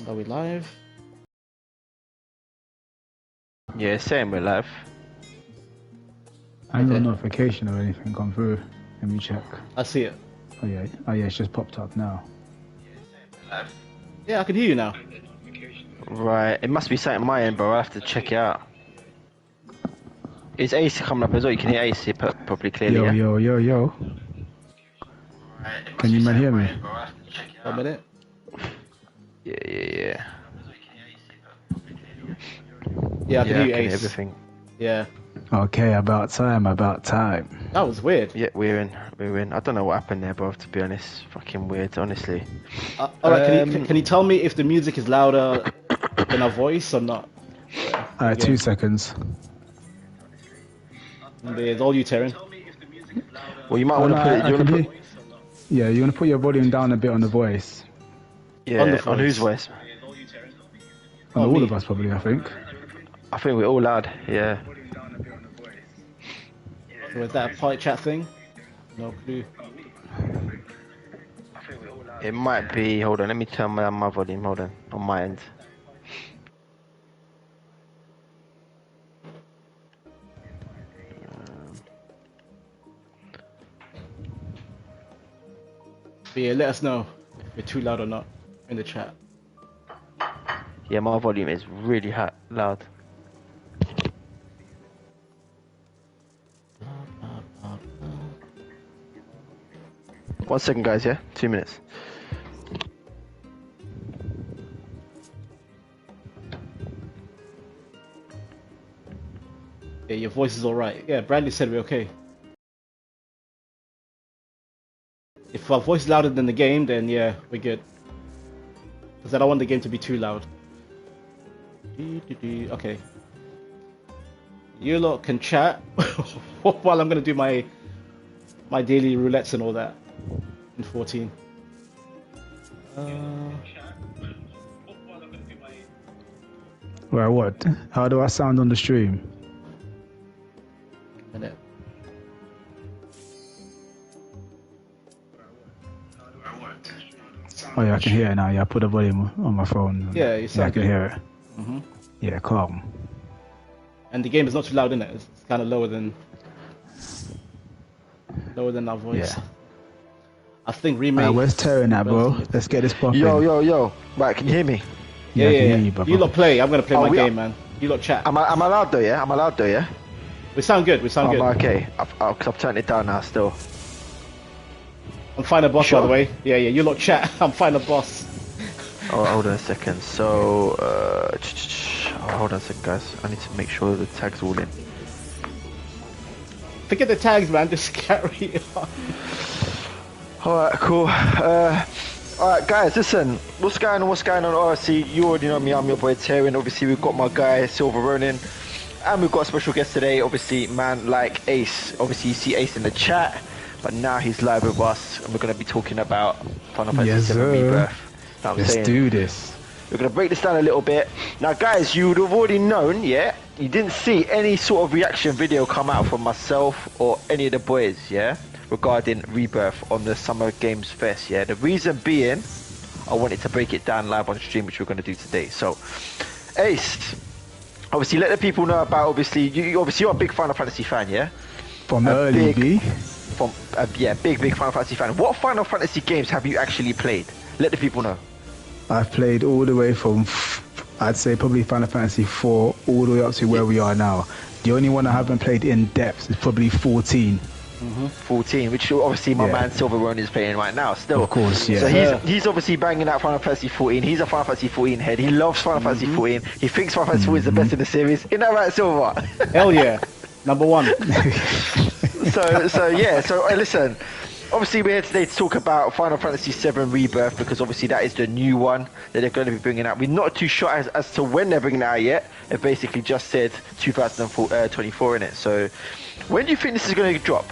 Are we live? Yeah, it's saying we're live. I ain't got a notification or anything come through. Let me check. I see it. Oh yeah, it's just popped up now. Yeah, I can hear you now. Right, it must be something on my end, bro. I have to check it out. Is AC coming up as well? You can hear AC properly clearly. Yo. Can you man hear me? 1 minute. Yeah. Yeah, I can hear you, I can Ace. hear everything. Yeah. Okay, about time. That was weird. Yeah, we're in. I don't know what happened there, bro. To be honest, fucking weird, honestly. Alright, can you tell me if the music is louder than our voice or not? Alright, 2 seconds. It's all you, T34RIN. Well, you might want to put it. Yeah, you want to put your volume down a bit on the voice. Yeah, on whose voice? On all of us, probably. I think we're all loud. Yeah. So is that a party chat thing? No clue. It might be. Hold on, let me turn my volume. Hold on my end. But yeah, let us know if we're too loud or not in the chat. Yeah, my volume is really loud. One second, guys. Yeah, 2 minutes. Yeah, your voice is alright. Yeah, Bradley said we're okay. If our voice is louder than the game, then yeah, we're good. Because I don't want the game to be too loud. Okay. You lot can chat while I'm gonna do my daily roulettes and all that in 14. Right, what? How do I sound on the stream? Minute. Oh yeah, I can hear it now. Yeah, I put the volume on my phone. Yeah, you sound I can good. hear it. Mm-hmm. Yeah, calm. And the game is not too loud, in it. It's kind of lower than our voice. Yeah. I think remake. Where's T34RIN at, bro? Let's get this popping. Yo. Right, can you hear me? Yeah, I can hear you, brother. You lot play. I'm gonna play my game, man. You lot chat. Am I loud though? Yeah. We sound good. We sound good. Okay. I've turned it down now. Still. I'm fine a boss, Sure. by the way. Yeah. You lot chat. I'm fine a boss. Oh, hold on a second. So, hold on a second, guys. I need to make sure the tags all in. Forget the tags, man. Just carry it on. Alright, cool. Alright, guys, listen. What's going on? Obviously, you already know me. I'm your boy T34RIN. Obviously, we've got my guy Silver Ronin, and we've got a special guest today. Obviously, man like Ace. Obviously, you see Ace in the chat, but now he's live with us, and we're gonna be talking about Final Fantasy VII Rebirth. Let's do this. We're going to break this down a little bit. Now, guys, you would have already known, yeah? You didn't see any sort of reaction video come out from myself or any of the boys, yeah? Regarding Rebirth on the Summer Games Fest, yeah? The reason being, I wanted to break it down live on stream, which we're going to do today. So, Ace, obviously, let the people know about, obviously, you're a big Final Fantasy fan, yeah? From early B? Big Final Fantasy fan. What Final Fantasy games have you actually played? Let the people know. I've played all the way from, I'd say probably Final Fantasy 4 all the way up to where we are now. The only one I haven't played in depth is probably 14. 14, which obviously my man Silver Ronin is playing right now still. Of course, yeah. So he's obviously banging out Final Fantasy 14. He's a Final Fantasy 14 head. He loves Final Fantasy 14. He thinks Final Fantasy 14 is the best in the series. Isn't that right, Silver? Hell yeah. Number one. So listen. Obviously, we're here today to talk about Final Fantasy VII Rebirth, because obviously that is the new one that they're going to be bringing out. We're not too sure as to when they're bringing it out yet. They've basically just said 2024 in it. So, when do you think this is going to drop?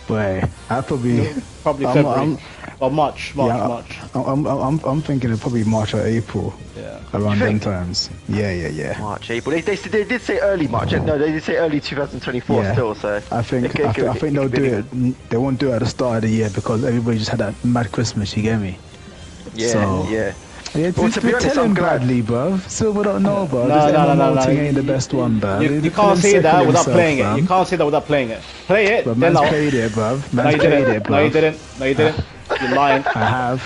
Boy, I probably February. Or March. I'm thinking of probably March or April. Yeah. Around them times. Yeah. March, April. They did say early March. No, they did say early 2024 still. So I think they'll do it. They won't do it at the start of the year because everybody just had that mad Christmas. You get me? Yeah. Yeah, Well, to be honest, tell I'm him glad. Bradley, bruv. Silver don't know, bruv. No, This no, no, MMO no, thing no. ain't the best one, bruv. You can't say that without playing it. You Fam. can't say that without playing it. Play it, But then man's I'll... played it, bruv. No, Man's you played didn't. it, bruv. No, you didn't. No, you didn't. You're lying. I have.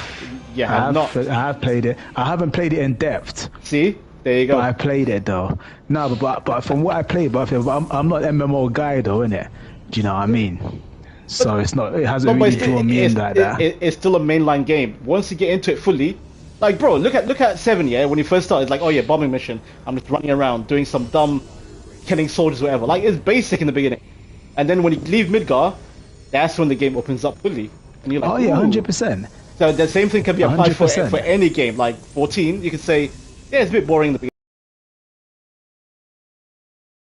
You have not. I have played it. I haven't played it in depth. See? There you go. But I played it though. No, but from what I played, but I'm not an MMO guy though, innit? Do you know what I mean? So it's not. It hasn't No, but really drawn me in like that. It's still a mainline game. Once you get into it fully, like bro, look at 7, yeah. When you first started, it's like, oh yeah, bombing mission. I'm just running around doing some dumb, killing soldiers, or whatever. Like it's basic in the beginning, and then when you leave Midgar, that's when the game opens up fully, and you're like, Oh yeah, ooh. 100%. So the same thing can be applied for 100%. any game. Like 14, you could say, yeah, it's a bit boring in the beginning.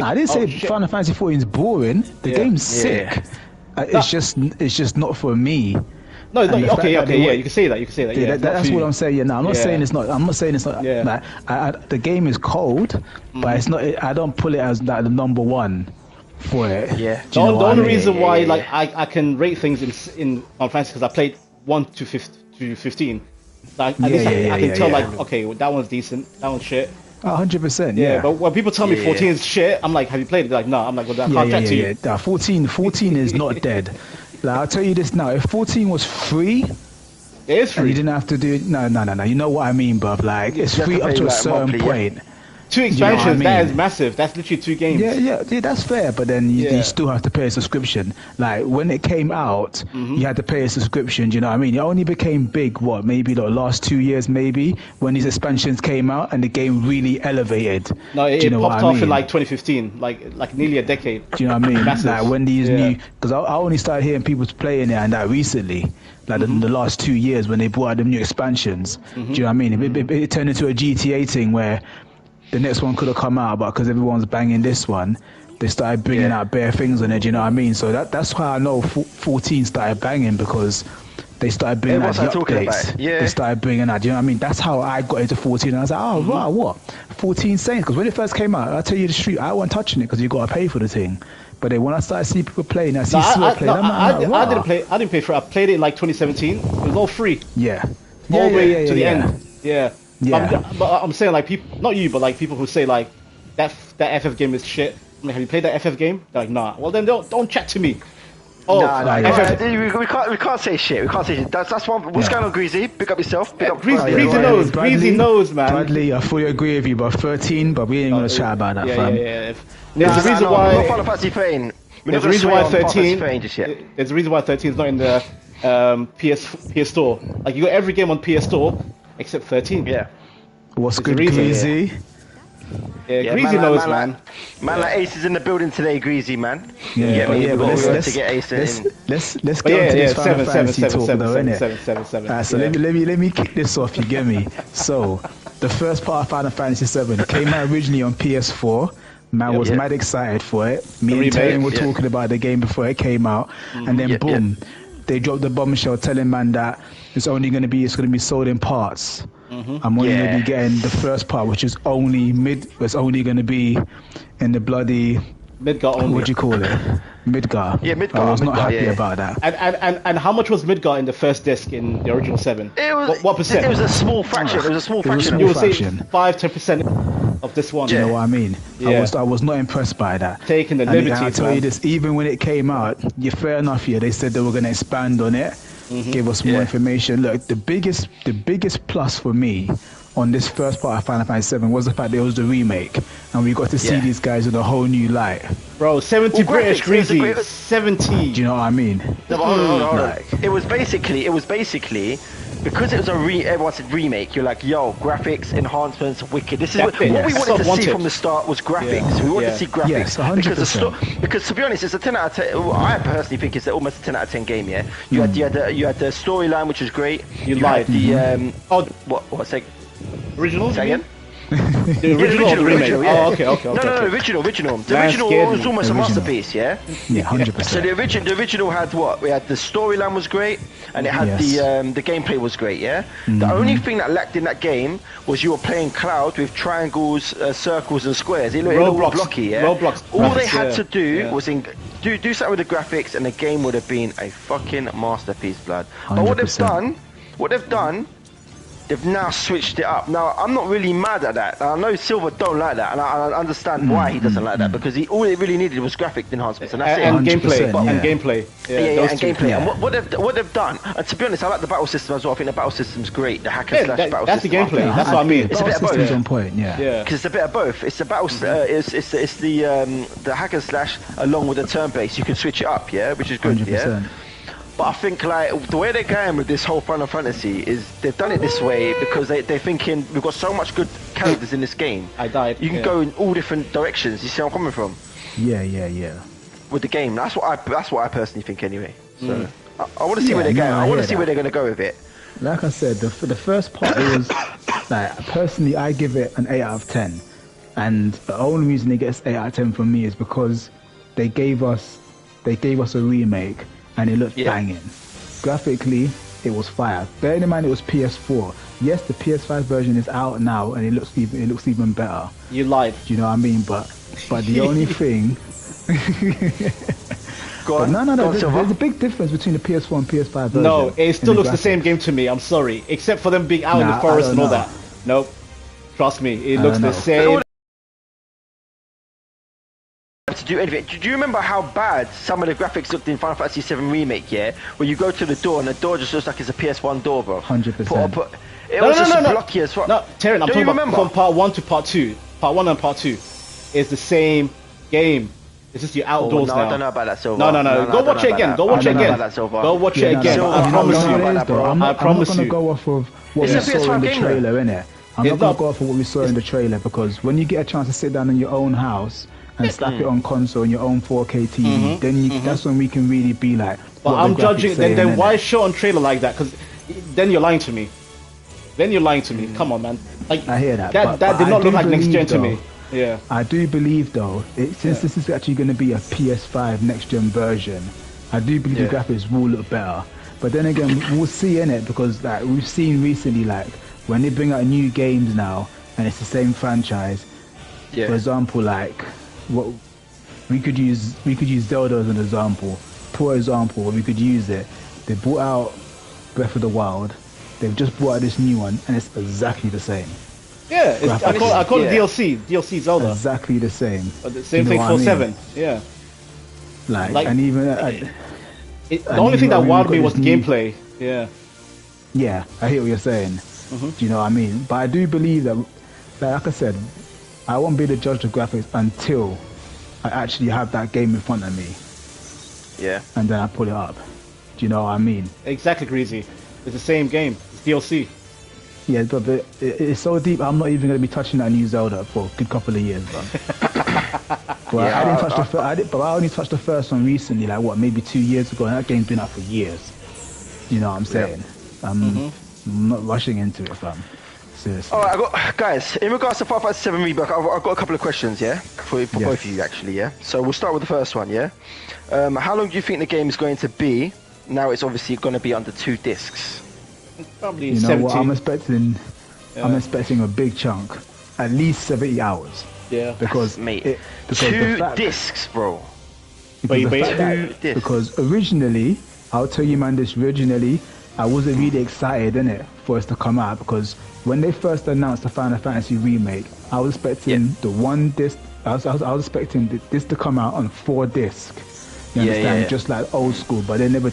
I didn't say shit. Final Fantasy 14 is boring. The Yeah. game's sick. It's just not for me. No, And the fact okay, that okay, they yeah, were- you can say that. You can say that. Yeah, Yeah, it's not that's for what you. I'm saying. Yeah, no, I'm not Yeah. saying it's not. I'm not saying it's not. Yeah. Like, the game is cold, but it's not. I don't pull it as like the number one for it. Yeah. Do you know The what I only mean? reason why yeah, like I can rate things in Final Fantasy because I played 1 to 15. Like, at least I can tell like, okay, well, that one's decent, that one's shit. 100%. Yeah, Yeah. but when people tell me Yeah. 14 is shit, I'm like, have you played it? They're like, no. I'm like, well, I can't chat to you. Nah, 14 is not dead. Like, I'll tell you this now. If 14 was free, It is and you free. didn't have to do no. You know what I mean, bruv. Like, it's You have free to up pay, to a like, certain monthly, yeah. point. 2 you know what I expansions, that mean? is massive. That's literally 2 games. Yeah, that's fair. But then you Yeah. still have to pay a subscription. Like when it came out, Mm-hmm. you had to pay a subscription. Do you know what I mean? It only became big maybe the last 2 years, maybe when these expansions came out and the game really elevated. No, Do it you know popped what I off mean? in like 2015, like nearly a decade. Do you know what I mean? Massive. Like when these Yeah. new, because I only started hearing people playing it and that recently, like the last 2 years when they brought out the new expansions. Do you know what I mean? It turned into a GTA thing where the next one could have come out, but because everyone's banging this one, they started bringing out bare things on it. Do you know what I mean? So that's how I know 14 started banging because they started bringing out the Everyone's talking about updates. it. Yeah. They started bringing out. Do you know what I mean? That's how I got into 14. And I was like, oh wow, what? 14 Saints? Because when it first came out, I tell you the truth, I wasn't touching it because you got to pay for the thing. But then when I started seeing people playing, I see No, Silver playing. I'm like, I wow. didn't play. I didn't pay for it. I played it in like 2017. It was all free, Yeah. all the way yeah, to the yeah. end. Yeah. Yeah. But I'm saying like people, not you, but like people who say like that FF game is shit. I'm like, have you played that FF game? They're like, nah. Well then don't chat to me. Oh, Nah, FF we can't say shit. We can't say shit. That's one. What's Yeah. going on, Greasy? Pick up yourself. Pick up. Greasy, yeah, Greasy right. knows. Bradley- Greasy knows, man. Bradley, I fully agree with you, but 13, but we ain't going to chat about that, Yeah, fam. yeah. There's a reason We're not why. Final Fantasy 13. There's a reason why 13. Just yet. There's a reason why 13 is not in the PS Store. Like you got every game on PS Store except 13. Yeah. What's There's a good, reason, Greasy? Yeah, Greasy knows, man. Man, like Ace is in the building today, Greasy, man. Yeah, me? but We got let's to get Ace in. let's But get onto this Final seven, Fantasy talk, though, innit? seven. Alright, so let me kick this off. You get me? So the first part of Final Fantasy 7 came out originally on PS4. Man was Yep. mad excited for it. Me The and Terry remake, were talking about the game before it came out, and then Yep, boom, they dropped the bombshell telling man that it's going to be sold in parts. I'm only going to be getting the first part, which is only going to be in the bloody Midgar only. what do you call it? Midgar. Yeah, Midgar, I was not Midgar, happy yeah. about that. And how much was Midgar in the first disc in the original 7? It was. What percent? It was a small fraction. It was a small It was fraction. You small will say fraction. 5-10% of this one. You know what I mean? Yeah. I was not impressed by that. Taking the And liberties, I'll tell man. you this, even when it came out, fair enough, they said they were going to expand on it, give us more Yeah. information. Look, the biggest plus for me on this first part of Final Fantasy 7 was the fact that it was the remake, and we got to see Yeah. these guys in a whole new light. Bro, 70 Well, British, graphics, it was a Greasy. great- 70. Do you know what I mean? No, but hold on. Like- It was basically because it was everyone said remake. You're like, yo, graphics, enhancements, wicked. This is That's what it, we yes. wanted So to see wanted. from the start was graphics. Yeah. We wanted Yeah. to see graphics Yes, 100%. because to be honest, it's a 10 out of 10. I personally think it's almost a 10 out of 10 game. Yeah, you had the storyline, which was great. You had lied. the Oh, what say? original? Say you again? mean? The original or the remake? yeah. Oh, okay. No, original. The Man original scared was me. almost a Original. masterpiece, yeah? Yeah, 100%. So the original had what? We had the storyline was great, and it had Yes. the gameplay was great, yeah? The only thing that lacked in that game was you were playing Cloud with triangles, circles and squares. It looked Roblox- blocky, yeah? Roblox All they graphics, had yeah. to do Yeah. was do something with the graphics, and the game would have been a fucking masterpiece, blood. But what they've 100%. done, they've now switched it up. Now, I'm not really mad at that. I know Silver don't like that, and I understand why he doesn't like that, because all it really needed was graphic enhancements, and that's it. And gameplay. 100%, And gameplay. And gameplay. And what they've done, and to be honest, I like the battle system as well. I think the battle system's great. The hack and slash battle that's system. the gameplay. That's what I mean. It's a bit of both. System's on point, yeah. Because it's a bit of both. It's the battle. It's the hack and slash along with the turn based. You can switch it up, which is good. 100%. Yeah. But I think like the way they're going with this whole Final Fantasy is they've done it this way because they're thinking we've got so much good characters in this game. I died. You can go in all different directions. You see where I'm coming from? Yeah. With the game, that's what I personally think anyway. So I want to see where they're going. I want to see where they're going to go with it. Like I said, for the first part, it was like personally, I give it an 8 out of 10, and the only reason it gets 8 out of 10 from me is because they gave us a remake. And it looked banging. Graphically, it was fire. Bearing in mind it was PS4. Yes, the PS5 version is out now, and it looks even better. You lied. Do you know what I mean? But the only thing. There's a big difference between the PS4 and PS5 version. No, it still looks the same game to me. I'm sorry, except for them being out in the forest and all that. Nope. Trust me, it looks the same. To do anything. Do you remember how bad some of the graphics looked in Final Fantasy VII Remake? Where you go to the door and the door just looks like it's a PS1 door, bro. 100%. It was just blocky as fuck. No, T34RIN, I'm talking about from part 1 to part 2. Part 1 and part 2 is the same game. It's just you're outdoors now. I don't know about that, Silver. No. Go watch it again. Go watch it again. Go watch it again. I promise you. I'm not going to go off of what we saw in the trailer, innit? I'm not going to go off of what we saw in the trailer, because when you get a chance to sit down in your own house and slap it on console on your own 4K TV, then that's when we can really be like. But I'm judging. Then why show on trailer like that? Because then you're lying to me. Come on, man. Like, I hear that. That did not look like next gen to me. Yeah. I do believe though, since this is actually going to be a PS5 next gen version, I do believe the graphics will look better. But then again, we'll see in it, because like we've seen recently, like when they bring out new games now and it's the same franchise. For example, like what we could use Zelda as an example. Poor example, we could use it. They brought out Breath of the Wild. They've just brought out this new one, and it's exactly the same. Yeah, I call it DLC Zelda. Exactly the same. The same thing for 7. Yeah. Like and even the only thing that wowed me was the gameplay. Yeah. Yeah, I hear what you're saying. Do you know what I mean? But I do believe that, like I said, I won't be able to judge the graphics until I actually have that game in front of me. Yeah. And then I pull it up. Do you know what I mean? Exactly, Greasy. It's the same game. It's DLC. Yeah, but it's so deep. I'm not even going to be touching that new Zelda for a good couple of years, bro. But I didn't touch the first. But I only touched the first one recently, like what, maybe 2 years ago, and that game's been out for years. You know what I'm saying? I'm not rushing into it, fam. Seriously. All right, guys. In regards to Final Fantasy VII Rebirth, I've got a couple of questions, for both of you, actually, So we'll start with the first one, How long do you think the game is going to be? Now it's obviously going to be under 2 discs. Probably you know 70. what? I'm expecting a big chunk, at least 70 hours. Yeah. Because mate, 2 discs, bro. Because originally, I'll tell you, man, originally I wasn't really excited for us to come out, because when they first announced the Final Fantasy remake, I was expecting the 1 disc. I was expecting this to come out on 4 discs. You understand? Just like old school, but they never.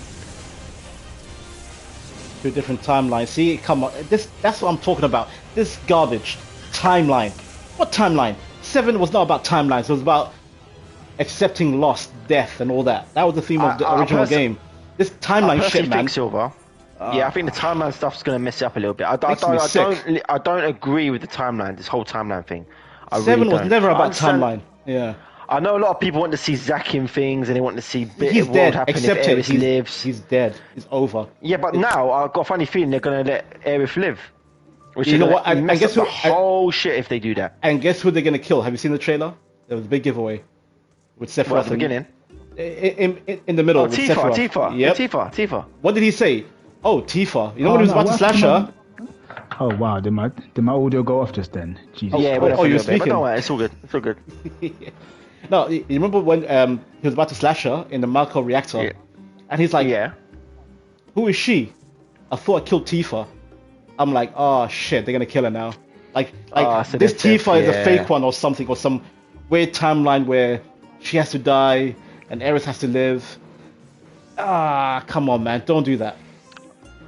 2 different timelines. See, come on, that's what I'm talking about. This garbage timeline. What timeline? 7 was not about timelines. It was about accepting loss, death, and all that. That was the theme of the original game. This timeline shit, man. Think, Silver. I think the timeline stuff's gonna mess it up a little bit. I don't agree with the timeline. This whole timeline thing. 7 was never about timeline. Yeah. I know a lot of people want to see Zack in things, and they want to see he's what dead. would happen Accept if it. Aerith lives. He's dead. He's over. Yeah, but now I've got a funny feeling they're gonna let Aerith live. Which you know what? And guess what? Whole shit if they do that. And guess who they're gonna kill? Have you seen the trailer? There was a big giveaway with Sephiroth. At the beginning. In the middle. Oh, Tifa. Yep. Tifa. What did he say? Oh, Tifa. You know when he was about to slash her? Oh wow! Did my audio go off just then? Jesus. Yeah. You're speaking. But no, it's all good. It's all good. No, you remember when he was about to slash her in the Malco reactor, and he's like, "Who is she? I thought I killed Tifa. I'm like, oh shit, they're gonna kill her now. Like So this they're Tifa is a yeah. fake one or something, or some weird timeline where she has to die and Aerith has to live. Ah, come on, man, don't do that.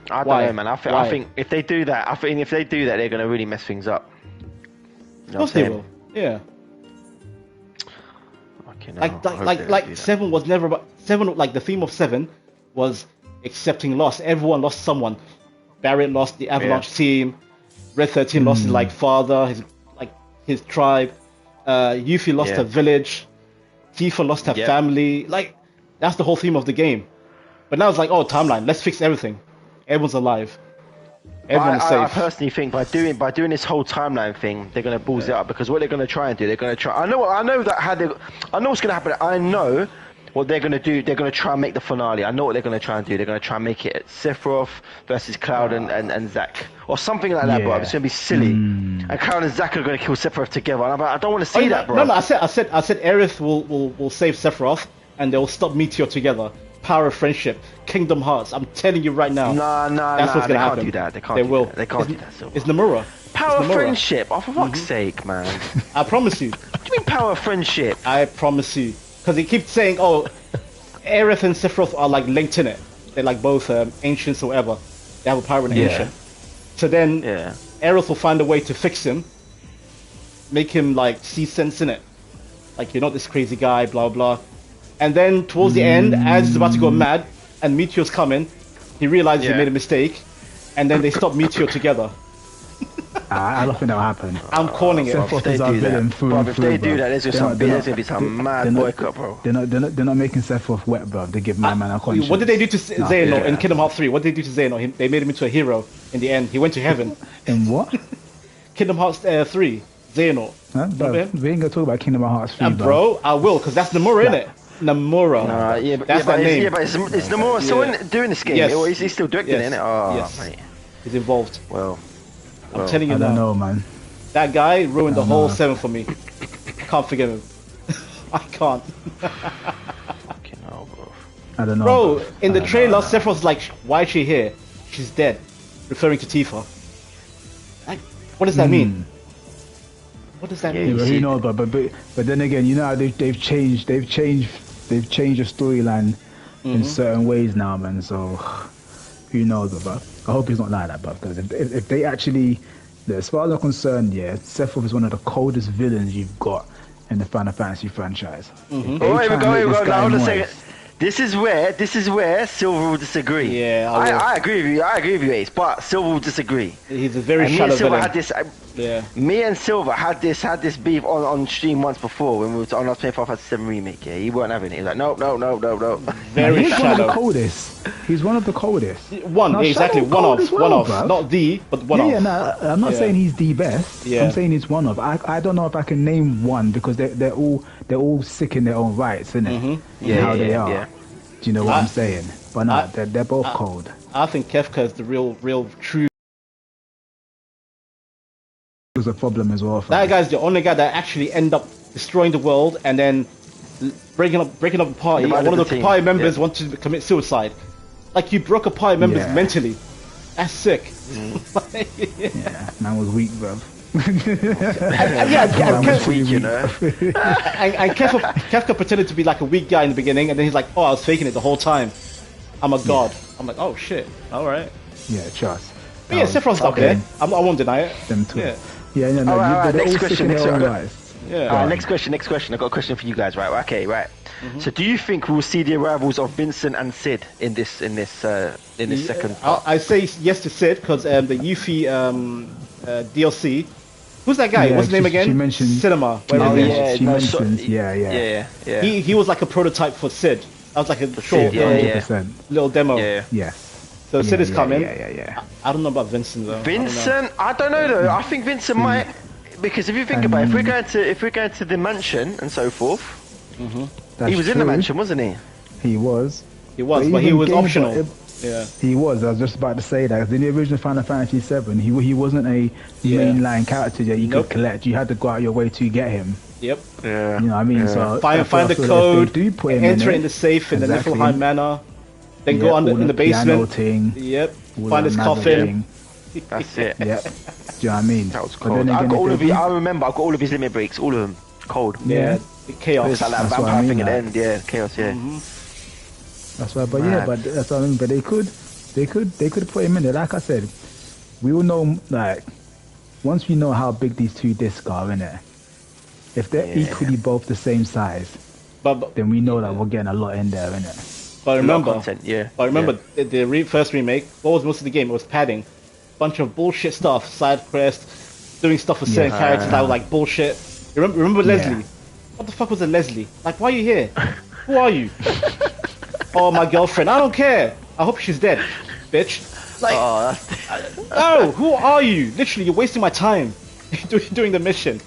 I don't Why? know, man. I Why? think if they do that, they're gonna really mess things up. You know Of course they will. Yeah. Okay, no, I hope they don't do Like that. 7 was never about 7. Like the theme of 7 was accepting loss. Everyone lost someone. Barrett lost the Avalanche team. Red 13 lost his like father, his tribe. Yuffie lost her village. Tifa lost her family. Like that's the whole theme of the game. But now it's like, oh, timeline. Let's fix everything. Everyone's alive. Everyone's safe. I personally think by doing this whole timeline thing, they're gonna balls it up, because what they're gonna try and do, they're gonna try. I know what's gonna happen. I know what they're gonna do. They're gonna try and make the finale. I know what they're gonna try and do. They're gonna try and make it Sephiroth versus Cloud and Zack, or something like that, bro. It's gonna be silly. And Cloud and Zack are gonna kill Sephiroth together. And I don't want to see that, bro. No. I said Aerith will save Sephiroth, and they'll stop Meteor together. Power of friendship, Kingdom Hearts. I'm telling you right now. That's what's gonna happen. They can't do that. They can't do that. It's Nomura. Power It's of Nomura. friendship. Oh, for fuck's sake, man. I promise you. What do you mean power of friendship? I promise you. Because they keep saying, oh, Aerith and Sephiroth are like linked in it. They're like both ancients or whatever. They have a power in ancient. So then Aerith will find a way to fix him, make him like see sense in it. Like, you're not this crazy guy, blah blah. And then towards the end, as he's about to go mad and Meteor's coming, he realizes he made a mistake, and then they stop Meteor together. I don't think that'll happen. I'm calling it. Sephiroth is our villain through and If through, they do bro. that, there's gonna be some mad boycott, bro. They're not making Sephiroth wet, bro. They give my man a conscience. What did they do to Xehanort in Kingdom Hearts 3? What did they do to Xehanort? They made him into a hero in the end. He went to heaven. In what? Kingdom Hearts 3, Xehanort. Huh? Bro, we ain't gonna talk about Kingdom Hearts 3, bro. I will, because that's Nomura, innit? Nomura. That's that name. Yeah, but it's Nomura someone doing this game. Yes. He's still directing it, innit? Oh, yes. mate. He's involved. Well, I'm telling you I now. don't know, man. That guy ruined the whole 7 for me. I can't forgive him. I can't. fucking hell, bro. I don't know. Bro, in the trailer, Sephiroth's like, why is she here? She's dead. Referring to Tifa. Like, what does that mean? What does that mean? But who knows? But then again, you know how they've changed the storyline in certain ways now, man. So who knows? But I hope he's not like that, because if they actually, as far as I'm concerned, Sephiroth is one of the coldest villains you've got in the Final Fantasy franchise. Oh, here we go. Now, hold on a second. This is where Silver will disagree. Yeah, I agree with you. I agree with you, Ace. But Silver will disagree. He's a very And shallow villain. Me and Silver had this beef on stream once before when we were on our playing Final Fantasy 7 remake. Yeah, he weren't having it. He was like, no. Very He's shallow. one of the coldest. He's one of the coldest. Exactly. One of. Bro. Not the, but one of. Yeah, no, I'm not saying he's the best. Yeah. I'm saying he's one of. I don't know if I can name one, because they're all sick in their own rights, isn't it? How they are. Yeah. Do you know what I'm saying? But no, they're both cold. I think Kefka is the real true. Was a problem as well. That guy's the only guy that actually end up destroying the world and then breaking up the party. And one of the party members wanted to commit suicide. Like, you broke a party members mentally. That's sick. Man was weak, bro. And Kefka pretended to be like a weak guy in the beginning, and then he's like, "Oh, I was faking it the whole time. I'm a god." I'm like, "Oh shit, all right." Yeah, trust. But yeah, Sephiroth's up there. I won't deny it. Them two. Yeah. No. Alright, next question. Next question. I got a question for you guys. Right. Okay. Right. So, do you think we'll see the arrivals of Vincent and Sid in this second part? I say yes to Sid, because the Yuffie DLC. Who's that guy? What's his name again? She mentioned Cinema. She mentions. Yeah. He was like a prototype for Sid. That was like a short 100%. little demo. Yes. So Sid is coming. Yeah. I don't know about Vincent though. I don't know though. I think Vincent might, because if you think about it, if we're going to the mansion and so forth, he was in the mansion, wasn't he? He was, but he was optional. He was. I was just about to say that. In the original Final Fantasy 7, he wasn't a mainline character that you could collect. You had to go out your way to get him. Yep. Yeah. You know what I mean? So find the code, enter it in the safe in the Niflheim Manor, then go under in the basement. Thing, Find his coffin. That's it. Yeah. Do you know what I mean? That was But cold. then I again, got if all they of his, do- I remember I got all of his limit breaks, all of them. Cold. Yeah. Chaos. It was like that That's what vampire I mean, thing at the like- end, yeah, chaos, yeah. That's why, but Mad. yeah, but that's what I mean. But they could put him in there. Like I said, we all know, like, once we know how big these two discs are, innit? If they're Yeah. equally both the same size, But then we know that we're getting a lot in there, innit? but A lot of remember, content, yeah. but remember Yeah. the first remake. What was most of the game? It was padding, bunch of bullshit stuff, side quests, doing stuff with certain Yeah. characters that were like bullshit. Remember Yeah. Leslie? What the fuck was a Leslie? Like, why are you here? Who are you? Oh, my girlfriend. I don't care. I hope she's dead, bitch. Like, Oh, that's oh, who are you? Literally, you're wasting my time doing the mission.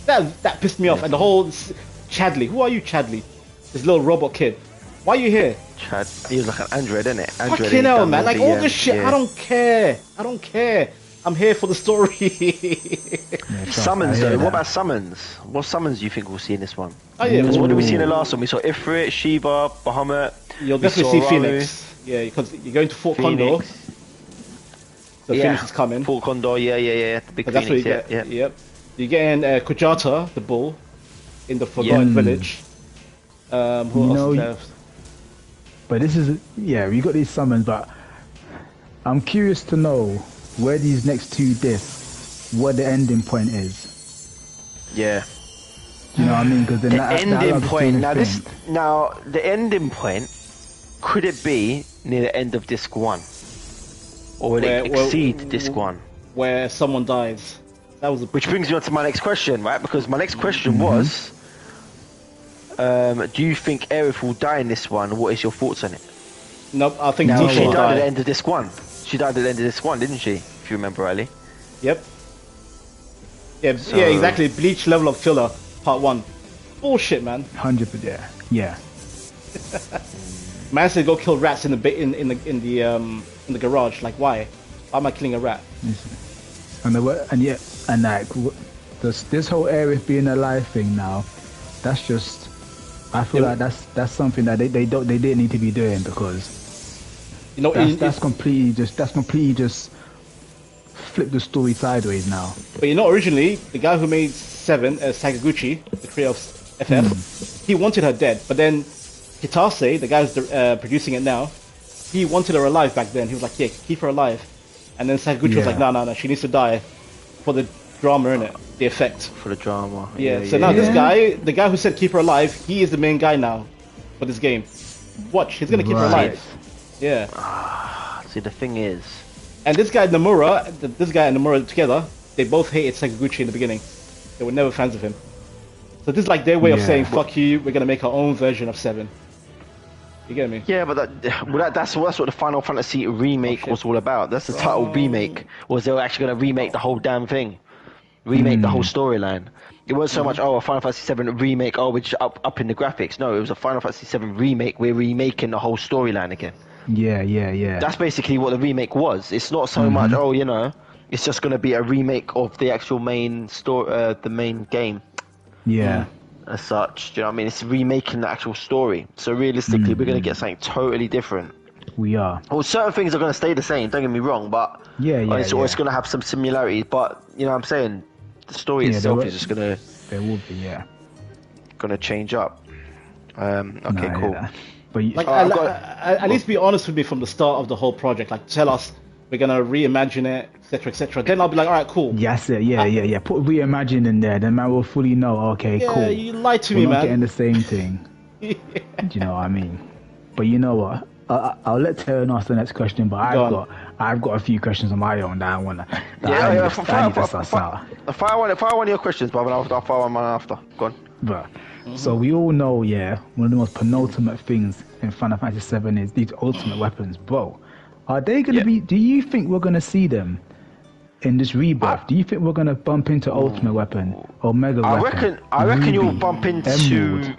That pissed me off. And the whole Chadley. Who are you, Chadley? This little robot kid. Why are you here? Chad. He was like an android, isn't it? Android. Fucking hell, man. Like, all this shit, yeah. I don't care. I don't care. I'm here for the story. Yeah, trust, Summons I hear though. that. What about summons? What summons do you think we'll see in this one? Oh, yeah. Because what did we see in the Ooh. last one? We saw Ifrit, Sheba, Bahamut. You'll we definitely saw see Ralu, Phoenix. Yeah, because you're going to Fort Condor. Phoenix. So Yeah. Phoenix is coming. Fort Condor, yeah. The big But that's what you Phoenix, get. yeah. Yep. You're getting Kujata, the bull, in the Forgotten Yeah. Village. Who You else know, is left? But this is, yeah, we got these summons, but I'm curious to know where these next two discs, what the ending point is. Yeah. Do you know what I mean? Because The ending point. Now the ending point. Could it be near the end of disc 1, or will it exceed disc 1? Where someone dies. That was a Which brings me on to my next question, right? Because my next question Mm-hmm. was, do you think Aerith will die in this one? What is your thoughts on it? Nope. I think No, Tifa She will died at the die. end of disc 1. She died at the end of disc 1, didn't she? If you remember rightly. Yep. Yeah, So- yeah, exactly. Bleach level of filler, part 1. Bullshit, man. 100%, yeah. Man said go kill rats in the garage. Like, why? Why am I killing a rat? And like this whole Aerith being alive thing now, that's just, I feel Yeah. like that's something that they didn't need to be doing, because You know, that's completely just flip the story sideways now. but you know, originally the guy who made 7, Sakaguchi, the creator of FF, he wanted her dead. But then Kitase, the guy who's producing it now, he wanted her alive back then. He was like, yeah, keep her alive. And then Sakaguchi was Yeah. like, no, she needs to die for the drama in it, the effect. For the drama. Yeah. So now this Yeah. guy, the guy who said keep her alive, he is the main guy now for this game. Watch, he's gonna keep her Right. alive. Yeah. See, the thing is, And this guy Nomura, this guy and Nomura together, they both hated Sakaguchi in the beginning. They were never fans of him. So this is like their way of Yeah. saying, fuck you, we're gonna make our own version of 7. You get me? yeah, but that's what the Final Fantasy remake was all about. That's the title, remake. Was they were actually going to remake the whole damn thing, remake the whole storyline. It wasn't so much a Final Fantasy 7 remake. Oh, we're just up in the graphics. No, it was a Final Fantasy 7 remake. We're remaking the whole storyline again. Yeah. That's basically what the remake was. It's not so much. Oh, it's just going to be a remake of the actual main story, the main game. Yeah. As such, do you know what I mean? It's remaking the actual story. So realistically, we're going to get something totally different. We are. Well, certain things are going to stay the same. Don't get me wrong, but Yeah. it's going to have some similarities. But you know what I'm saying? The story Yeah, itself there is just going There will be, yeah. to change up. Okay, Nah, cool. yeah. But Like, I've at least be honest with me from the start of the whole project. Like, tell us we're gonna reimagine it, etc. Then I'll be like, all right, cool. yes, yeah. Put reimagine in there, then man will fully know. Okay, Yeah, cool. you lied to We're me, not man. getting the same thing. Do you know what I mean? But you know what? I'll let Taylor ask the next question. But Go I've got a few questions on my own that I wanna. That Yeah, I yeah. need to suss out. Fire one of your questions, Bob, and I'll fire one after. Go on. But so we all know, yeah, one of the most penultimate things in Final Fantasy 7 is these ultimate weapons, bro. Are they gonna be? Do you think we're gonna see them in this rebirth? Do you think we're gonna bump into ultimate weapon or mega weapon? I reckon you'll Ruby, bump into Emerald?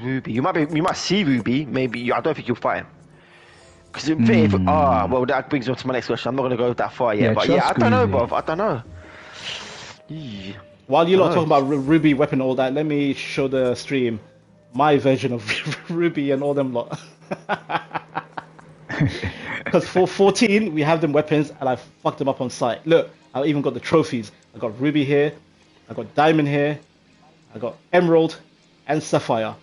Ruby. You might see Ruby. Maybe I don't think you'll fight him. Because well, that brings me to my next question. I'm not gonna go that far yet, Yeah, but yeah, I trust don't know, Ruby. bruv. I don't know. Yeah. While you lot Nice. talking about Ruby weapon and all that, let me show the stream my version of Ruby and all them lot. Because for 14, we have them weapons, and I fucked them up on sight. Look, I even got the trophies. I got Ruby here, I got Diamond here, I got Emerald, and Sapphire.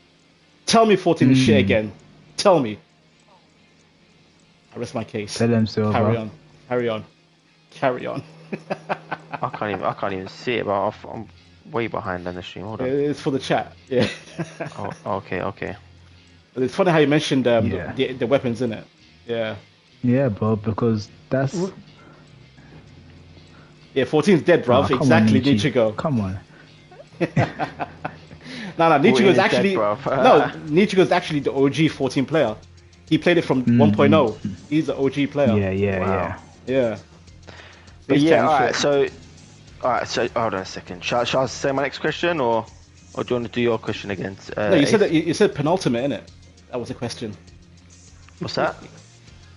Tell me 14 is shit again. Tell me. I rest my case. Tell them Silver. Carry on. Carry on. Carry on. I can't even see it, but I'm way behind on the stream. Hold on. It's for the chat. Yeah. Oh, okay. But it's funny how you mentioned the weapons in it. Yeah. Yeah, bro, because that's... Yeah, 14's dead, bruv. Exactly, Nichigo. Come on. No, Nichigo's actually... dead, no, Nichigo's actually the OG 14 player. He played it from 1.0. He's the OG player. Yeah. Yeah. But yeah, alright, so hold on a second. Shall I say my next question, or do you want to do your question again? No, you said that you said penultimate, innit? That was the question. What's that?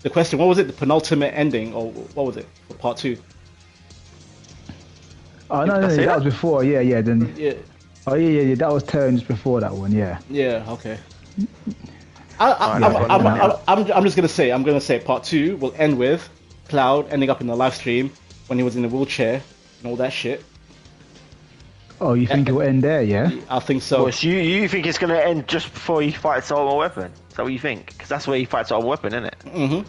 The question, what was it? The penultimate ending, or what was it for part 2? Oh no, that was before. Yeah. Then. Yeah. Oh yeah. That was turns before that one. Yeah. Yeah. Okay. I'm just gonna say part 2 will end with Cloud ending up in the live stream when he was in the wheelchair and all that shit. Oh, you think it will end there? Yeah. I think so. Well, so you think it's gonna end just before he fights Ultimate Weapon? Is that what you think? Because that's where he fights Ultimate Weapon, isn't it? Mm-hmm.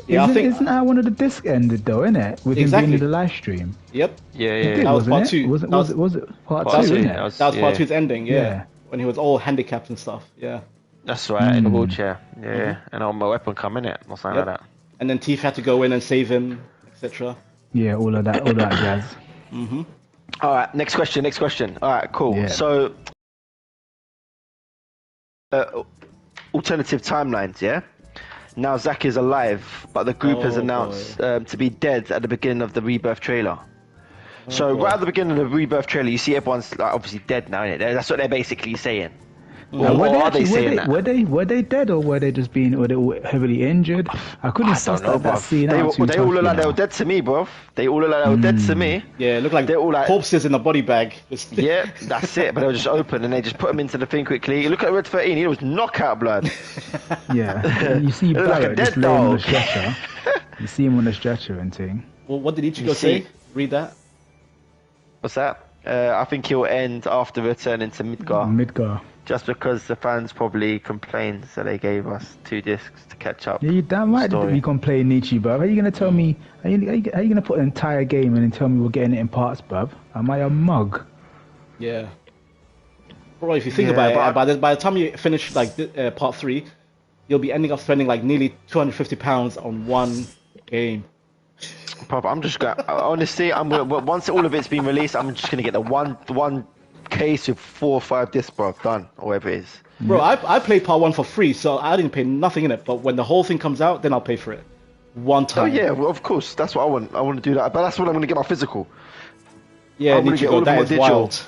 Yeah, isn't that one of the discs ended though, isn't it? With him being in the live stream. Yep. Yeah. That was part 2. Was it part 2? Isn't it? That was part 2's ending. Yeah. When he was all handicapped and stuff. Yeah. That's right, in the wheelchair. Yeah, and Ultimate Weapon come in it, or something like that. And then Tifa had to go in and save him, etc. Yeah, all of that jazz. Mm-hmm. All right, next question. All right, cool. Yeah. So, alternative timelines, yeah? Now Zack is alive, but the group has announced to be dead at the beginning of the Rebirth trailer. So right at the beginning of the Rebirth trailer, you see everyone's obviously dead now, innit? That's what they're basically saying. Were they dead, or were they just were they all heavily injured? I couldn't suss that scene out. They all look like they were dead to me, bro. They all look like they were dead to me. Yeah, it looked like they're all like corpses in a body bag. Yeah, that's it. But they were just open and they just put them into the thing quickly. You look at Red 13, he was knockout blood. Yeah, you see Barrett just laying on the stretcher. You see him on the stretcher and thing. Well, what did Ichigo say? Read that. What's that? I think he'll end after returning to Midgar. Just because the fans probably complained, so they gave us 2 discs to catch up. Yeah, you damn right that we complain, Nietzsche, bruv. How are you going to tell me, how you going to put an entire game and then tell me we're getting it in parts, bruv? Am I a mug? Yeah. Bro, if you think about it, by the time you finish like part 3, you'll be ending up spending like nearly £250 on one game. Papa, I'm just going. Honestly, once all of it's been released, I'm just gonna get the one case with 4 or 5 discs, bro. Done, or whatever it is. Bro, I played part 1 for free, so I didn't pay nothing in it. But when the whole thing comes out, then I'll pay for it. One time. Oh yeah, well, of course. That's what I want. I want to do that, but that's when I'm gonna get my physical. Yeah, I'm gonna get all of that my is digital. wild.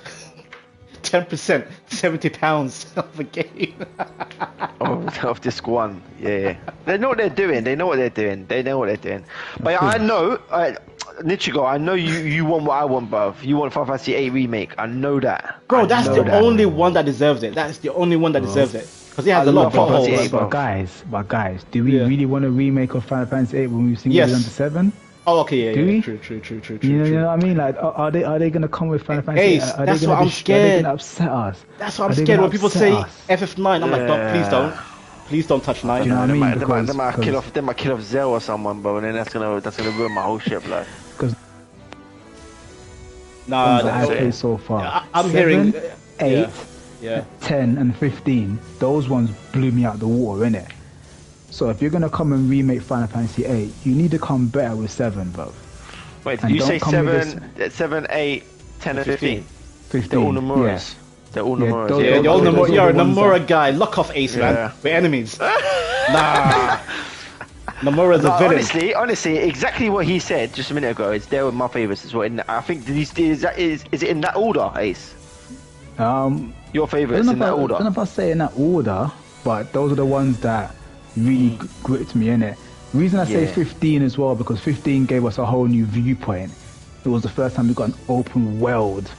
10%, £70 of a game. of disc 1, yeah. They know what they're doing. But I know, Nichigo, I know you want what I want, bruv. You want Final Fantasy 8 remake. I know that. Bro, that's the only one that deserves it. That's the only one that deserves it. Because it has a lot of plot holes. But guys, do we really want a remake of Final Fantasy 8 when we've seen it under 7? Oh, okay, yeah. True. You know what I mean? Like, are they gonna come with Final Fantasy? Ace, that's what I'm scared. Are they gonna upset us? That's what I'm scared when people say FF9. I'm like, please don't touch 9. Do you know what I mean? They might kill off Zell or someone, bro, and then that's gonna ruin my whole shit, blood. Because I played so far. I'm hearing 8, 10, and 15. Those ones blew me out the water, innit? So if you're gonna come and remake Final Fantasy 8, you need to come better with 7, bro. Wait, did you say 7, 8, 10, and 15? 15. They're all Nomura's. Yeah. They're all Nomura's. Yeah, you're a Nomura guy. Lock off, Ace, man. We're enemies. Nah. Nomura's a villain. Honestly, exactly what he said just a minute ago is there with my favourites as well. I think is it in that order, Ace? Your favourites in that order? I don't know if I say in that order, but those are the ones that really gripped me, innit? The reason I say 15 as well, because 15 gave us a whole new viewpoint. It was the first time we got an open world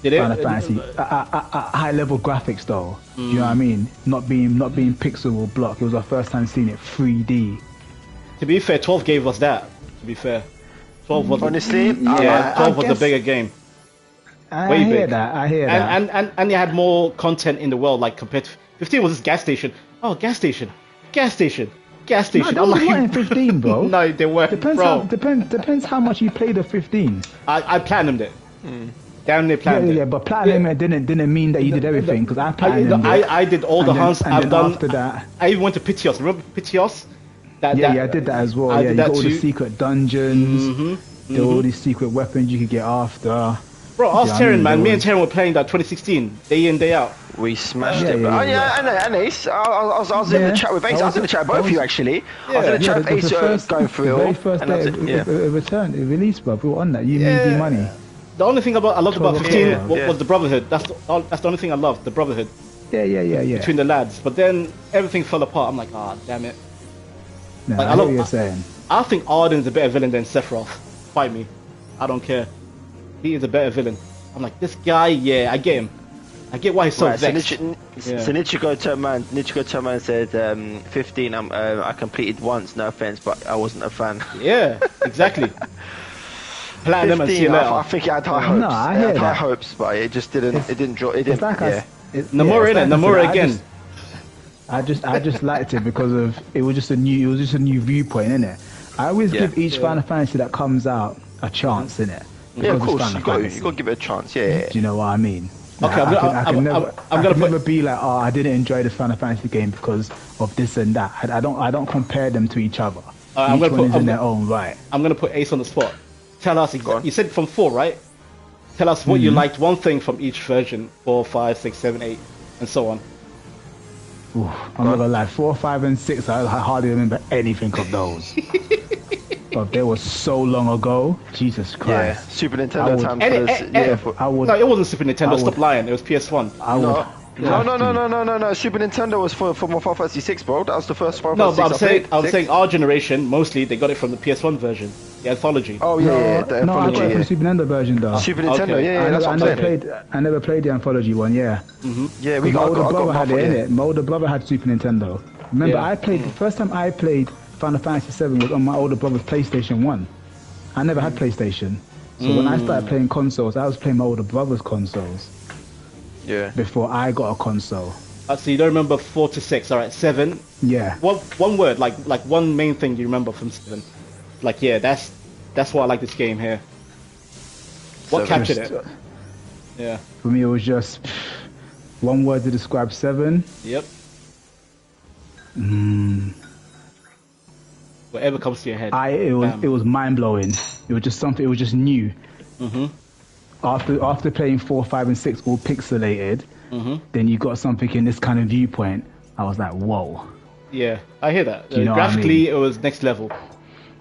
Final Fantasy. High level graphics though. Do you know what I mean? Not being pixel or block. It was our first time seeing it 3D. To be fair, 12 gave us that. To be fair, 12 was Honestly, yeah, 12 was a guess- bigger game. I Way hear big. that. I hear that. And you had more content in the world, like compared to 15 was this gas station. Oh, gas station, gas station, gas station. No, I'm there was like, not in 15, bro. no, they weren't, bro. Depends how much you played the 15. I platinumed it. Damn near Yeah, platinumed yeah, it. but platinum it didn't mean that you did everything because I platinumed it. I did all the And then- hunts. and I've then done. after that. I even went to Pitios. Remember Pitios? Yeah, I did that as well. I Yeah, did you that got all the too. secret dungeons. There were all these secret weapons you could get after. Bro, ask Yeah, I Terran, mean, man. there Me and was- Terran were playing that 2016, day in, day out. We smashed Yeah, it. yeah, But, yeah, I know, and Ace. I was in the Yeah. chat with Ace. I was in the chat with both of you actually. I was in the Yeah, chat with Ace going through the it very all. first and I day was- yeah. it returned, it released, bro. We were on that. You made the money. The only thing I loved about 12 15 yeah. was the brotherhood. That's the only thing I loved, the brotherhood Yeah. between the lads. But then everything fell apart. I'm like, ah, damn it. No, Like, I I know love- what you're saying. I think Arden's a better villain than Sephiroth. Fight me. I don't care. He is a better villain. I'm like, this guy, yeah, I get him. I get why he's so Right, so vexed. Nichigo turned man said 15 I completed once, no offense, but I wasn't a fan. Yeah, exactly. Platinum and see 15, you later. I think it had high hopes. No, I It hear had high that. hopes, but it just didn't. It didn't draw. It It's didn't. like Yeah. Nomura, it's innit? like I Nomura said, again. I just liked it because of it was just a new viewpoint, innit? I always Yeah. give each Final Fantasy that comes out a chance, innit? Yeah, of Because it's course. Final You got Fantasy. to give it a chance. Yeah. Do you know what I mean? Okay, Like, I'm I can gonna never put- be like, oh, I didn't enjoy this Final Fantasy game because of this and that. I don't compare them to each other. I'm Each gonna one put- is in their own right. I'm gonna put Ace on the spot. Tell us, Go on. you said from 4, right? Tell us what Mm-hmm. you liked, one thing from each version, 4, 5, 6, 7, 8, and so on. Ooh, I'm not gonna lie, 4, 5, and 6. I hardly remember anything of those. But they were so long ago. Jesus Yeah. Christ. Super I Nintendo would- time. And- for and- yeah. and- For, I would. No, it wasn't Super Nintendo. I would- Stop lying. It was PS1. I would. no. have to. No. Super Nintendo was for Final Fantasy 6, bro. That was the first Final No, Fantasy but 6 I'm played. saying our generation mostly they got it from the PS1 version, the anthology. Oh yeah, the No, I got anthology. it from Yeah. Super Nintendo version though. Super Nintendo. Okay. Yeah, that's what I'm saying. I never played the anthology one. Yeah. Yeah, we My got. older brother had it in yeah. it. My older brother had Super Nintendo. Remember, Yeah. I played the first time I played Final Fantasy 7 was on my older brother's PlayStation 1. I never had PlayStation, so when I started playing consoles, I was playing my older brother's consoles Yeah. before I got a console. So you don't remember 4 to 6. All right, 7. Yeah. One word, like one main thing you remember from 7. Like, yeah, that's why I like this game here. What 7. captured Just, it? Yeah. For me, it was just one word to describe 7. Yep. Whatever comes to your head. It was mind blowing. It was just something. It was just new. After playing 4, 5, and 6 all pixelated, then you got something in this kind of viewpoint. I was like, whoa. Yeah, I hear that. you know what I Graphically, mean? it was next level.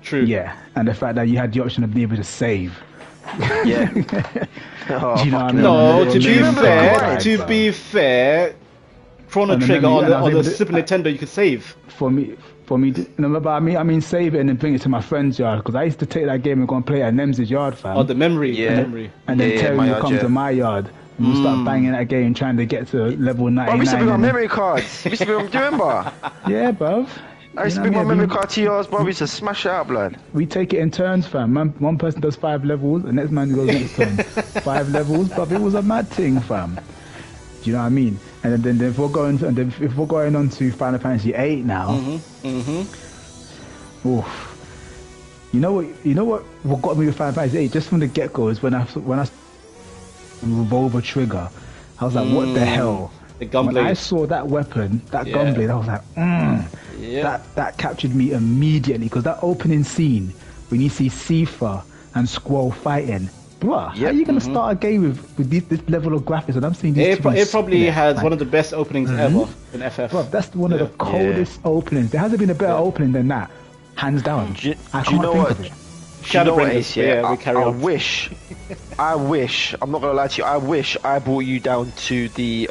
True. Yeah, and the fact that you had the option of being able to save. Yeah. Oh, Do you know what I fucking mean? No, The to be little fair, memory to card, be fair, Chrono And the Trigger memory- and I on was the able to- Super Nintendo, you could save. for me, no, but I mean, save it and then bring it to my friend's yard because I used to take that game and go and play it at Nem's yard, fam. Oh, the memory. Yeah. The memory. and then Yeah, Terry my would yard, come yeah. to my yard and we'll start banging that game trying to get to level Bro, 99. we used to bring our and- memory cards. We used to bring, do you remember? Yeah, bruv. I used to bring my memory card to yours, bro. We used to smash it out, blood. We take it in turns, fam. One person does 5 levels, the next man goes next turn. 5 levels, but it was a mad thing, fam. Do you know what I mean? And then if we're going on to Final Fantasy 8 now, oof. You know what got me with Final Fantasy 8 just from the get go is when I revolver trigger, I was like, what the hell? The When I gunblade. saw that weapon, that Yeah. gunblade, I was like, Yeah. that captured me immediately because that opening scene when you see Sifa and Squall fighting, bruh, how Yep. are you gonna start a game with this level of graphics? And I'm seeing these. It probably has one of the best openings ever in FF. Bruh, that's one of the coldest openings. There hasn't been a better opening than that, hands down. Do you- I do you can't know think what? of it. Shadow You know what, Bringers, Ace, yeah, we carry I on. wish, I'm not gonna lie to you, I wish I brought you down to the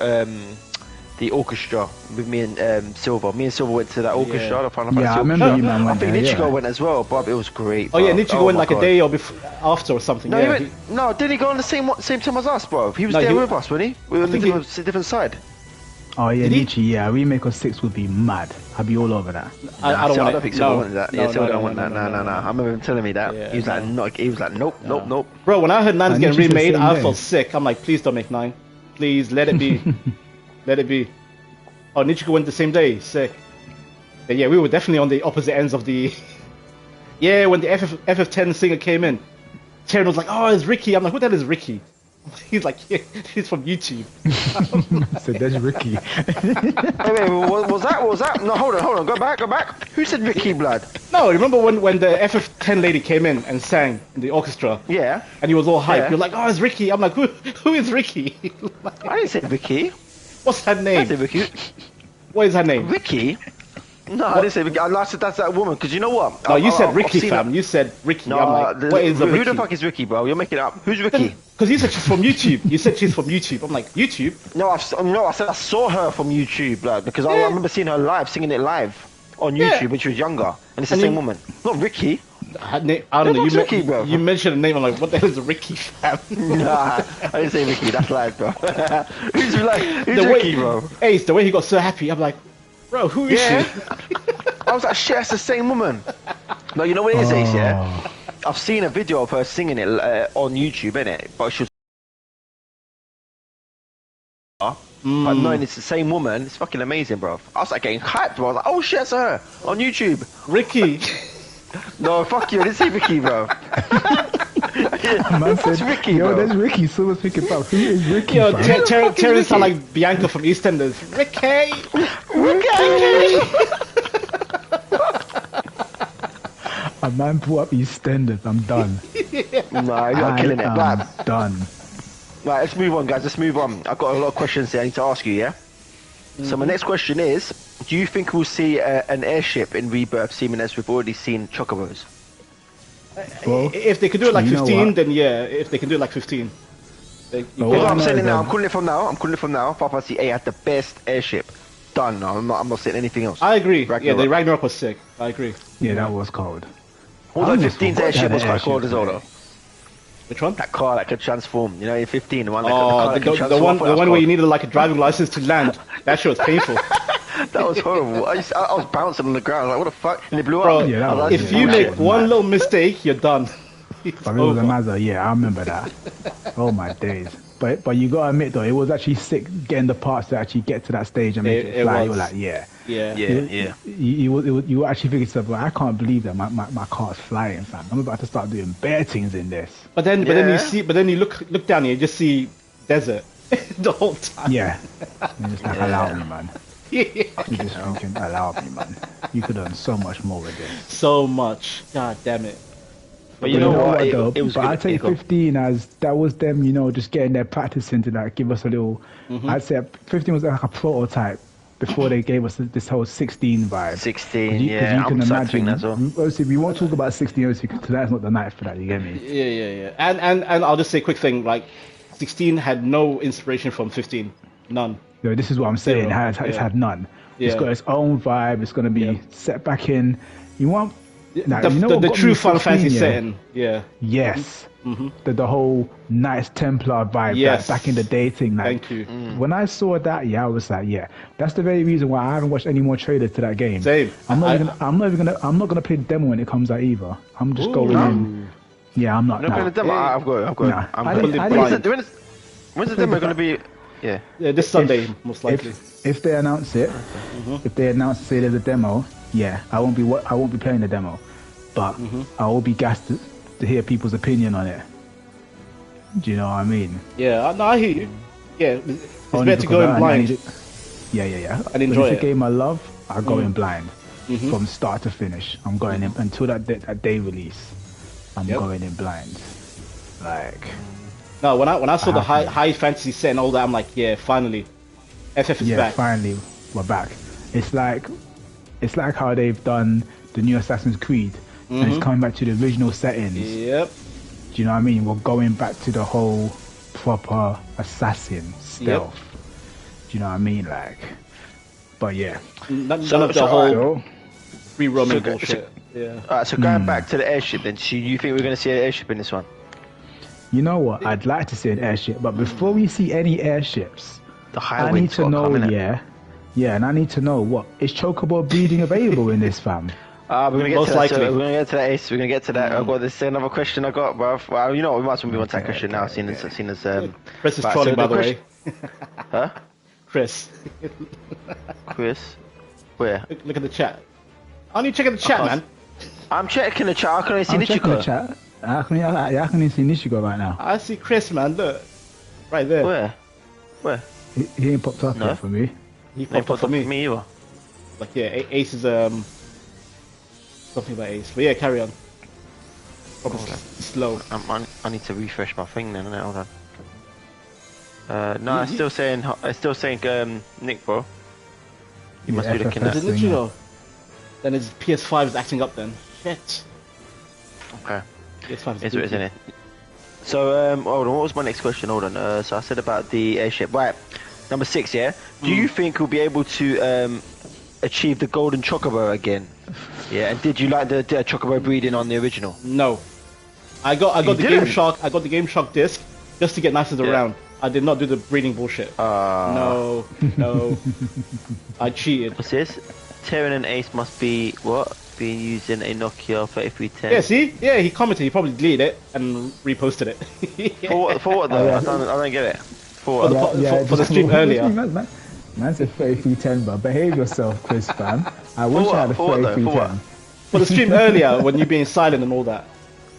orchestra with me and Silver. Me and Silver went to that orchestra. Yeah. The Final Yeah, Fantasy I remember orchestra. you man I went think there, Nichigo yeah. went as well, but it was great. Oh yeah, bro. Nichigo went my like a God. day or after or something. No, Yeah, he went, no, didn't he go on the same time as us, bro? He was No, there he- with us, wasn't he? We were on think a different side. Oh yeah, Did he? Nietzsche. Yeah, a remake of 6 would be mad. I'd be all over that. I don't I want don't it. think Silver No, wanted that. no, Yeah, Silver no, don't no, want no, that. no, No. no. I remember him telling me that. Yeah, He was like, no. no. He was like, nope. Bro, when I heard 9's And getting Nietzsche's the remade, same I day. felt sick. I'm like, please don't make 9. Please, let it be. Let it be. Oh, Nichiko went the same day. Sick. Yeah, we were definitely on the opposite ends of the... Yeah, when the FF10 singer came in, Taryn was like, oh, it's Ricky. I'm like, who the hell is Ricky? He's like, yeah, he's from YouTube. So there's Ricky. Wait, was that? No, hold on. Go back. Who said Ricky Blood? No, remember when the FF10 lady came in and sang in the orchestra? Yeah. And he was all hyped. Yeah. You're like, oh, it's Ricky. I'm like, who is Ricky? I didn't say Ricky. What's her I name? said Ricky. What is her name? Ricky? No, I didn't say Ricky. I said that's that woman. Because you know what? No, you said I've Ricky, seen fam. her. You said Ricky. No, I'm like, what is a who Ricky? the fuck is Ricky, bro? You're making it up. Who's Ricky? Because you said she's from YouTube. You said she's from YouTube. I'm like, YouTube? No, I said I saw her from YouTube, blood, because I remember seeing her live, singing it live on YouTube Yeah. when she was younger, and it's the And same you- woman, not Ricky. I don't know. Who's Ricky, bro? You mentioned a name. I'm like, what the hell is Ricky, fam? Nah, I didn't say Ricky. That's lies, bro. who's The Ricky, way, bro? Ace, the way he got so happy. I'm like, bro, who is Yeah. she? I was like, shit, that's the same woman. No, you know what it is, Ace, yeah? Oh. I've seen a video of her singing it on YouTube, innit? But she was. But knowing it's the same woman, it's fucking amazing, bro. I was like getting hyped, bro. I was like, oh shit, that's her on YouTube. Ricky. No, fuck you, I didn't say Ricky, bro. Man That's said, Ricky, yo, bro. there's Ricky. Someone's thinking about who is Ricky? Yo, fam? Terrence sound like Bianca from EastEnders. Ricky. A man pull up EastEnders. I'm done. Nah, you're not killing it. I'm Right, done. let's move on, guys. Let's move on. I've got a lot of questions here I need to ask you, yeah? So my next question is, do you think we'll see an airship in Rebirth, seeming as we've already seen chocobos? Well, If they could do it like you know 15, what? then yeah. If they can do it like 15. But That's what what I I'm know saying is now. that- I'm calling it from now. Papa CA had the best airship. Done. No, I'm not saying anything else. I agree. Ragnarok. Yeah, the Ragnarok was sick. I agree. Yeah, that was cold. Although I almost 15's forgot airship that was quite airship, cool as well, man. though. Which one? That car that could transform. You know, in 15, the one that Oh, could the transform. one, I thought the that one was where you cool. needed like a driving license to land. That shit was painful. That was horrible. I was bouncing on the ground. Like, what the fuck? And it blew Bro, up. Yeah, that I was was- like, if yeah, you that make was one mad. little mistake, you're done. It's But it was a over. Mazda, yeah, I remember that. Oh my days. But you gotta admit though, it was actually sick getting the parts to actually get to that stage and make it It fly. was. You were like, yeah. Yeah. Yeah. You actually figured yourself, well, I can't believe that my car's flying, fam. I'm about to start doing bare things in this. But then you look down here, you just see desert the whole time. Yeah. You're just like, Yeah. allow me, man. Yeah. You're just thinking, allow me, man. You could earn so much more with this. So much. God damn it. But you know what? though? It was but good. I'd say It was- 15 as that was them, just getting their practice into that, give us a little. I'd say 15 was like a prototype before they gave us this whole 16 vibe. 16, 'Cause yeah. you can I'm imagine. that as well. Obviously, we won't talk about 16 obviously because that's not the night for that. You get me? Yeah. And I'll just say a quick thing. Like, 16 had no inspiration from 15. None. This is what I'm saying. Zero. It's Yeah. had none. It's Yeah. got its own vibe. It's gonna be Yeah. set back in. You want Now, the you know what the got true me Final 16, Fantasy yeah? setting. Yeah. Yes. The whole Knights Templar vibe, Yes. that back in the day thing. Like, Thank you. When I saw that, I was like, that's the very reason why I haven't watched any more trailers to that game. Same. I'm not gonna play the demo when it comes out either. I'm just going in. Yeah, I'm not. No, nah. the demo. Yeah. I've got. Nah. I'm I good. didn't- I didn't- When's the demo going to be? Yeah. Yeah, this Sunday, most likely. If they announce it, if they announce say there's a demo, I won't be playing the demo, but I will be gassed to hear people's opinion on it. Do you know what I mean? Yeah, no, I hear you. Yeah, it's Only better to because go in I blind. need it. Yeah. And enjoy But if it. it's a game I love, I go in blind from start to finish. I'm going in until that day release. I'm Yep. going in blind. Like, No, when I saw the have to. high fantasy set and all that, I'm like, yeah, finally, FF is back. finally we're back. It's like how they've done the new Assassin's Creed, and it's coming back to the original settings. Yep. Do you know what I mean? We're going back to the whole proper assassin stealth. Do you know what I mean? Like, but yeah. None So- of the so, whole So, free roaming so- bullshit. Yeah. Alright, so going back to the airship then, so you think we're going to see an airship in this one? you know what? I'd like to see an airship, but before we see any airships, The high I need wind's to gotta know, come, innit? yeah, and I need to know what is chocobo breeding available in this, fam? We're gonna get Most to that. likely. We're gonna get to that, Ace. We're gonna get to that. I've got this another question I got, bro. Well, you know what? We might as well move on to that question now. Seeing as Chris is right, trolling, so by the way. Huh? Chris, Chris? Where? look at the chat. Aren't you checking the chat, man? I'm checking the chat. I can only see I'm checking the Nichiko. chat. I can even see Nishigo right now. I see Chris, man. Look, right there. Where? He ain't popped up No. yet for me. He They popped up for me. either. Like yeah, Ace is something about Ace. But yeah, carry on. Probably slow. I need to refresh my thing then. Hold on. No, it's still saying Nick, bro. You must be looking FFS at. Is it literally? Then his PS5 is acting up then. Shit. Okay. PS5 Is it, isn't it? So, hold on, what was my next question? Hold on. So I said about the airship. Right, number 6, yeah? Do you think we'll be able to achieve the golden chocobo again? Yeah, and did you like the chocobo breeding on the original? No. I got the didn't? Game Shark disc just to get nicer around. I did not do the breeding bullshit. No. I cheated. What's this? T34RIN and Ace must be, what? Being using a Nokia 3310. Yeah, see? Yeah, he commented. He probably deleted it and reposted it. For what though? I don't get it. For what? For the stream earlier. Man said 3310, but behave yourself, Chris, fam. I wish I had a For what though? For what? 3310. For the stream earlier when you being silent and all that.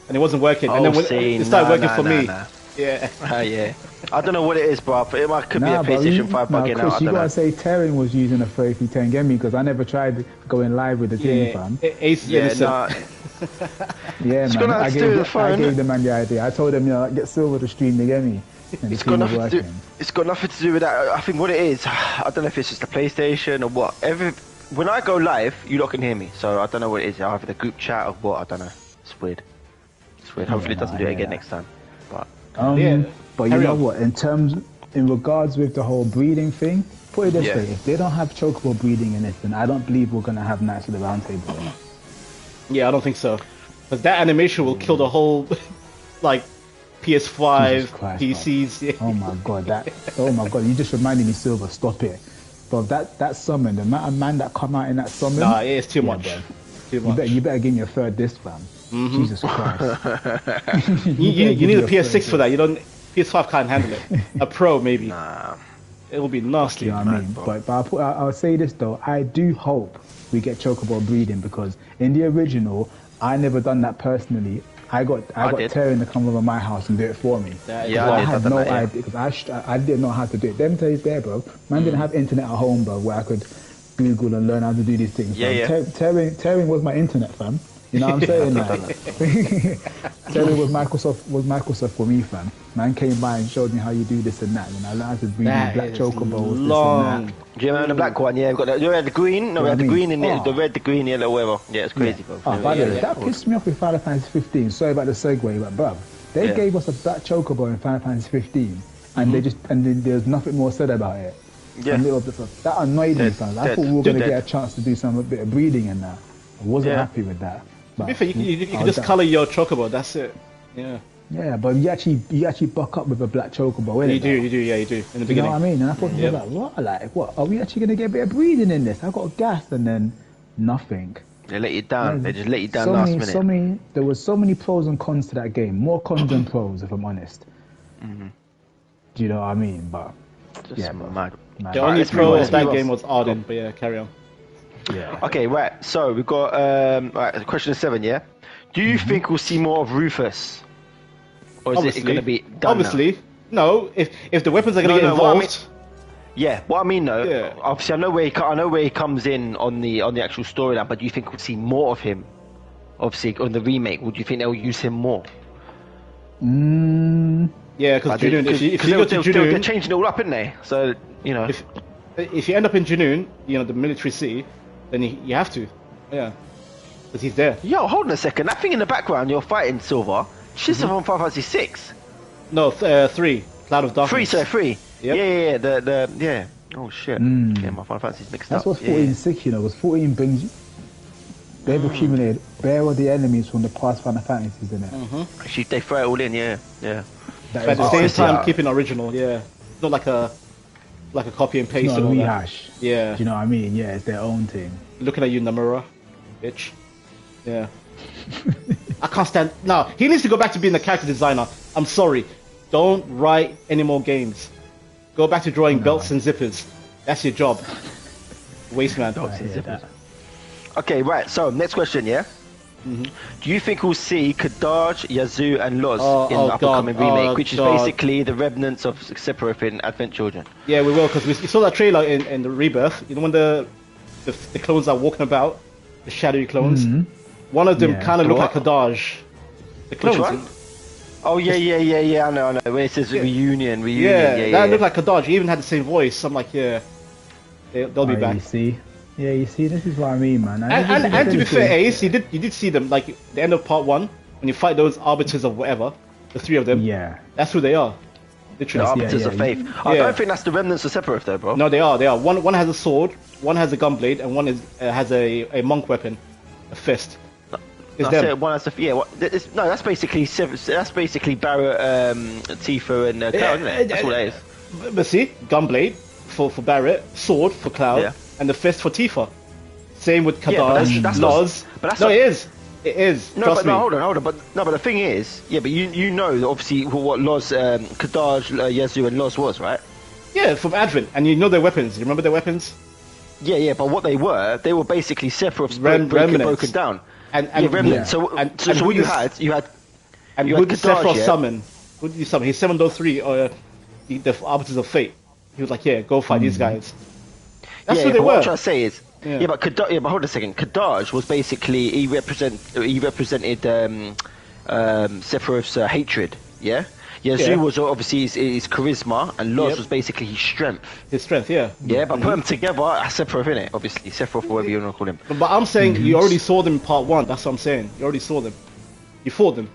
And it wasn't working. And then when it started working for me. Yeah. Yeah. I don't know what it is, bro. It could be a PlayStation 5 bugging Chris, out. you I don't gotta know. say T34RIN was using a 3310. Get me? Because I never tried going live with the thing, fam. Ace is innocent. Yeah, man. gonna have to do the phone. I gave the man the idea. I told him, get Silver to stream, they get me. And It's got nothing to do. It's got nothing to do with that. I think what it is, I don't know if it's just the PlayStation or what. When I go live, you lot can hear me. So I don't know what it is. Either the group chat or what. I don't know. It's weird. Hopefully it doesn't do it again next time. But but you know what? In regards with the whole breeding thing, put it this way: if they don't have chocobo breeding in it, then I don't believe we're gonna have Knights of the Round Table. Yeah, I don't think so. Because that animation will kill the whole, like, PS5, Christ, PCs. Yeah. Oh my god! You just reminded me, Silver. Stop it, bro. That summon, the amount of man that come out in that summon. Nah, it's too much. Bro. Too much. You better give me a third disc, fam. Jesus Christ. You need a PS6 for that. You don't. PS5 can't handle it. A Pro maybe. nah. It will be nasty. You know what I mean? But I'll say this though. I do hope we get chocobo breeding, because in the original, I never done that personally. I got T34RIN to come over my house and do it for me. I had no idea, because I didn't know how to do it. Them days there, bro. Man didn't have internet at home, bro, where I could Google and learn how to do these things. T34RIN was my internet, fam. You know what I'm saying? T34RIN was Microsoft for me, fam. Man came by and showed me how you do this and that, and I learned how to breed these black chocobos, this and that. Do you remember the black one? Yeah, we got you had the green. No, we had the green in it. The red, the green, yellow, whatever. Yeah, it's crazy, bro. By the way, that pissed me off with Final Fantasy 15. Sorry about the segue, but bruv, they gave us a black chocobo in Final Fantasy 15, and then there's nothing more said about it. Yeah. And that annoyed me, fam. I thought we were gonna get a chance to do a bit of breeding in that. I wasn't happy with that. To be fair, you can just color your chocobo. That's it. Yeah. Yeah, but you actually buck up with a black chocobo, innit? You do, in the beginning. You know what I mean? And I thought, what? Are we actually gonna get a bit of breeding in this? I got gassed, and then nothing. They let you down. They just let you down last minute. There was so many pros and cons to that game. More cons than pros, if I'm honest. Do you know what I mean? But just mad. The only pro of that game was Arden, but yeah, carry on. Yeah. Okay, right. So we've got right. Question 7. Yeah. Do you think we'll see more of Rufus, or is it going to be done Obviously, now? no. If the weapons are going to get involved. What I mean though, obviously I know where he comes in on the actual storyline, but do you think we'll see more of him? Obviously on the remake, would you think they'll use him more? Yeah, because Junoon. If you go to Junoon, they're changing it all up, aren't they? So you know, if you end up in Junoon, the military city, then you have to, because he's there. Yo, hold on a second. That thing in the background, you're fighting Silver. She's from Final Fantasy 6. No, 3. Cloud of Darkness. 3. Yep. Yeah. Oh shit. Yeah, my Final Fantasy's mixed That's up. what 14 is sick, was 14 brings you. They've accumulated bare of the enemies from the past Final Fantasies, isn't it? Actually, they throw it all in, yeah. But at the same time, keeping original, It's not like a like a copy and It's paste not and a all that. rehash. Yeah. Do you know what I mean? Yeah, it's their own thing. Looking at you, Namura, bitch. Yeah. I can't stand. No, he needs to go back to being a character designer. I'm sorry. Don't write any more games. Go back to drawing belts and zippers. That's your job. Waste man. I hear that. Okay, right. So next question, yeah. Do you think we'll see Kadaj, Yazoo, and Loz in the upcoming remake, which is basically the remnants of Sephiroth in Advent Children? Yeah, we will, because we saw that trailer in the Rebirth. You know when the clones are walking about, the shadowy clones. One of them kind of looked like Kadaj. The clones. Which one? Oh yeah. I know. Where it says reunion. Yeah, that looked like Kadaj. He even had the same voice. I'm like, yeah, they'll be back. You see, this is what I mean, man. And to be fair, Ace, you did see them like the end of part 1 when you fight those arbiters of whatever, the 3 of them. Yeah, that's who they are. Literally. The arbiters of faith. I don't think that's the remnants of Sephiroth, though, bro. No, they are. One has a sword, one has a gunblade, and one has a monk weapon, a fist. It's them. One has that's basically Barrett, Tifa, and Cloud, isn't it? That's what it is. But see, gunblade for Barrett, sword for Cloud, and the fist for Tifa. Same with Kadaj, that's Loz. It is. No, Trust me. hold on. But the thing is, but you know obviously what Loz, Kadaj, Yazoo, and Loz was, right? Yeah, from Advent, and you know their weapons. You remember their weapons? Yeah. But what they were basically Sephiroth's broken down. And remnants. So what you had who did Kadaj, Sephiroth summon? Who did he summon? He summoned those 3, the Arbiters of Fate. He was like, yeah, go fight these guys. That's who they were. What I'm trying to say is, but but hold on a second. Kadaj was basically he represented Sephiroth's hatred. Yeah. Yazoo was obviously his charisma, and Loz was basically his strength. His strength, yeah. Yeah, but put them together, Sephiroth in it, obviously. Sephiroth, whatever you want to call him. But I'm saying you already saw them in part 1. That's what I'm saying. You already saw them. You fought them.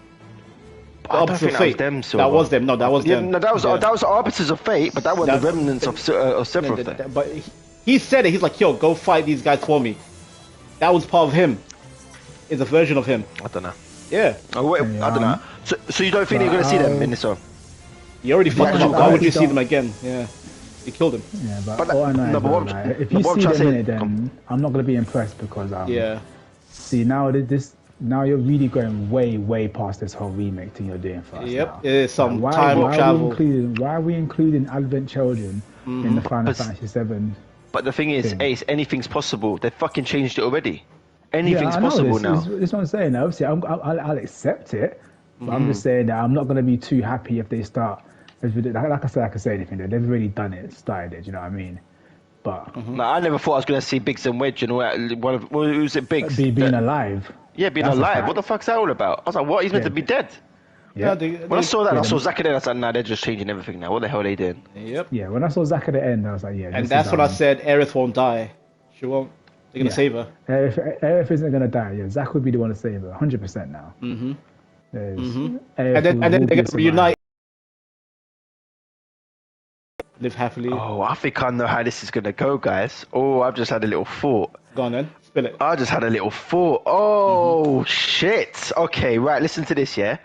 I don't think that was them, That was them. No, that was them. No, that was Arbiters of Fate, but that were the remnants of Sephiroth. But he said it. He's like, yo, go fight these guys for me. That was part of him. It's a version of him. I don't know. Yeah. Oh, wait, I don't know. So you don't think you're going to see them in this one? You already fucked them up. Why would you see them again? Yeah. You killed them. Yeah, but all I know is like, if you see them in it, then I'm not going to be impressed because see, now you're really going way past this whole remake thing you're doing for us. Yep, it is some time travel. Why are we including Advent Children in the Final Fantasy 7? But the thing is, Ace, anything's possible. They fucking changed it already. Anything's possible now. That's what I'm saying. Obviously, I'll accept it, but I'm just saying that I'm not going to be too happy if they start. Like I said, I can say anything. They've already done it, started it. Do you know what I mean? But I never thought I was going to see Biggs and Wedge and all that. Who's it, Biggs? Being alive. Yeah, being alive. What the fuck's that all about? I was like, what? He's meant to be dead. Yeah. When I saw that, I saw Zack at the end. I was like, nah, they're just changing everything now. What the hell are they doing? Yep. Yeah, when I saw Zack at the end, I was like, yeah. And that's when I said Aerith won't die. She won't. They're going to save her. Aerith isn't going to die. Yeah, Zack would be the one to save her, 100% now. And then they're going to reunite. Live happily. Oh, I think I know how this is going to go, guys. Oh, I've just had a little thought. Go on then. Spill it. I just had a little thought. Oh, shit. Okay, right. Listen to this, yeah?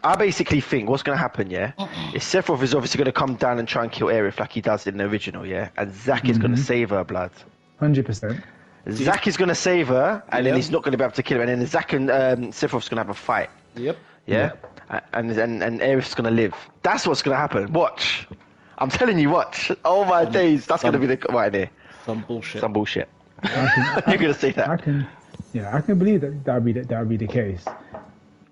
I basically think what's going to happen, yeah, is Sephiroth is obviously going to come down and try and kill Aerith like he does in the original, yeah? And Zack is going to save her, blood. 100%. Zack is going to save her, and then he's not going to be able to kill her. And then Zack and Sephiroth's going to have a fight. Yep. Yeah? And Aerith's going to live. That's what's going to happen. Watch. I'm telling you, watch. Oh, my days. That's going to be the... Right there. Some bullshit. You're going to say that. I can believe that would be the case.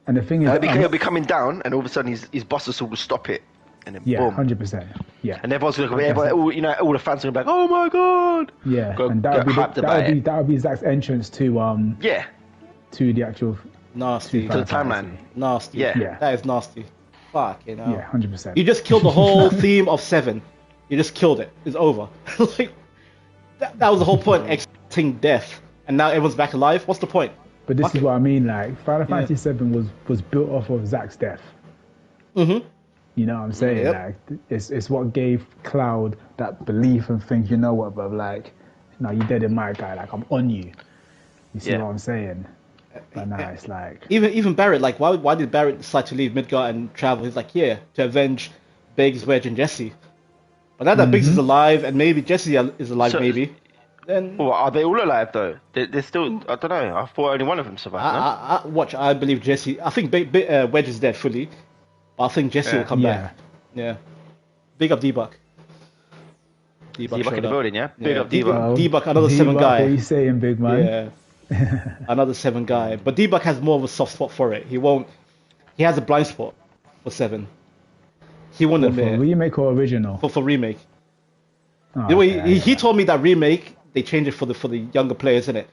And the thing is, he'll be coming down, and all of a sudden his bosses will stop it, and then boom. 100%. Yeah. And everyone's gonna all the fans are gonna be like, oh my god. Yeah. And that would be Zack's entrance to to the actual nasty to the timeline. Nasty. Yeah. That is nasty. Fuck, you know. Yeah, 100%. You just killed the whole theme of 7. You just killed it. It's over. Like that was the whole point. Expecting death, and now everyone's back alive. What's the point? But this is what I mean, like, Final Fantasy 7 was built off of Zack's death. You know what I'm saying? Like, it's what gave Cloud that belief and think, you know what, bro, like, no, you dead in my guy, like, I'm on you. You see what I'm saying? But now it's like... Even Barrett, like, why did Barrett decide to leave Midgard and travel? He's like, to avenge Biggs, Wedge, and Jesse. But now that Biggs is alive and maybe Jesse is alive, maybe. Then Well, are they all alive though? They're still. I don't know. I thought only one of them survived. No? I believe Jesse. I think Wedge is dead fully. But I think Jesse will come back. Yeah. Big up D-Buck. D-Buck in the building, yeah? Big up D-Buck. D-Buck, another 7 guy. What are you saying, big man? Yeah. Another 7 guy. But D-Buck has more of a soft spot for it. He has a blind spot for 7. He won't admit it. For remake or original? For remake. Oh, You know, he told me that remake, they changed it for the younger players, innit?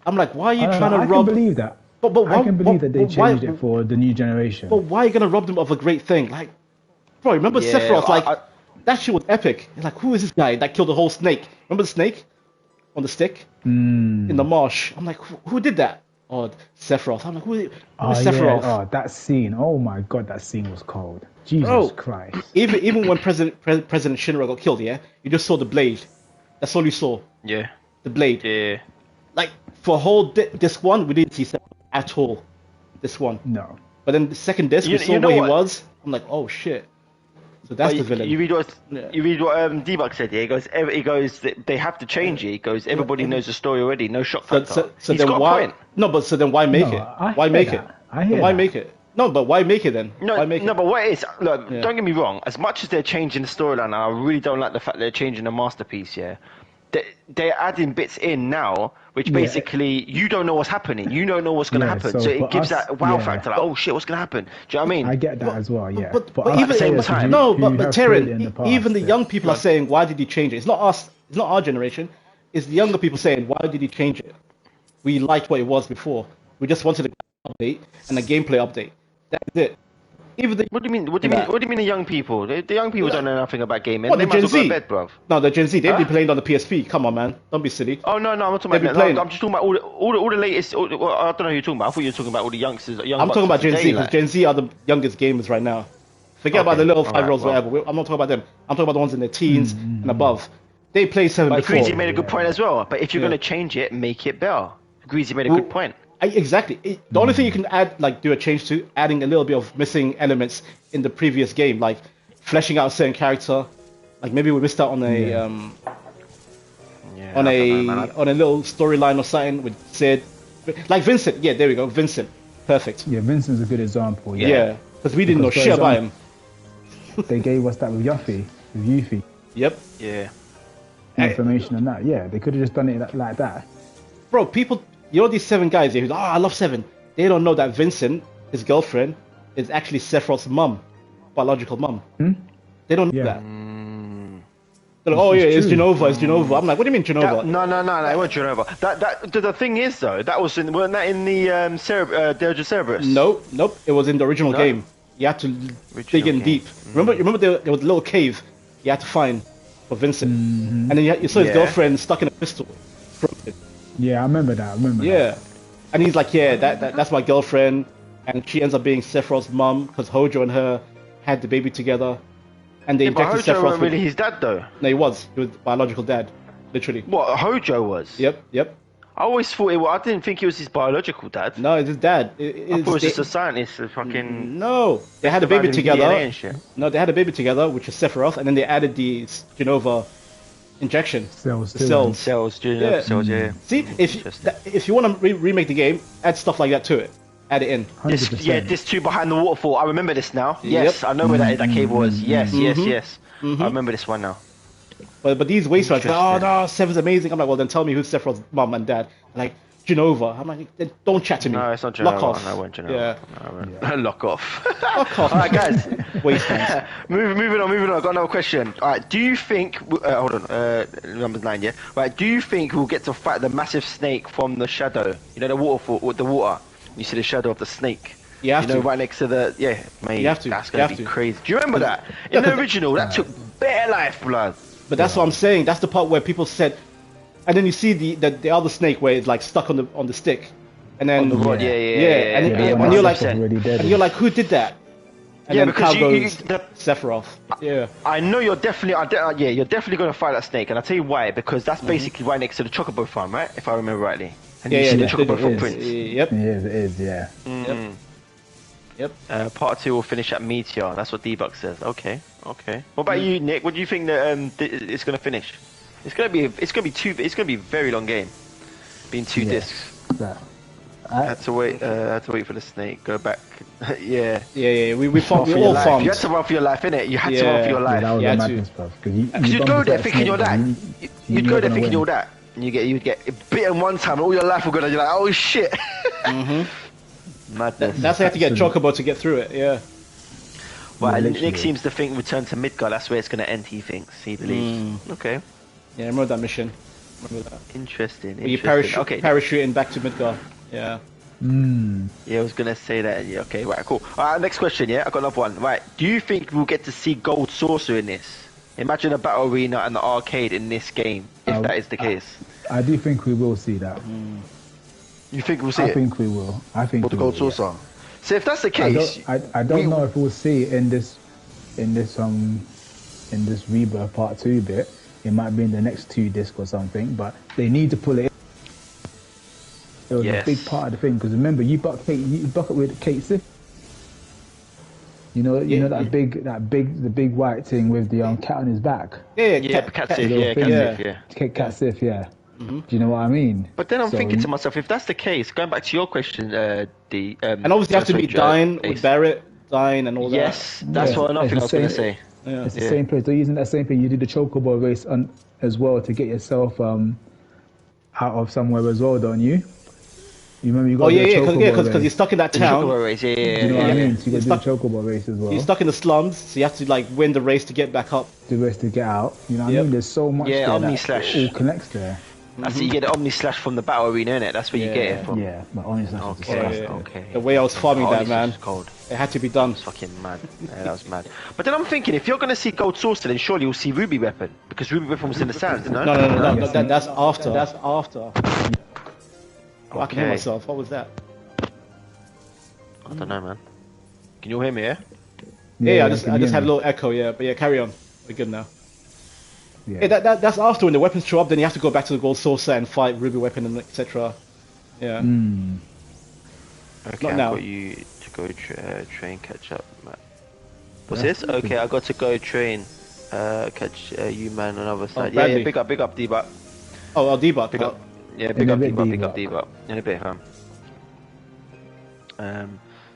I'm like, why are you trying to rob... I can believe that. But why, I can believe that they changed it for the new generation. But why are you going to rob them of a great thing? Like, bro, remember Sephiroth? Like, that shit was epic. It's like, who is this guy that killed the whole snake? Remember the snake? On the stick? In the marsh. I'm like, who did that? Oh, Sephiroth. I'm like, who is Sephiroth? Yeah. Oh, that scene. Oh my god, that scene was cold. Jesus Christ. Even when President Shinra got killed, yeah? You just saw the blade. That's all you saw. Yeah. The blade. Yeah. Like, for whole disc 1, we didn't see Sephiroth at all. This one. No. But then the second disc, we saw where he was. I'm like, oh shit. So that's the villain. You read what D-Buck said. Yeah, he goes. They have to change it. He goes. Everybody knows the story already. No shock factor. So then why? No, but so then why make it? Why make it? Why make it? No, but why make it then? No, why make no, it? but what it is? Look, don't get me wrong. As much as they're changing the storyline, I really don't like the fact they're changing the masterpiece. Yeah, they're adding bits in now, which basically you don't know what's happening. You don't know what's going to happen. So it gives that wow factor. Like, oh shit, what's going to happen? Do you know what I mean? I get that as well. Yeah. But even at the same time, but Tyrion, even the young people are saying, why did he change it? It's not us. It's not our generation. It's the younger people saying, why did he change it? We liked what it was before. We just wanted an update and a gameplay update. That's it. Even what do you mean? What do you mean the young people? The young people don't know nothing about gaming. What, they the might Gen as well go Z? to bed, bruv. No, the Gen Z. They've been playing on the PSP. Come on, man. Don't be silly. Oh no, I'm not talking about that. No, I'm just talking about all the latest. I don't know who you're talking about. I thought you were talking about all the youngsters. I'm talking about Gen Z because Gen Z are the youngest gamers right now. Forget about the little 5-year-olds, whatever. I'm not talking about them. I'm talking about the ones in their teens and above. They played 7 before. Greasy made a good point as well. But if you're going to change it, make it better. Greasy made a good point. Exactly. The only thing you can add, like, do a change to, adding a little bit of missing elements in the previous game, like fleshing out a certain character. Like maybe we missed out on a on a little storyline or something with Sid, like Vincent. Yeah, there we go, Vincent. Perfect. Yeah, Vincent's a good example. Yeah, because we didn't know shit about him. They gave us that with Yuffie. Yep. Yeah. Information on that. Yeah, they could have just done it like that. Bro, people. You know these 7 guys here who's, I love 7. They don't know that Vincent, his girlfriend, is actually Sephiroth's mum, biological mum. They don't know that. They're like, oh yeah, it's Genova, it's Genova. I'm like, what do you mean Genova? No, it wasn't Genova. The thing is though, wasn't that in the Dirge of Cerberus? Nope. It was in the original game. You had to dig in deep. Remember there was a little cave you had to find for Vincent, and then you saw his girlfriend stuck in a pistol. Yeah, I remember that. And he's like, yeah, that's my girlfriend, and she ends up being Sephiroth's mum because Hojo and her had the baby together, and they injected Hojo Sephiroth. wasn't really his dad though. No, he was biological dad, literally. What, Hojo was? Yep. I always thought I didn't think he was his biological dad. No, it's his dad. I thought it was just a scientist, fucking. No, they had a baby together. No, they had a baby together, which is Sephiroth, and then they added the Genova injection. Cells. Yeah. See, if you want to remake the game, add stuff like that to it. Add it in. This too behind the waterfall. I remember this now. Yes, I know where that cave was. Yes. I remember this one now. But these wastelands, oh no, 7's amazing. I'm like, well then tell me who's Sephiroth's mum and dad. Like, Genova. I'm like, then don't chat to me. No, it's not Genova. Lock off. No, it wasn't Genova. Yeah. Lock off. Lock off. Alright guys. Wastelands. Moving on. I've got another question. Alright, do you think, hold on, number 9, yeah? Right, do you think we'll get to fight the massive snake from the shadow? You know, the waterfall, with the water. You see the shadow of the snake. You have to. Right next to the, mate, you have to. That's going to be crazy. Do you remember that? In the original, that took bare life, blood. But that's what I'm saying. That's the part where people said, and then you see the other snake where it's like stuck on the stick, and then on the rod, and you're like, who did that? And then because goes Sephiroth. Yeah. I know you're definitely, you're definitely gonna fight that snake, and I'll tell you why. Because that's basically right next to the Chocobo farm, right? If I remember rightly. And you see the Chocobo footprints. Yep. It is. Yep. Part 2 will finish at Meteor. That's what D-Buck says. Okay. Okay. What about you, Nick? What do you think that it's gonna finish? It's gonna be a very long game. Being 2 discs. Yeah. I had to wait for the snake. Go back. Yeah. Yeah. We fought. We for your all life. farmed. You had to run for your life, innit? You had to run for your life. Yeah, that was Yeah, a madness, bro. Because you'd go there thinking you're that. You'd go there thinking you're that. And you'd get bitten one time and all your life will go down. You're like, oh shit. Madness. That's why you have to get Chocobo to get through it. Yeah. Well, Yeah, Nick seems to think return to Midgard. That's where it's going to end. He thinks. He believes. Okay. Yeah, I remember that mission. Remember that. Interesting. You parachuting back to Midgar. Yeah. Yeah, I was gonna say that. Yeah. Okay. Right. Cool. All right. Next question. Yeah, I got another one. Right. Do you think we'll get to see Gold Saucer in this? Imagine a battle arena and the arcade in this game. If that is the case. I do think we will see that. You think we'll see it? I think we will. I think What the we will, Gold Saucer? So if that's the I case, don't know if we'll see it in this Rebirth Part 2 bit. It might be in the next 2 disc or something, but they need to pull it in. It was a big part of the thing, because remember, you buck it with Kate Sif. You know that big white thing with the cat on his back. Cat Sif, yeah. Do you know what I mean? But then I'm thinking to myself, if that's the case, going back to your question, D. And obviously you have to meet Dine with Barrett, Dine, and all that. Yes, that's what another thing I was going to say. Yeah. It's the same place. They're using that same thing. You did the Chocobo race as well to get yourself out of somewhere as well, don't you? You remember you got because you're stuck in that town. Chocobo race, You know what I mean? So you got to do the Chocobo race as well. You're stuck in the slums, so you have to win the race to get back up. The race to get out. You know what I mean? There's so much there Omni that Slash. all connects there. So you get the Omni Slash from the battle arena, innit? That's where you get it from. Yeah, but Omni Slash is disgusting. Okay. The way I was farming that, man. Cold. It had to be done. It's fucking mad. Yeah, that was mad. But then I'm thinking, if you're going to see Gold Saucer, then surely you'll see Ruby Weapon. Because Ruby Weapon was in the sands, didn't it? No, that's after. That's after. Okay. I can hear myself. What was that? I don't know, man. Can you all hear me, yeah? Yeah, I just had a little echo, yeah. But yeah, carry on. We're good now. Yeah, that's after when the weapons show up, then you have to go back to the Gold Saucer and fight Ruby Weapon and etc. Yeah. Okay, I've got you to go train catch up, Matt. What's this? Okay, I got to go train catch you man on the other side. Yeah, big up D-Buck. Oh, D-Buck. Big up. Yeah, big up D-Buck. In a bit,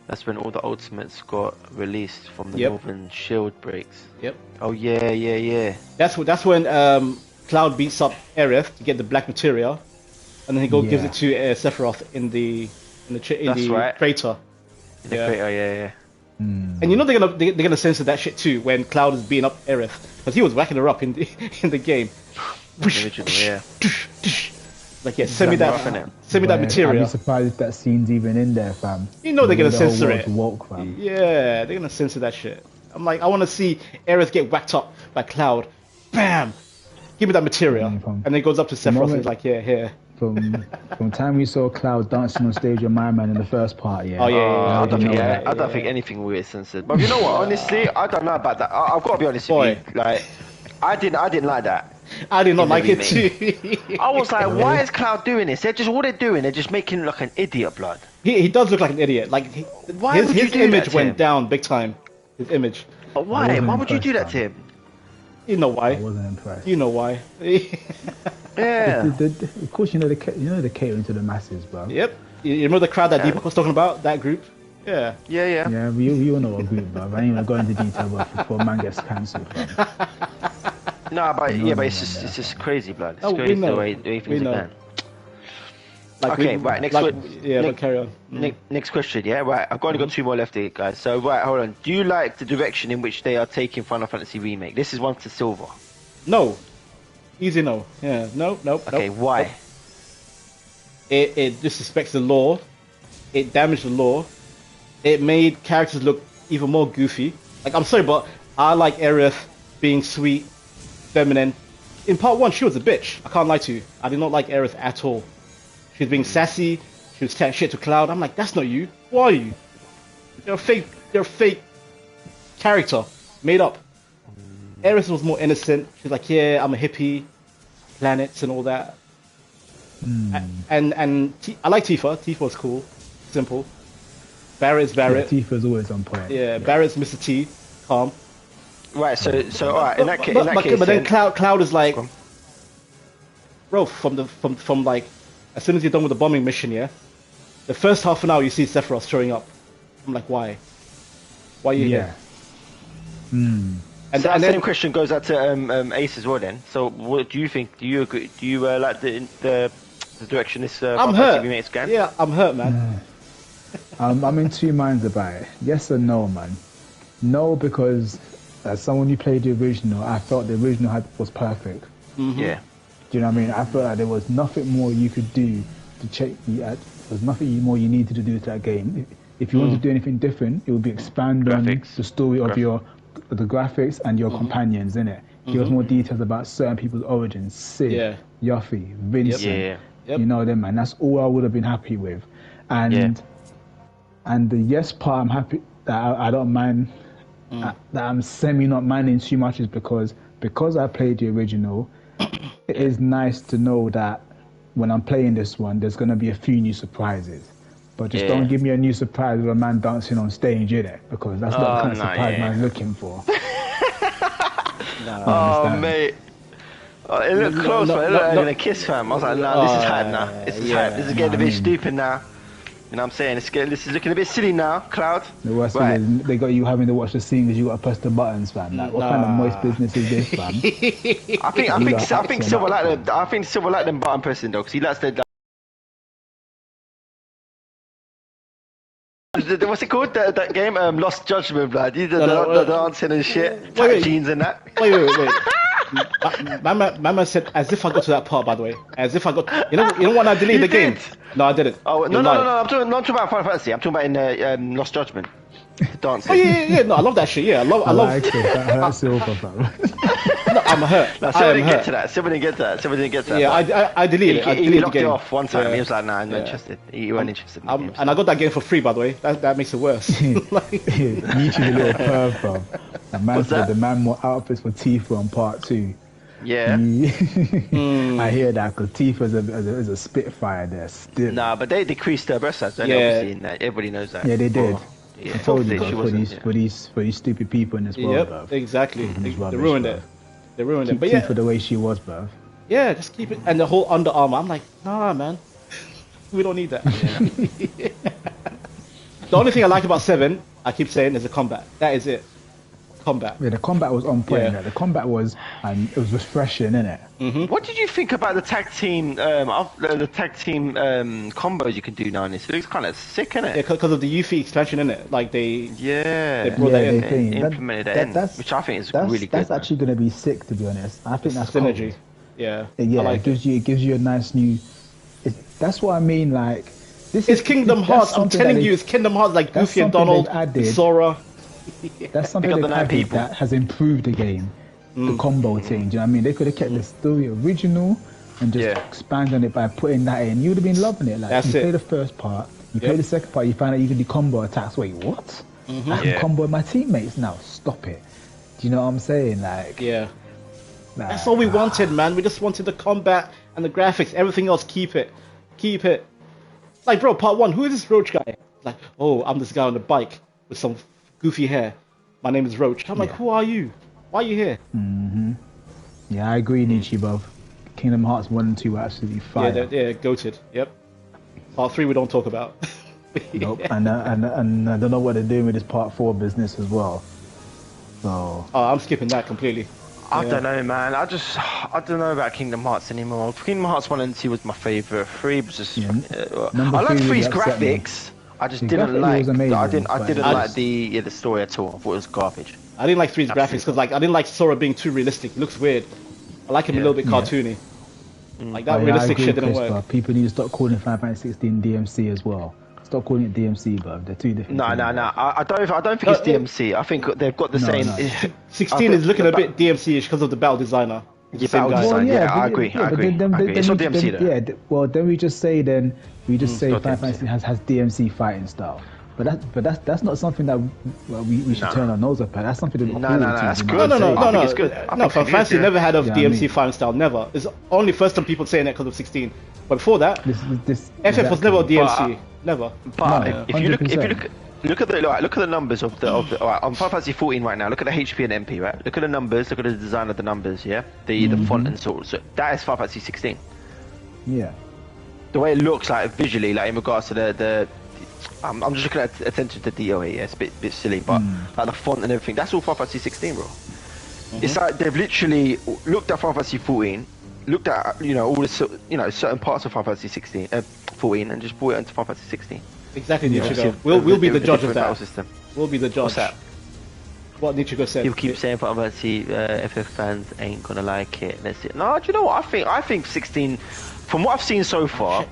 that's when all the ultimates got released from the Northern Shield breaks. Yep. Oh yeah. That's when Cloud beats up Aerith to get the black materia, and then he gives it to Sephiroth in the crater. In the crater, yeah. And you know they're gonna censor that shit too when Cloud is beating up Aerith, because he was whacking her up in the game. Originally, yeah. Send me that material. I'd be surprised if that scene's even in there, fam. You know they're gonna censor it. Woke, fam. Yeah, they're gonna censor that shit. I'm like, I want to see Aerith get whacked up by Cloud. Bam! Give me that material. And then it goes up to Sephiroth and he's like, yeah, here. From time we saw Cloud dancing on stage with My Man in the first part, Oh yeah. I don't think anything will be censored. But you know what? Honestly, I don't know about that. I've got to be honest with you. Like, I didn't like that. I did not like it too. I was like, why is Cloud doing this? They're just making him look like an idiot, blood. He does look like an idiot. Like his image went down big time. His image. But why? Why would you do that to him? You know why? I wasn't impressed. You know why? Yeah. Of course, you know the catering to the masses, bro. Yep. You remember the crowd that D-Buck was talking about? That group? Yeah. Yeah, we all know what group, bro. I ain't even going into detail before man gets cancelled, bro. No, but it's just crazy, blood. It's crazy the way things are done. But carry on. Next question, yeah? Right, I've only got 2 more left here, guys. So, right, hold on. Do you like the direction in which they are taking Final Fantasy Remake? This is one to Silver. No. Easy no. Yeah, no. Okay, why? It disrespects the lore. It damaged the lore. It made characters look even more goofy. Like, I'm sorry, but I like Aerith being sweet, feminine. In part 1, she was a bitch. I can't lie to you. I did not like Aerith at all. She was being sassy. She was chatting shit to Cloud. I'm like, that's not you. Who are you? You're a fake character. Made up. Aerith was more innocent. She's like, yeah, I'm a hippie. Planets and all that. And I like Tifa. Tifa was cool. Simple. Barrett's Barrett. Yeah, Tifa's always on point. Yeah, Barrett's Mr. T. Calm. Right. So all right. In that case, But then Cloud is like, Go on. bro, from like, as soon as you're done with the bombing mission, yeah, the first half an hour you see Sephiroth showing up. I'm like, why? Why are you here? Hmm. And that same question goes out to Ace as well. Then, so what do you think? Do you agree? Do you like the direction this? I'm hurt. Yeah, I'm hurt, man. I'm in two minds about it. Yes and no, man. No, because as someone who played the original, I felt the original was perfect. Yeah. Do you know what I mean? I felt like there was nothing more you could do to check there's nothing more you needed to do to that game. If you wanted to do anything different, it would be expand on the story of the graphics and your companions, innit? Give us more details about certain people's origins. Sid, Yuffie, Vincent. Yep. You know them, man. That's all I would have been happy with. And the yes part, I'm happy that I don't mind. That I'm semi not minding too much is because I played the original. It is nice to know that when I'm playing this one, there's gonna be a few new surprises. But just don't give me a new surprise with a man dancing on stage, innit? Because that's not the kind of surprise man's looking for. Mate. It looked close, man. It looked like a kiss, fam. I was like, nah, this is hype now. This is hype. This is getting a bit stupid now. You know what I'm saying? This is looking a bit silly now, Cloud. The worst thing is they got you having to watch the scene because you got to press the buttons, fam. Like, what kind of moist business is this, fam? I think Silver like them button pressing though, because he likes the what's it called? That game, Lost Judgment, blood. The dancing and shit, tight jeans and that. Wait. Mama said as if I got to that part, by the way. As if I got. You know when I deleted the game? No, I didn't. Oh no! I'm talking about Final Fantasy. I'm talking about in Lost Judgment. Dancing. Oh yeah. No, I love that shit. Yeah, I love. Like it. That hurts Silver, fam. No, I'm hurt. No, Silver didn't get to that. Silver didn't get to that. Yeah, I deleted it. He locked it off one time. He was like, nah, I'm not interested. You weren't interested in the game. And I got that game for free, by the way. That makes it worse. YouTube's a little perv, fam. The man more outfits for Tifa on part 2. Yeah. I hear that because Tifa is a spitfire there still. Nah, but they decreased her breast size. Obviously, everybody knows that. Yeah, they did. Yeah. I told you, for these stupid people in this world, bruv. Exactly. They rubbish, ruined bruv. it. They ruined Keep it. But Tifa the way she was, bruv. Yeah, just keep it. And the whole Under Armour. I'm like, nah, man. We don't need that. Yeah. The only thing I like about 7, I keep saying, is the combat. That is it. Combat. Yeah, the combat was on point. The combat was, it was refreshing, innit? What did you think about the tag team combos you can do now in this? It looks kind of sick, innit? Yeah, because of the Yuffie expansion, innit? Like they brought that in. Implemented that in, which I think is really good. That's actually going to be sick, to be honest. I think that's synergy. Cool. Yeah, it gives you a nice new. That's what I mean. Like it's Kingdom Hearts. I'm telling you, it's Kingdom Hearts. Like Goofy and Donald, Sora. That's something they've added that has improved the game. The combo thing. Do you know what I mean? They could have kept the story original and just expand on it by putting that in. You would have been loving it. Like you play the first part, you play the second part, you find out you can do combo attacks. Wait, what? I can combo my teammates now. Stop it. Do you know what I'm saying? Like that's all we wanted, man. We just wanted the combat and the graphics. Everything else, keep it. Like, bro, part 1. Who is this Roach guy? Like, oh, I'm this guy on the bike with some goofy hair. My name is Roach. I'm like, who are you? Why are you here? Yeah, I agree, Nietzsche, bruv. Kingdom Hearts 1 and 2 were absolutely fire. Yeah, goated. Yep. Part 3 we don't talk about. Nope. And I don't know what they're doing with this part 4 business as well. So. Oh, I'm skipping that completely. I don't know, man. I don't know about Kingdom Hearts anymore. Kingdom Hearts 1 and 2 was my favourite. 3 was just. I like 3's graphics. I just didn't like. I didn't like the story at all. I thought it was garbage. I didn't like 3's graphics because I didn't like Sora being too realistic. It looks weird. I like him a little bit cartoony. Like that realistic shit didn't work. People need to stop calling Final Fantasy 16 DMC as well. Stop calling it DMC, bro. They're two different. No. I don't think it's DMC. I think they've got the same. 16 is looking a bit DMC-ish because of the battle designer. I agree. It's not DMC though. Well, then we just say Final Fantasy has DMC fighting style. But that's not something that we should turn our nose up at. That's something to look forward to. That's good. No. It's good. No, Final Fantasy never had a DMC fighting style. Never. It's only first time people saying it because of 16. But before that, FF was never a DMC. Never. But if you look Look at the numbers of the alright, on Final Fantasy 14 right now. Look at the HP and MP, right? Look at the numbers. Look at the design of the numbers. Yeah, the font and sort. So that is Final Fantasy 16. Yeah. The way it looks like visually, like in regards to the I'm just looking at attention to detail here. Yeah, it's a bit silly, but like the font and everything. That's all Final Fantasy 16, bro. It's like they've literally looked at Final Fantasy 14, looked at all the certain parts of Final Fantasy 14, and just brought it into Final Fantasy 16. Exactly, Nichigo. We'll be the judge of that. System. We'll be the judge. What's that? What Nichigo said. People keep saying Final Fantasy FF fans ain't gonna like it. Let's see. No, do you know what? I think 16. From what I've seen so far,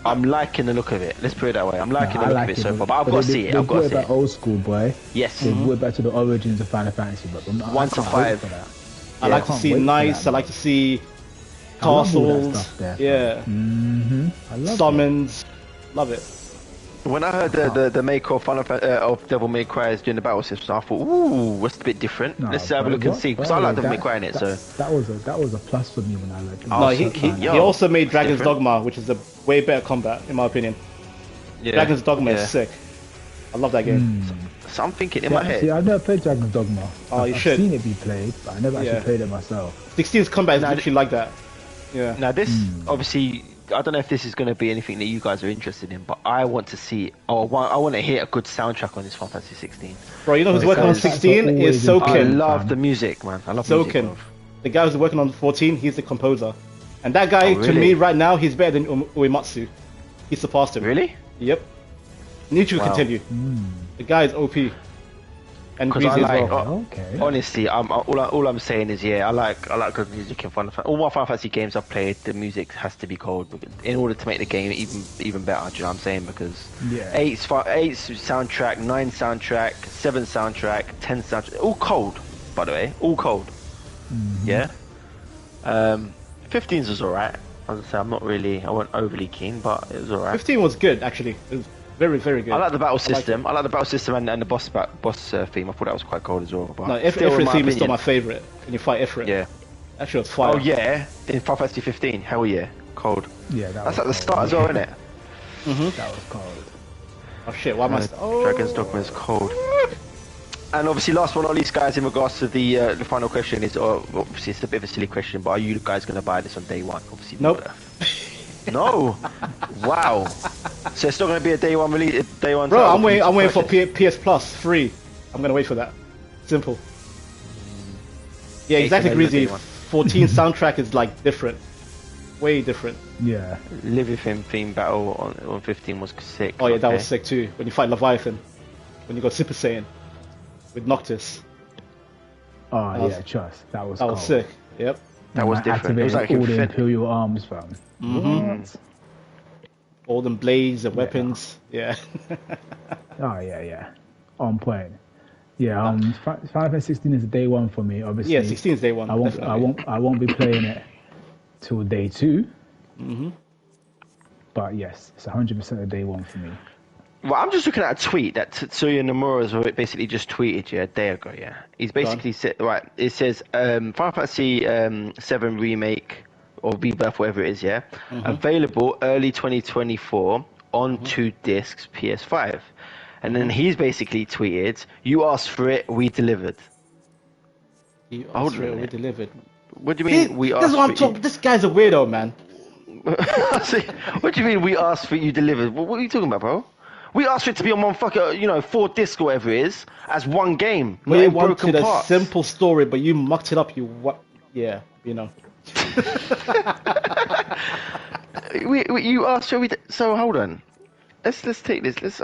I'm liking the look of it. Let's put it that way. I'm liking the look of it so far. But I've got to see it. I've got to see it. Old school, boy. Yes. They brought it back to the origins of Final Fantasy, but 1 to 5. I like to see knights. I like to see castles. Yeah. I love summons. Love it. When I heard the make of of Devil May Cry during the battle system, I thought, ooh, that's a bit different. Let's have a look and see, because I like Devil May Cry in it. So that was a plus for me when I looked. No, he also made Dragon's Dogma, which is a way better combat in my opinion. Yeah. Dragon's Dogma is sick. I love that game. So I'm thinking in my head. See, I've never played Dragon's Dogma. Oh, you should. I've seen it be played, but I never actually played it myself. 16's combat is literally like that. Yeah. Now this obviously. I don't know if this is going to be anything that you guys are interested in, but I want to see, I want to hear a good soundtrack on this Final Fantasy 16. Bro, you know who's working on 16 is Soken. I love the music, man. I love Soken. Music, the guy who's working on 14, he's the composer. And that guy, to me, right now, he's better than Uematsu. He surpassed him. Really? Yep. Nichigo can tell you. The guy is OP. And Greasy as well. Okay. Honestly, all I'm saying is, I like good music in Final Fantasy. All my Final Fantasy games I've played, the music has to be cold in order to make the game even better. Do you know what I'm saying? Because 8's soundtrack, 9 soundtrack, 7 soundtrack, 10 soundtrack, all cold. By the way, all cold. Yeah. 15's was alright. As I say, I wasn't overly keen, but it was alright. 15 was good actually. It was very, very good. I like the battle system. I like the battle system and the boss theme. I thought that was quite cold as well. But no, Ifrit theme is still my favourite. When you fight Ifrit. Yeah. That shit was fire. Oh yeah, in Final Fantasy 15. Hell yeah, cold. Yeah, that's at the start as well, isn't it? That was cold. Oh shit, why am I... Dragon's Dogma is cold. And obviously, last but not least, guys, in regards to the final question is, obviously it's a bit of a silly question, but are you guys going to buy this on day one? Obviously, nope. No. Wow. So it's not going to be a day one release. Day one. Bro, I'm waiting for PS Plus free. I'm going to wait for that. Simple. Yeah, exactly, Greasy. 14 soundtrack is like different, way different. Yeah. Live with Him theme battle on 15 was sick. Oh yeah, that was sick too. When you fight Leviathan, when you go Super Saiyan with Noctis. Oh yeah, trust. That was sick. Yep. That was different. It was like all the Imperial arms, fam. All them blades and weapons. Yeah. Oh yeah. On point. Yeah. Final Fantasy 16 is a day one for me. Obviously. Yeah, 16 is day one. I won't be playing it till day 2. But yes, it's 100% a day one for me. Well, I'm just looking at a tweet that Tetsuya Nomura's basically just tweeted a day ago. Yeah, he's basically said, right. It says Final Fantasy 7 remake or Rebirth, whatever it is. Yeah, available early 2024 on 2 discs, PS5. And then he's basically tweeted, "You asked for it, we delivered." You asked for it, we delivered. What do you mean we asked? This is what I'm talking. This guy's a weirdo, man. What do you mean we asked for it, you delivered? What are you talking about, bro? We asked for it to be on motherfucker, 4 discs or whatever it is, as one game. We wanted a simple story, but you mucked it up. Yeah, you asked for it. So hold on. Let's take this.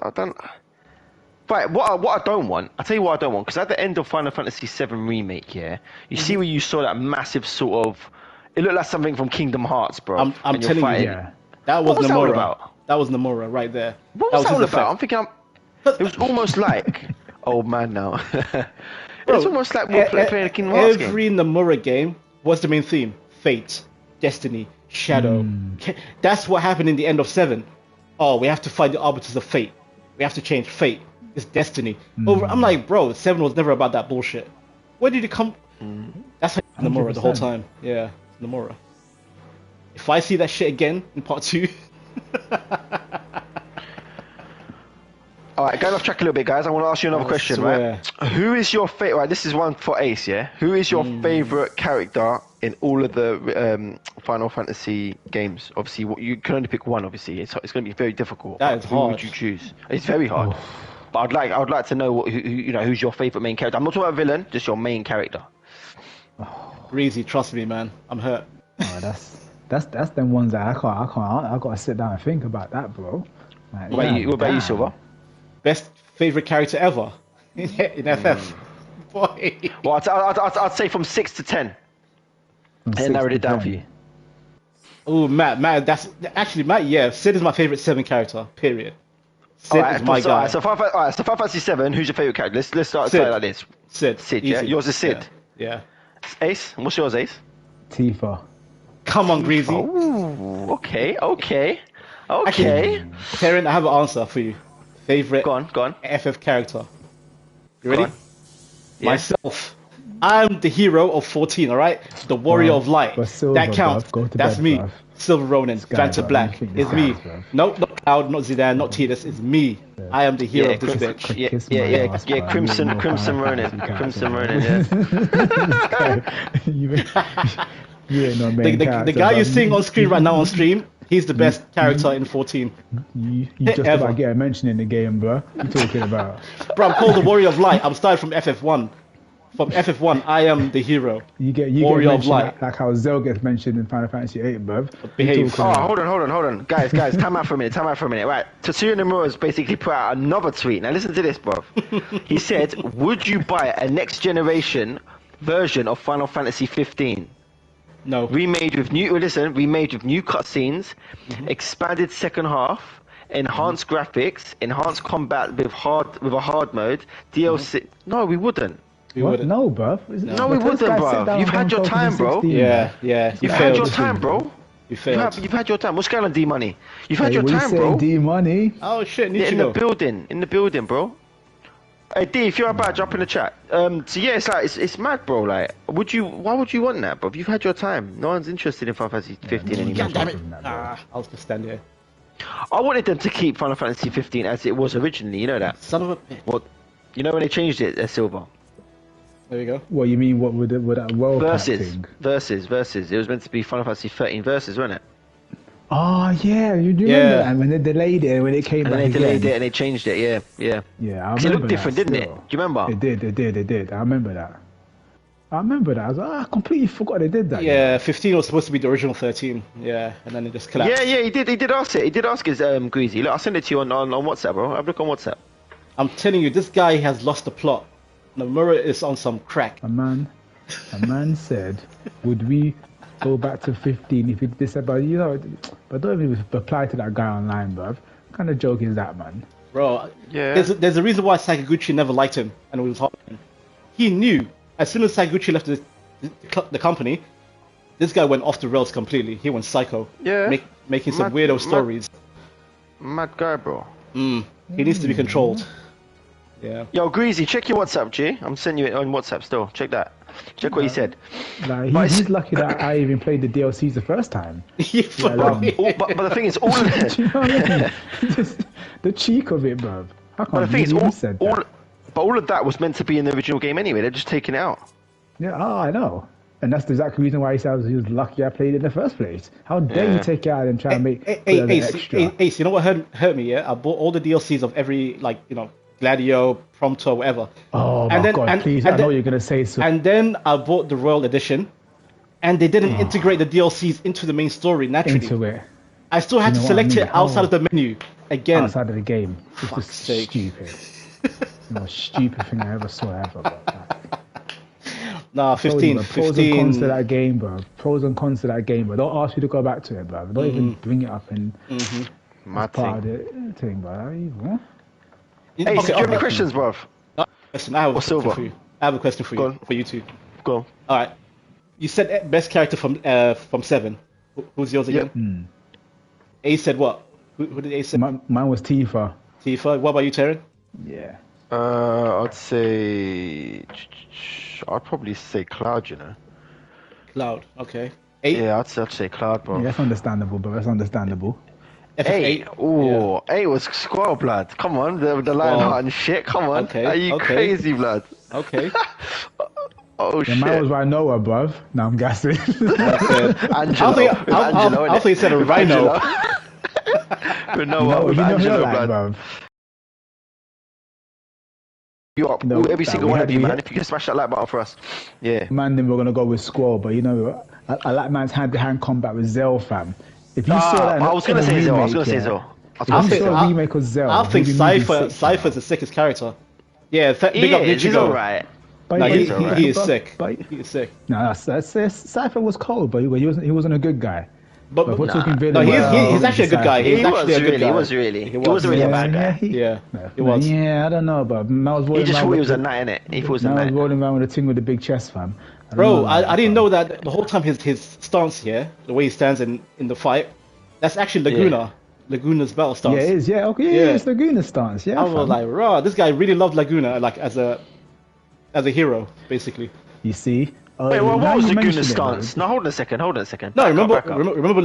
Right, what I don't want, I'll tell you what I don't want, because at the end of Final Fantasy 7 Remake, you see where you saw that massive sort of, it looked like something from Kingdom Hearts, bro. I'm telling you, that was Nomura. That was Nomura right there. What was that all about? I'm thinking, it was almost like, old man now. It's almost like we're playing a Kingdom Hearts game. Every Nomura game, what's the main theme? Fate, Destiny, Shadow. That's what happened in the end of 7. Oh, we have to fight the arbiters of fate. We have to change fate. It's destiny. I'm like, bro, 7 was never about that bullshit. Where did it come? That's like Nomura the whole time. Yeah, Nomura. If I see that shit again in part 2. All right, going off track a little bit, guys. I want to ask you another question, right? Who is your favorite? Right, this is one for Ace, yeah. Who is your favorite character in all of the Final Fantasy games? Obviously, you can only pick one. Obviously, it's going to be very difficult. That is Who hard. would you choose? It's very hard. But I would like to know who's your favorite main character. I'm not talking about villain, just your main character. Breezy, trust me, man. I'm hurt. Oh, that's them ones that I gotta sit down and think about that, bro. Like, What about you, Silver? Best favorite character ever in FF. Boy. Well, I'd say from 6 to 10. And narrowed it down for you. Oh, Matt, that's actually Matt. Yeah, Sid is my favorite 7 character. Period. Sid is my guy. So Final Fantasy 7. Who's your favorite character? Let's start like this. Sid. Yeah. Yours is Sid. Yeah. Ace. What's yours, Ace? Tifa. Come on, Greasy. Ooh, okay. Actually, Karen, I have an answer for you. Favorite Go on. FF character. You ready? Yeah. Myself. I'm the hero of 14, alright? The warrior of light. Silver, that counts. That's me. Bruv. Silver Ronin, Phantom Black. It's me. Bruv. No, not Cloud, not Zidane, not Tidus. It's me. I am the hero of this bitch. Yeah. Crimson Ronin. Crimson Ronin. Yeah. You ain't no main character, the guy bruv. you're seeing on screen right now on stream, he's the best character in 14. You just Ever. about get a mention in the game, bro. What you talking about? Bro, I'm called the warrior of light. I'm starting from FF1. From FF1, I am the hero. You get warrior of mentioned light. like how Zell gets mentioned in Final Fantasy 8, bruv. Behave. Oh, hold on. Guys, time out for a minute. Right. Tetsuya Nomura's basically put out another tweet. Now listen to this, bruv. He said, would you buy a next generation version of Final Fantasy 15? No. Remade with new cutscenes, expanded second half, enhanced graphics, enhanced combat with a hard mode, DLC. No, we wouldn't. We wouldn't. No, bruv. No, we wouldn't, bro. You've had your time, bro. Yeah. You've had your time, bro. You failed. You've had your time. What's going on, D Money? You've had your what time, you bro. D Money. Oh shit, Yeah, in Nichigo. the building, bro. Hey D, if you're about, jump in the chat. So yeah, it's like it's mad, bro. Like, why would you want that, bro? You've had your time. No one's interested in Final Fantasy 15 anymore. God damn it. I'll just stand here. I wanted them to keep Final Fantasy 15 as it was originally. You know that? Son of a bitch. What? You know when they changed it, Silver? There we go. What you mean? What would that world Versus. It was meant to be Final Fantasy 13 Versus, wasn't it? Oh yeah, you do remember that? And when they delayed it, when it came And back then they delayed again. it and they changed it. Yeah. Yeah, I remember It looked different, that didn't it? still. Do you remember? It did. I remember that. I was like, I completely forgot they did that. Yeah, 15 was supposed to be the original 13. Yeah, and then it just collapsed. Yeah, he did ask it. He did ask his Greasy. Look, I'll send it to you on WhatsApp, bro. Have a look on WhatsApp. I'm telling you, this guy has lost the plot. Nomura is on some crack. A man said, would we go back to 15 if he did this? But but don't even reply to that guy online, bruv. What kind of joke is that, man? Bro, Yeah. there's a reason why Sakaguchi never liked him and it was hot. He knew as soon as Sakaguchi left the company, this guy went off the rails completely. He went psycho. Yeah. Making some weirdo stories. Mad guy, bro. He needs to be controlled. Yeah. Yo, Greasy, check your WhatsApp, G. I'm sending you it on WhatsApp still. Check that. Check what he said. Like, But he's lucky that I even played the DLCs the first time. Yeah, bro. But the thing is, all of Do you know what I mean? Just the cheek of it, bruv. How But come the thing is, you said that? all of that was meant to be in the original game anyway. They're just taking it out. Yeah, I know. And that's the exact reason why he said he was lucky I played it in the first place. How dare you take it out and try and make put it as an extra? Ace, you know what hurt me? Yeah, I bought all the DLCs of every Gladio, Prompto, whatever. Oh my god, please! I know you're gonna say so. And then I bought the Royal Edition, and they didn't integrate the DLCs into the main story naturally. Into it. I still had to select it outside of the menu again. Outside of the game. It's Fuck's just sake. stupid. The most stupid thing I ever saw ever. Bro. Nah, 15. Pros and cons to that game, bro. Pros and cons to that game, bro. Don't ask you to go back to it, bro. Don't even bring it up and Mad part of thing. the thing, bro. What? Hey, do you have any questions, bruv? Listen, I have a question Silver? for you. I have a question for Go you, on. for you two. Go on. All right. You said best character from 7. Who's yours again? Ace said what? Who did Ace say? Mine was Tifa. Tifa. What about you, Taryn? Yeah. I'd say... I'd probably say Cloud, you know. Cloud. Okay. 8. Yeah, I'd say Cloud, bro. Yeah, that's understandable, but that's understandable. 8. Ooh, 8 was Squirrel, blood. Come on, the Lionheart and shit. Come on. Okay, Are you crazy, blood? Okay. Oh The shit. man was Rhinoa, bruv. Now I'm gassing. Angelo. I thought you said a rhino. Rhinoa with Angelo, blood. bruv. You up? No, Every that single we one had- of you, we man. had- If you can smash that like button for us. Yeah. Man, then we're gonna go with Squall, but you know, I like man's hand-to-hand combat with Zell, fam. If you saw that, I was gonna say Zell. I was gonna say Zell. If you saw a remake of Zell, I think he'd be moving sick, Cypher's the sickest character. Yeah, He big up is. He's Nichigo. alright. But No, He's he alright. is sick. But, He is sick. no, Cypher was cold, but he wasn't a good guy. But If we're talking no, he's actually a good guy. He's He actually was a good really. guy. He was really. He was really a bad guy. Yeah, it was. Yeah, I don't know, but I was He just thought he was a knight, innit? He thought he was a I was knight. rolling around with a thing with a big chest, fam. don't Bro, know, I didn't know that the whole time his stance here, the way he stands in the fight, that's actually Laguna. Laguna's battle stance. Yeah, it is. Yeah, okay, Yeah. it's Laguna's stance. Yeah, I was fam. like, raw, this guy really loved Laguna, like as a hero, basically. You see. Wait, now what was you Laguna's mention it, stance? No, hold on a second. No, Back remember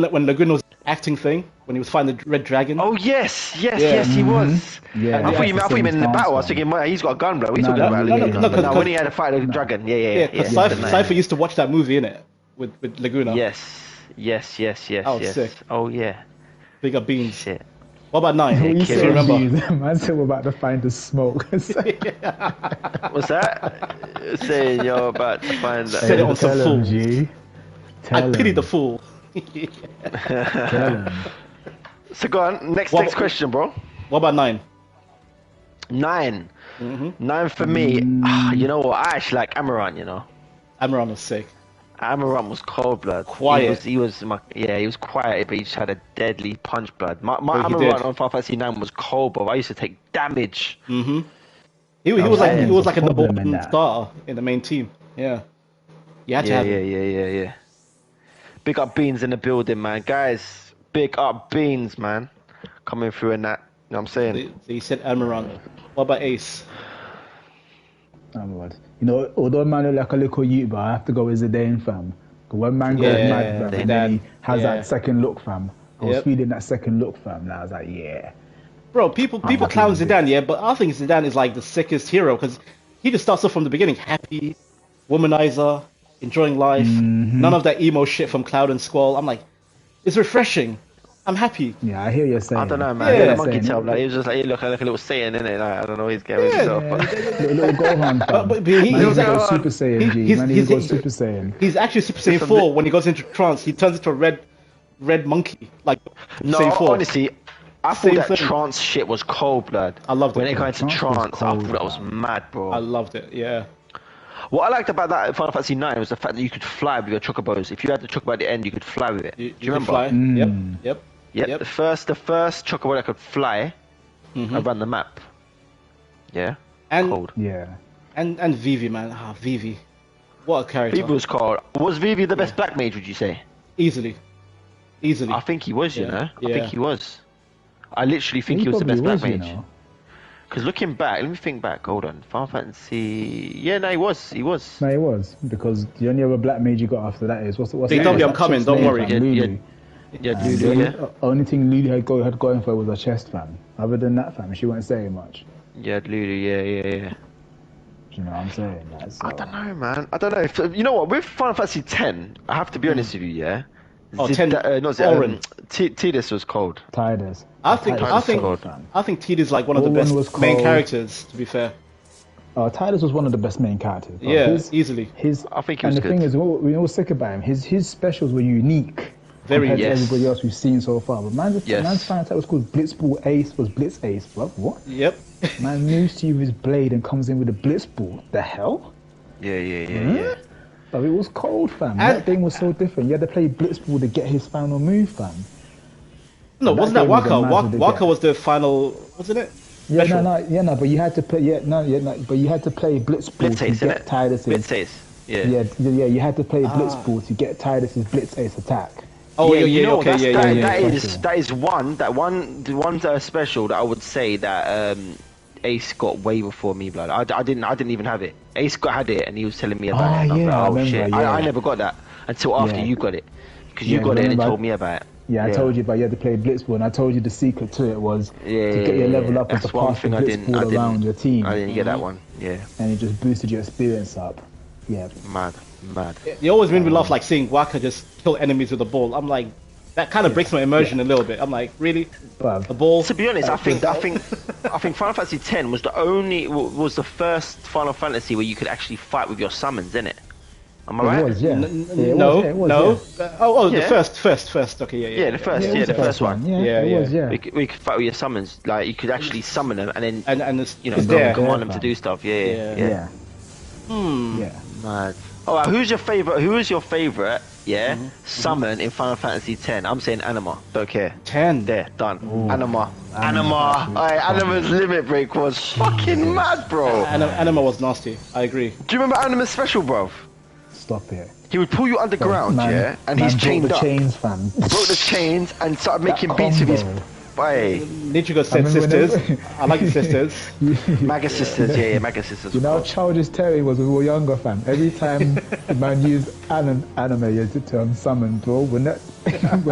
up. when Laguna was acting thing when he was fighting the red dragon. Oh yes, Yeah. he was. Yeah, I thought you meant in the battle. I was stance, thinking, man, he's got a gun, bro. He's No, talking about no, Laguna. no, 'cause- when he had to fight the dragon. Yeah, because Cypher used to watch that movie, innit, with Laguna. Yes. Oh, sick. Oh yeah. Big up beans. Shit. What about 9? What you If you said, remember. man said we're about to find the smoke. What's that? Saying you're about to find Said it on some Tell fool. him, G. I Tell pity him. the fool. Tell him. So go on. Next question, bro. What about 9? 9. Mm-hmm. 9 for me. You know what? I actually like Amaran. You know. Amaran was sick. Amaran was cold blood. Quiet. He was quiet, but he just had a deadly punch blood. My he Amaran did. on Final Fantasy 9 was cold, bro. I used to take damage. Mm-hmm. He was like there's a a number problem in one that. starter in the main team. Yeah. You had to have him. Yeah. Big up Beans in the building, man. Guys, big up Beans, man. Coming through in that. You know what I'm saying? So you said Amaran. What about Ace? Oh, God. You know, although man look like a little youth, but I have to go with Zidane, fam. 'Cause when man goes Yeah, mad, fam, and then he has yeah. that second look, fam. I was Yep. feeling that second look, fam. And I was like, yeah. Bro, people clown Zidane, yeah, but I think Zidane is like the sickest hero because he just starts off from the beginning happy, womanizer, enjoying life, none of that emo shit from Cloud and Squall. I'm like, it's refreshing. I'm happy. Yeah, I hear you saying. I don't know, man. Yeah. He had a monkey Saying tail. it. Like, he was just like, he looked like a little Saiyan, innit? Like, I don't know what he's getting with himself. Yeah, But... little Gohan, fam. But Man, he's he's like- got Super Saiyan, G. Man, he's got Super Saiyan. He's actually Super Saiyan 4 when he goes into trance. He turns into a red monkey, like No, Saiyan 4. honestly, I Same thought that thing. trance shit was cold blood. I loved it. When it got into Trance was trance, I cold, thought that was man. mad, bro. I loved it. Yeah. What I liked about that Final Fantasy 9 was the fact that you could fly with your chocobos. If you had the chocobo at the end, you could fly with it. Do you could remember? fly. Yep. Yep. The first chocobo that could fly around the map. Yeah. And Cold. Yeah. and Vivi, man. Vivi. What a character. Vivi was cold. Was Vivi the best black mage, would you say? Easily. I think he was, you Yeah. know. I Yeah. think he was. I literally think he was the probably best black you mage. know. Because looking back, let me think back. Hold on. Final Fantasy. Yeah, no, he was. He was. No, he was. Because the only other black mage you got after that is what's Big that- W, I'm that coming, chick's don't name, worry. fam? Yeah, Lulu. Yeah, The Lulu, only, yeah. only thing Lulu had going for her was her chest, fam. Other than that, fam, she wasn't saying much. Yeah, Lulu, yeah. Do you know what I'm saying? Like, so, I don't know, man. I don't know. If, you know what? With Final Fantasy 10, I have to be honest with you, yeah. Oh, 10 Orin. Tidus was cold. Tidus. I think fam. Tid is like one of the Owen best was main cold. characters. To be fair. Tidus was one of the best main characters. Bro. Yeah, easily. I think he and was the good. thing is, we all sick about him. His specials were unique. Very, compared yes. to everybody else we've seen so far. But man's Yes. final attack was called Blitzball Ace. Was Blitz Ace, bro? What? Yep. Man moves to you with his blade and comes in with a Blitzball. The hell? Yeah. But it was cold, fam. And- That thing was so different. You had to play Blitzball to get his final move, fam. No, That wasn't that game was a Waka? massive Waka get. was the final, wasn't it? Yeah, Special. no. But you had to play. But you had to play Blitzball Blitz to Ace, get innit? Tidus's. Blitz Ace. Yeah. Yeah. You had to play Blitzball to get Tidus's Blitz Ace attack. Oh yeah, you know, okay, that's, yeah. that is one special that I would say that Ace got way before me, blood. I didn't even have it. Ace had it, and he was telling me about it. And I was yeah, like, I oh remember, shit! yeah. I never got that until after Yeah. you got it, because you Yeah, got it and remember- told me about it. Yeah, I told you about you had to play Blitzball, and I told you the secret to it was to get your level up was to pass the Blitzball around your team. I didn't get that one. Yeah. And it just boosted your experience up. Yeah. Mad. It always made me laugh, like seeing Waka just kill enemies with a ball. I'm like, that kind of breaks my immersion a little bit. I'm like, really? A ball? To be honest, I think Final Fantasy X was the first Final Fantasy where you could actually fight with your summons, innit? Am I right? It was, yeah. No. The first. Okay, yeah. The first one. Yeah, it was, yeah. We could fight with your summons. Like you could actually summon them and then command them to do stuff. Yeah. Mad. Alright, who is your favorite? Yeah, summon in Final Fantasy X. I'm saying Anima. Don't care. 10. There, done. Ooh. Anima. Anima's limit break was fucking mad, bro. Anima was nasty. I agree. Do you remember Anima's special, bro? Stop it. He would pull you underground, and he's chained up. Chains, fam. Broke the chains and started making beats with his. Nichigo said sisters. I like the sisters. Maga sisters, Maga sisters. You know how childish Terry was when we were younger, fam. Every time the man used anime to summon, bro, when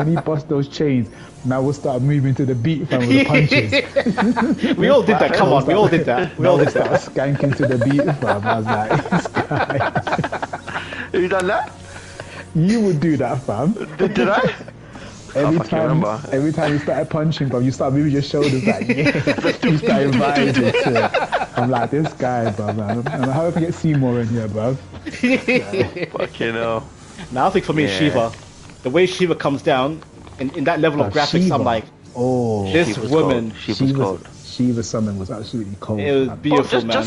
he bust those chains, now we'll start moving to the beat, fam, with the punches. We all did that. Come on, we all did that. We all did that. Skanking to the beat, fam. I was like, this guy. Have you done that? You would do that, fam. Did I? Every time you started punching, bro, you start moving your shoulders like, you started vibing to it. I'm like, this guy, bro, man. How do I get Seymour in here, bro? Fucking hell. Now I think for me, Shiva. The way Shiva comes down, in that level of graphics, Shiva. I'm like, this woman. She was cold. Shiva's summon was absolutely cold. It was beautiful, man.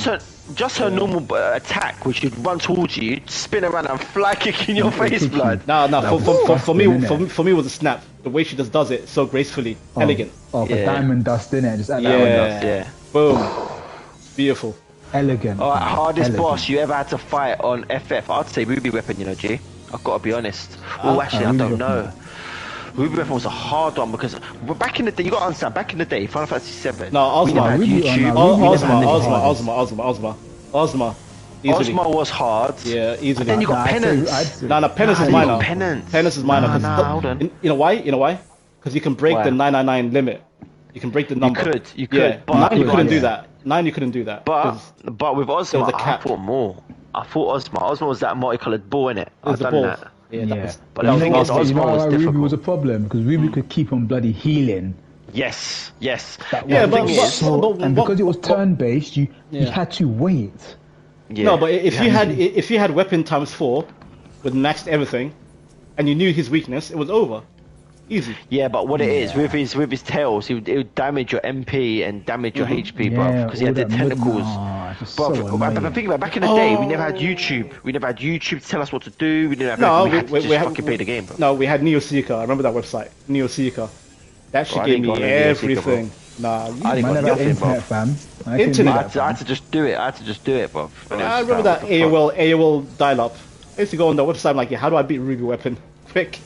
Just her normal attack, which would run towards you, spin around and fly kick in your face, blood. For me, it was a snap. The way she just does it so gracefully, elegant. The diamond dust in it, just at diamond dust. Boom. Beautiful. Elegant. Alright, hardest boss you ever had to fight on FF? I'd say Ruby Weapon, G. I've got to be honest. Actually, I don't know. Ruby Weapon was a hard one because back in the day, you got to understand, back in the day, Final Fantasy 7. No, Ozma. Ozma. Easily. Ozma was hard. Yeah, easily. And then you got Penance. Penance is minor. Penance is minor. Hold on. You know why? Because you can break the 999 limit. You can break the number. You could. Yeah. But 9 you couldn't do that. 9 you couldn't do that. But with Ozma, I thought more. I thought Ozma was that multicolored ball in it. I've done that. Yeah. But the thing is, Ozma was difficult. Ruby was a problem because Ruby could keep on bloody healing. Yes. But because it was turn-based, you had to wait. Yeah. No, but if you had weapon times 4 with maxed everything, and you knew his weakness, it was over. Easy. Yeah, but what it is with his tails, it would damage your MP and damage your HP, bro, because he had the tentacles. But think about back in the day, we never had YouTube. We never had YouTube to tell us what to do. We didn't have. We had to play the game, bro. No, we had Neoseeker. I remember that website, Neoseeker. That shit gave me everything. I didn't got nothing, bro. Fam. I had to just do it. Bro. I remember that AOL dial-up. I used to go on the website. I'm like, how do I beat Ruby Weapon? Quick.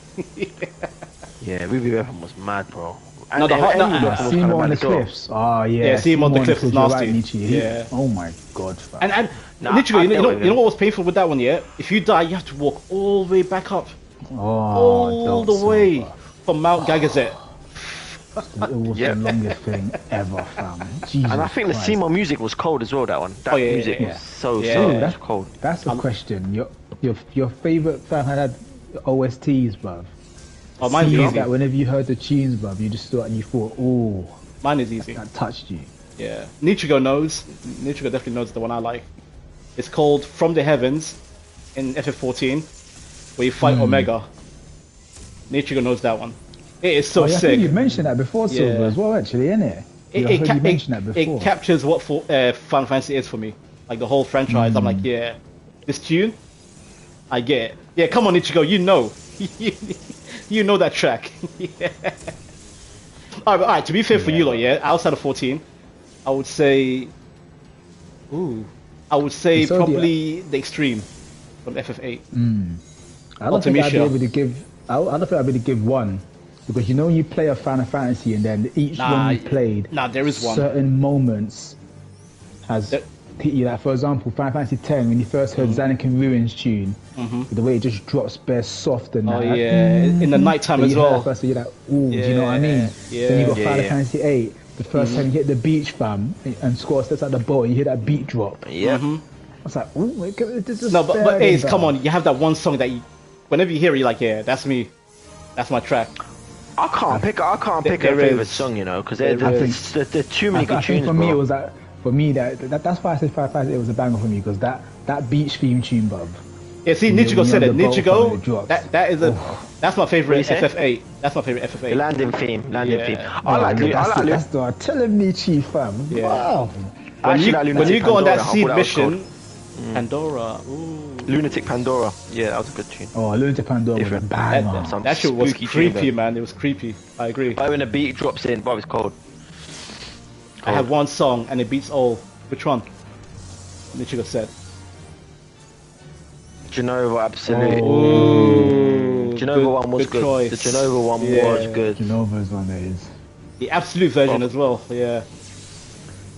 Yeah, Ruby Weapon was mad, bro. Seymour on the cliffs. Oh yeah. Yeah, Seymour on the cliffs was nasty. Yeah. Oh my god, fam. And literally, you know what was painful with that one? Yeah, if you die, you have to walk all the way back up. All the way from Mount Gagazet. It was the longest thing ever, fam. Jesus and I think Christ. The Seymour music was cold as well. That one. That music was so cold. That's a question. Your favorite fan had OSTs, bruv. Oh, mine's easy. That whenever you heard the tunes, bruv, you just thought and you thought, oh, mine is easy. That touched you. Yeah, Nichigo knows. Nichigo definitely knows the one I like. It's called From the Heavens in FF14, where you fight Omega. Nichigo knows that one. It is so sick. I think you've mentioned that before, Silver, as well, actually, innit? It captures what Final Fantasy is for me. Like the whole franchise. I'm like, yeah, this tune, I get it. Yeah, come on, Ichigo, you know. You know that track. Yeah. Alright, to be fair for you lot, outside of 14, I would say probably the Extreme from FF8. I don't think I'd be able to give one. Because you know when you play a Final Fantasy and then each one you played, there is one. Certain moments has like for example, Final Fantasy X, when you first heard Zanakin Ruins tune, the way it just drops bare soft and Oh that. yeah, in the nighttime When as you heard well. that first, you're like, ooh, do you know what I mean? Yeah. Then you got Yeah, Final yeah. Fantasy VIII, the first time you hit the beach, fam, and Squall steps out the boat, and you hear that beat drop. Yep. I was like, ooh, this is No, but Ace, better. come on, you have that one song that you, whenever you hear it, you're like, yeah, that's me, that's my track. I can't pick a There favorite is. song, you know, because There there's too many good I think tunes, for me, it bro. was that. For me, that's why I said Final Fantasy. It was a banger for me because that beach theme tune, bub. Yeah, see, When Nichigo you're said on it. the boat and it Nichigo, drops. that is that's my favorite What do you say? FF8. That's my favorite FF8. The landing theme. Yeah. I like That's the telling me, Chief, fam. Yeah. Wow. When you go on that seed Pandora, I thought mission, that was Pandora, ooh, Lunatic Pandora. Yeah, that was a good tune. Oh, Lunatic Pandora was a Different. banger. Some that shit was spooky creepy, tune, man. It was creepy. I agree. But when the beat drops in, Bob, it's cold. I have one song and it beats all. Which one? Nichigo said. Genova, absolute. Ooh, Genova one was good. choice. The Genova one Yeah. was good. Genova's one that is. The absolute version as well. Yeah.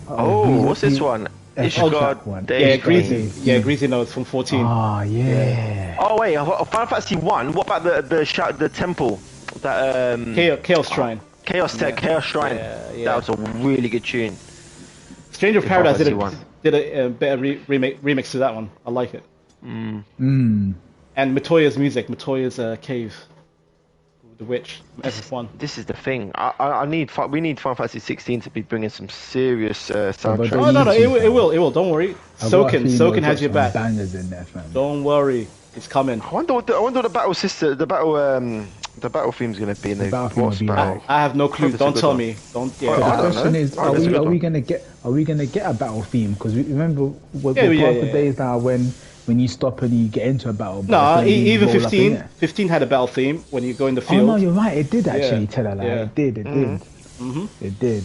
Oh, what's this one? Ishgard. one. Yeah, Ishgard. Greasy. Yeah, Greasy notes from 14. Oh, yeah. Oh wait, Final Fantasy 1. What about the temple? That Chaos Shrine. Chaos Shrine. Yeah. That was a really good tune. Stranger of Final Paradise Fantasy one. did a better remix to that one. I like it. Mm. And Matoya's music, Matoya's Cave, the witch, FF1. This is the thing. We need Final Fantasy 16 to be bringing some serious but soundtracks. Oh no, easy, it will. Don't worry. I've got a feeling Soken they'll has drop your some back. Bangers in there, fam. Don't worry, it's coming. I wonder what the battle system, the battle theme's gonna be in the battle theme will boss be battle. I have no clue. Hope it's a Don't good tell one. me. Don't. Oh, Yeah. The I don't question know. is, I think it's a good are we one. gonna get a battle theme? Because remember, we're Yeah, past the days now when you stop and you get into a battle. but No, it's gonna be even roll up in 15. it. 15 had a battle theme when you go in the Oh field. no, you're right. It did actually. Yeah. Tell her like Yeah. it did. It did. It did.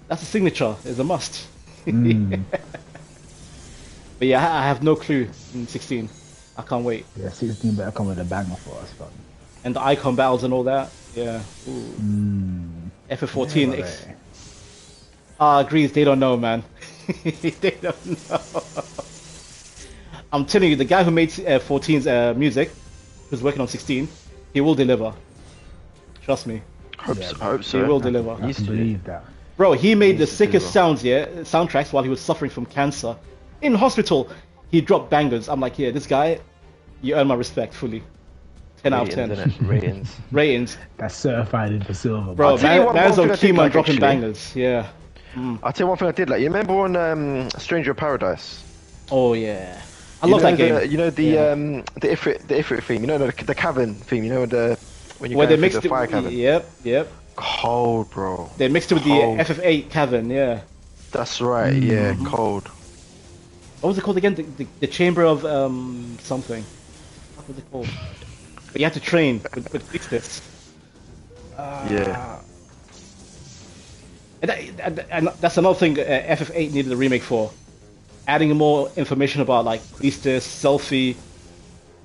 That's a signature. It's a must. Mm. But yeah, I have no clue in 16. I can't wait. Yeah, 16 better come with a banger for us, fam. And the icon battles and all that. Yeah. Ooh. FF14. Agrees. They don't know, man. They don't know. I'm telling you, the guy who made 14's music, who's working on 16, he will deliver. Trust me. I hope so. He will deliver. I can believe that. Bro, he made the to sickest deliver. soundtracks while he was suffering from cancer. In hospital, he dropped bangers. I'm like, yeah, this guy, you earn my respect fully. 10 out of 10. Ratings. Ratings. That's certified in for silver. Bro, I'll tell you what, man's one on thing I did chemo like, and dropping actually. bangers. Yeah. I'll tell you one thing I did like. You remember on Stranger of Paradise? Oh, yeah. I love that game. You know the Ifrit theme. You know the cavern theme. You know when you Where go they through mixed the fire it. cavern. Yep. Cold, bro. They mixed it with Cold. the FF8 cavern, yeah. That's right. Yeah, cold. What was it called again? The chamber of something. What was it called? But you had to train with fix this. Yeah. And that's another thing FF8 needed a remake for. Adding more information about like Priestess, Selfie.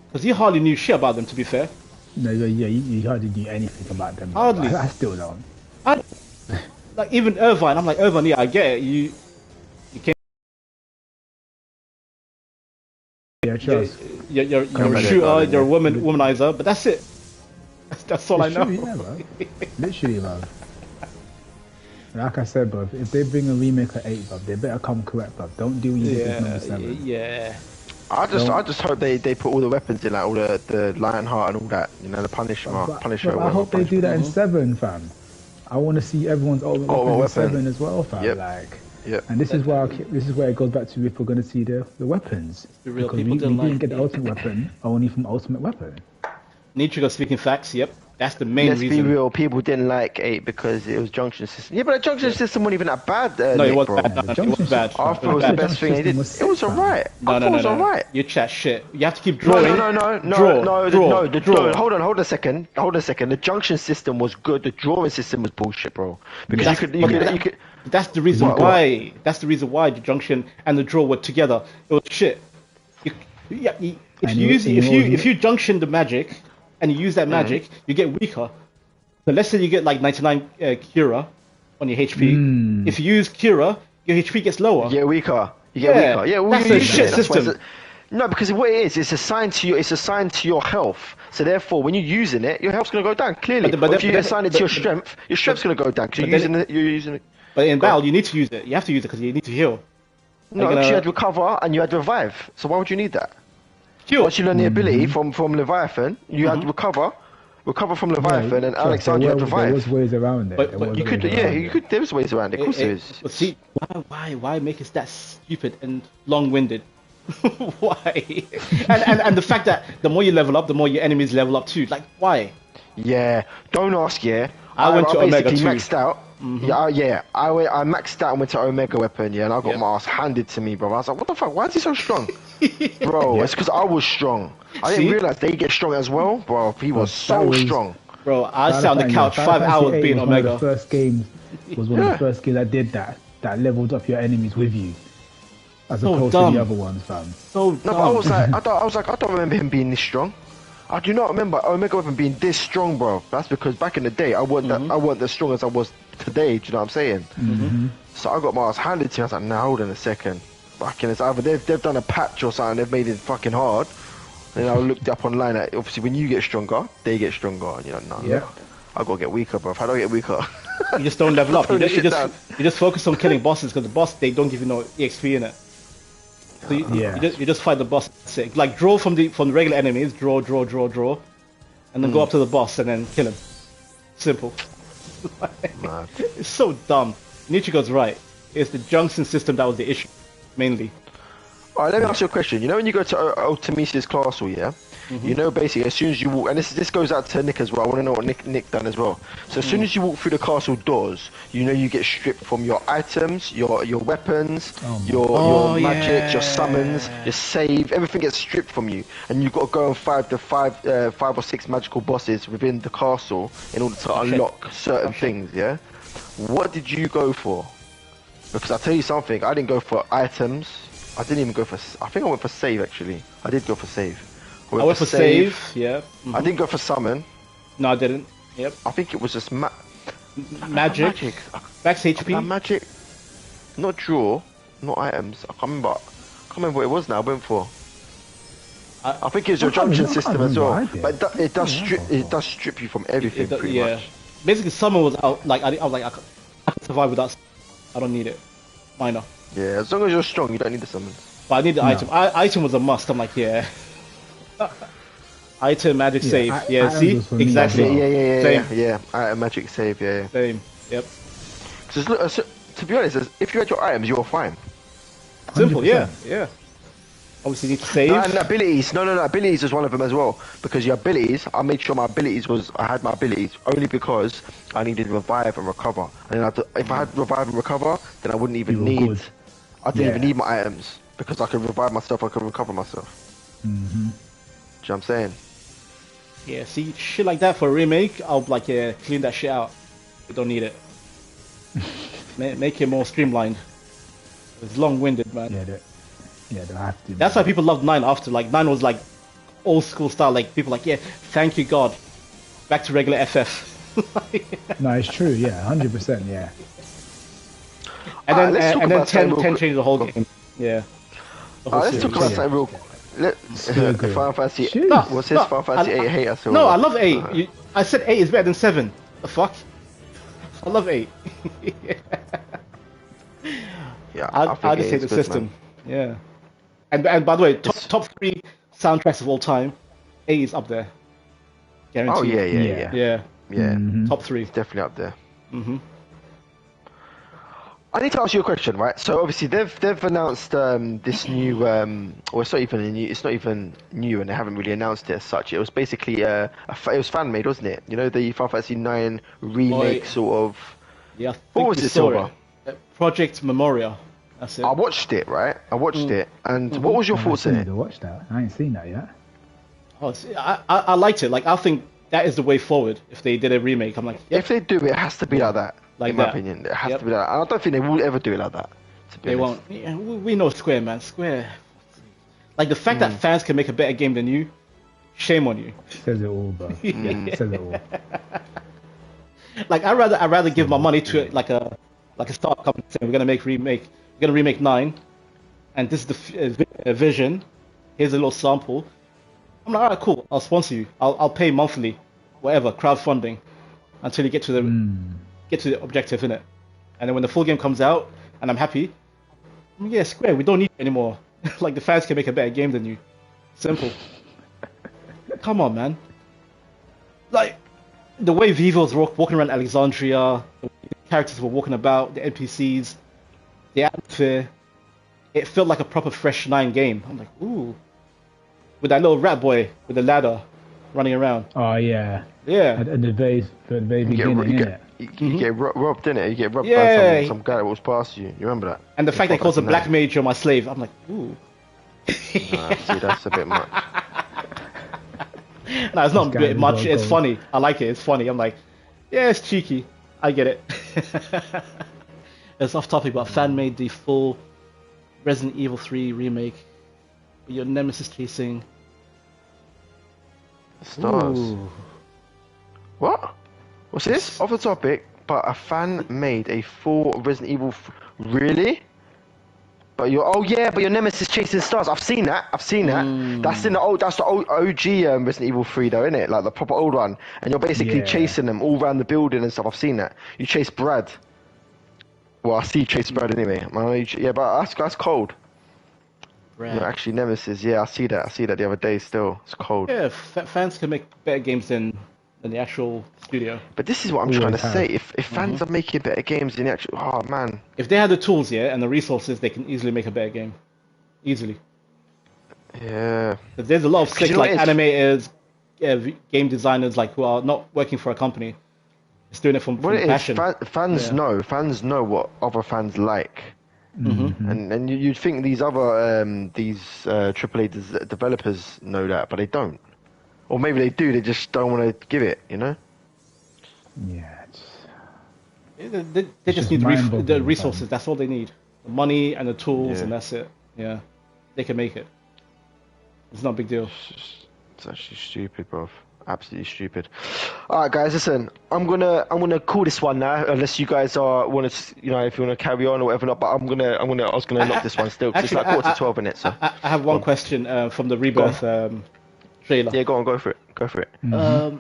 Because you hardly knew shit about them, to be fair. No, yeah, you hardly knew anything about them. Hardly. I still don't. Like even Irvine, I'm like, Irvine, yeah, I get it. You came. Yeah, trust. You're a back shooter, there, you're a womanizer, but that's it. That's all I know. Literally, yeah, bro. Literally, bro. Like I said, bro, if they bring a remake of 8, bro, they better come correct, bro. Don't do you with number 7. Yeah. I just hope they put all the weapons in, like all the Lionheart and all that. You know, the Punisher. But I hope they do that in 7, fam. I want to see everyone's ultimate weapon in 7 as well, fam. Yep. Like, Yep. and this is where it goes back to if we're going to see the weapons. The real Because people we didn't didn't like get the it. ultimate weapon only from Ultimate Weapon. Nichigo speaking facts, yep. That's the main Let's reason. be real. People didn't like 8 because it was junction system. Yeah, but the junction system wasn't even that bad. No, Nick, it was bro. bad. The It was junction bad. system- I thought it was the The best thing they did. junction system It was was sick, alright. No, I thought it was alright. You chat shit. You have to keep No, drawing. no. Hold on a second. The junction system was good. The drawing system was bullshit, bro. Because you could. That's the reason What? why. That's the reason why the junction and the draw were together. It was shit. If you junction the magic and you use that magic, you get weaker. So let's say you get like 99 Cura on your HP. If you use Cura, your HP gets lower. Yeah, weaker. You get weaker. Yeah, well, that's you're a using shit it. That's why system. no, because what it is, it's assigned to your health. So therefore, when you're using it, your health's gonna go down. Clearly, But if you assign it to your strength's gonna go down because you're using it. But in battle, you need to use it. You have to use it because you need to heal. No, because you had recover and you had revive. So why would you need that? Heal. Once you learn the ability from Leviathan, you had recover from Leviathan, and Alexander had revive. There was ways around it. But you could, there's ways around it. Of course there is. But see, why make it that stupid and long-winded? Why? And the fact that the more you level up, the more your enemies level up too. Like, why? Yeah, don't ask. Yeah, I went to Omega basically too. maxed out. I maxed out and went to Omega weapon. Yeah, and I got my ass handed to me, bro. I was like, what the fuck? Why is he so strong, bro? It's because I was strong. I didn't realize they get strong as well, bro. He was so strong. Bro, I sat on the couch 5 hours being Omega. One of the first games was one of the first games I did that leveled up your enemies with you, as opposed to the other ones, fam. So no, but I was like, I don't remember him being this strong. I do not remember Omega weapon being this strong, bro. That's because back in the day, I weren't as strong as I was today. Do you know what I'm saying? So I got my ass handed to me. I was like, nah, hold on a second. Fucking, it's either they've done a patch or something. They've made it fucking hard. And I looked up online at obviously when you get stronger, they get stronger. And you're like, nah, I gotta get weaker, bro. How do I get weaker? You just don't level up. You just focus on killing bosses because the boss they don't give you no EXP in it. So you just fight the boss. Like draw from the regular enemies, draw, and then go up to the boss and then kill him. Simple. It's so dumb. Nichigo's right. It's the junction system that was the issue, mainly. Alright, let me ask you a question. You know when you go to Ultimisia's castle, yeah? You know basically as soon as you walk, and this goes out to Nick as well, I want to know what Nick done as well. So as soon as you walk through the castle doors, you know you get stripped from your items, your weapons, your magics, your summons, your save, everything gets stripped from you. And you've got to go and fight the five or six magical bosses within the castle in order to unlock certain things, yeah? What did you go for? Because I'll tell you something, I didn't go for items. I didn't even go for. I think I went for save actually. I did go for save. I went for save. Yeah. I didn't go for summon. No, I didn't. Yep. I think it was just magic. Max HP. Magic. Not draw. Not items. I can't remember. What it was now. I went for. I think it's your junction system as well. But it does strip you from everything pretty much. Basically, summon was out. Like I was like I can survive without. I don't need it. Minor. Yeah, as long as you're strong, you don't need the summons. But I need the item. Item was a must. I'm like, yeah. Item, magic, save. See? Exactly. Yeah. Item, magic, save, yeah. Same. Yep. Because to be honest, if you had your items, you were fine. Simple, 100%. Yeah. Obviously, you need to save. And abilities. No, abilities was one of them as well. Because your abilities, I made sure I had my abilities only because I needed revive and recover. And if I had revive and recover, then I wouldn't even need. I didn't even need my items because I could revive myself. I could recover myself. Do you know what I'm saying? Yeah. See, shit like that for a remake, I'll like clean that shit out. You don't need it. Make it more streamlined. It's long-winded, man. Yeah, they have to. That's why people loved 9 after. Like 9 was like old school style. Like people like, yeah, thank you God. Back to regular FF. No, it's true. Yeah, 100%. Yeah. And then 10 changed the whole game. Yeah. Let's talk about something real. Final Fantasy. What's his Final Fantasy 8 hate us? No, I love 8. I said 8 is better than 7. The fuck? I love 8. Yeah, I just hate the system. Man. Yeah. And by the way, top 3 soundtracks of all time, 8 is up there. Guaranteed. Oh yeah. Top 3. It's definitely up there. I need to ask you a question, right? So obviously they've announced this new well, it's not even new, and they haven't really announced it as such. It was basically it was fan made, wasn't it? You know, the Final Fantasy 9 remake sort of. Yeah. What was it, Silver? Project Memoria. That's it. I watched it, right? it, and what was your thoughts on it? I watched that. I ain't seen that yet. Oh, I liked it. Like I think that is the way forward. If they did a remake, I'm like, if they do it, it has to be like that. Like in my opinion, it has to be like that. I don't think they will ever do it like that. They won't. Yeah, we know Square, man. Square. Like the fact that fans can make a better game than you, shame on you. Says it all, bro. Says it all. Like I'd rather give my money to like a startup company saying we're gonna remake 9, and this is the vision. Here's a little sample. I'm like, alright, cool. I'll sponsor you. I'll pay monthly, whatever, crowdfunding, until you get to the objective, innit? And then when the full game comes out, and I'm happy, yeah, Square, we don't need you anymore. Like the fans can make a better game than you. Simple. Come on, man. Like the way Vivo was walking around Alexandria, the characters were walking about, the NPCs, the atmosphere. It felt like a proper Fresh 9 game. I'm like, ooh. With that little rat boy with the ladder running around. Oh, yeah. Yeah. At the very beginning, innit? You get robbed, innit? You get robbed Yeah. by some guy that walks past you. You remember that? And the fact that he calls a black mage, you're my slave. I'm like, ooh. Nah, see, that's a bit much. No, it's not a bit much. gold. It's funny. I like it. It's funny. I'm like, yeah, it's cheeky. I get it. It's off topic, but fan made the full Resident Evil 3 remake with your nemesis chasing. Stars. Ooh. What? What's this? Off the topic, but a fan made a full Resident Evil. Really? But your nemesis chasing stars. I've seen that. That's in the old. That's the old OG Resident Evil 3, though, isn't it? Like the proper old one. And you're basically chasing them all around the building and stuff. I've seen that. You chase Brad. Well, I see you chase Brad anyway. Yeah, but that's cold. Brad. No, actually, nemesis. Yeah, I see that the other day. Still, it's cold. Yeah, fans can make better games than the actual studio. But this is what I'm trying to say. If fans are making better games than the actual, oh man. If they had the tools, and the resources, they can easily make a better game. Easily. Yeah. But there's a lot of sick you know animators, game designers who are not working for a company. It's doing it from passion. Fans know what other fans like. Mm-hmm. And you'd think these other AAA developers know that, but they don't. Or maybe they do, they just don't want to give it, you know? Yeah. They just need the resources. That's all they need. The money and the tools, and that's it. Yeah. They can make it. It's not a big deal. It's actually stupid, bruv. Absolutely stupid. Alright guys, listen, I'm gonna call this one now, unless you guys want to, if you want to carry on or whatever not, but I was gonna knock this one still, because it's like quarter to 12 minutes. So. I have one question from the Rebirth trailer. Yeah, go for it. Mm-hmm.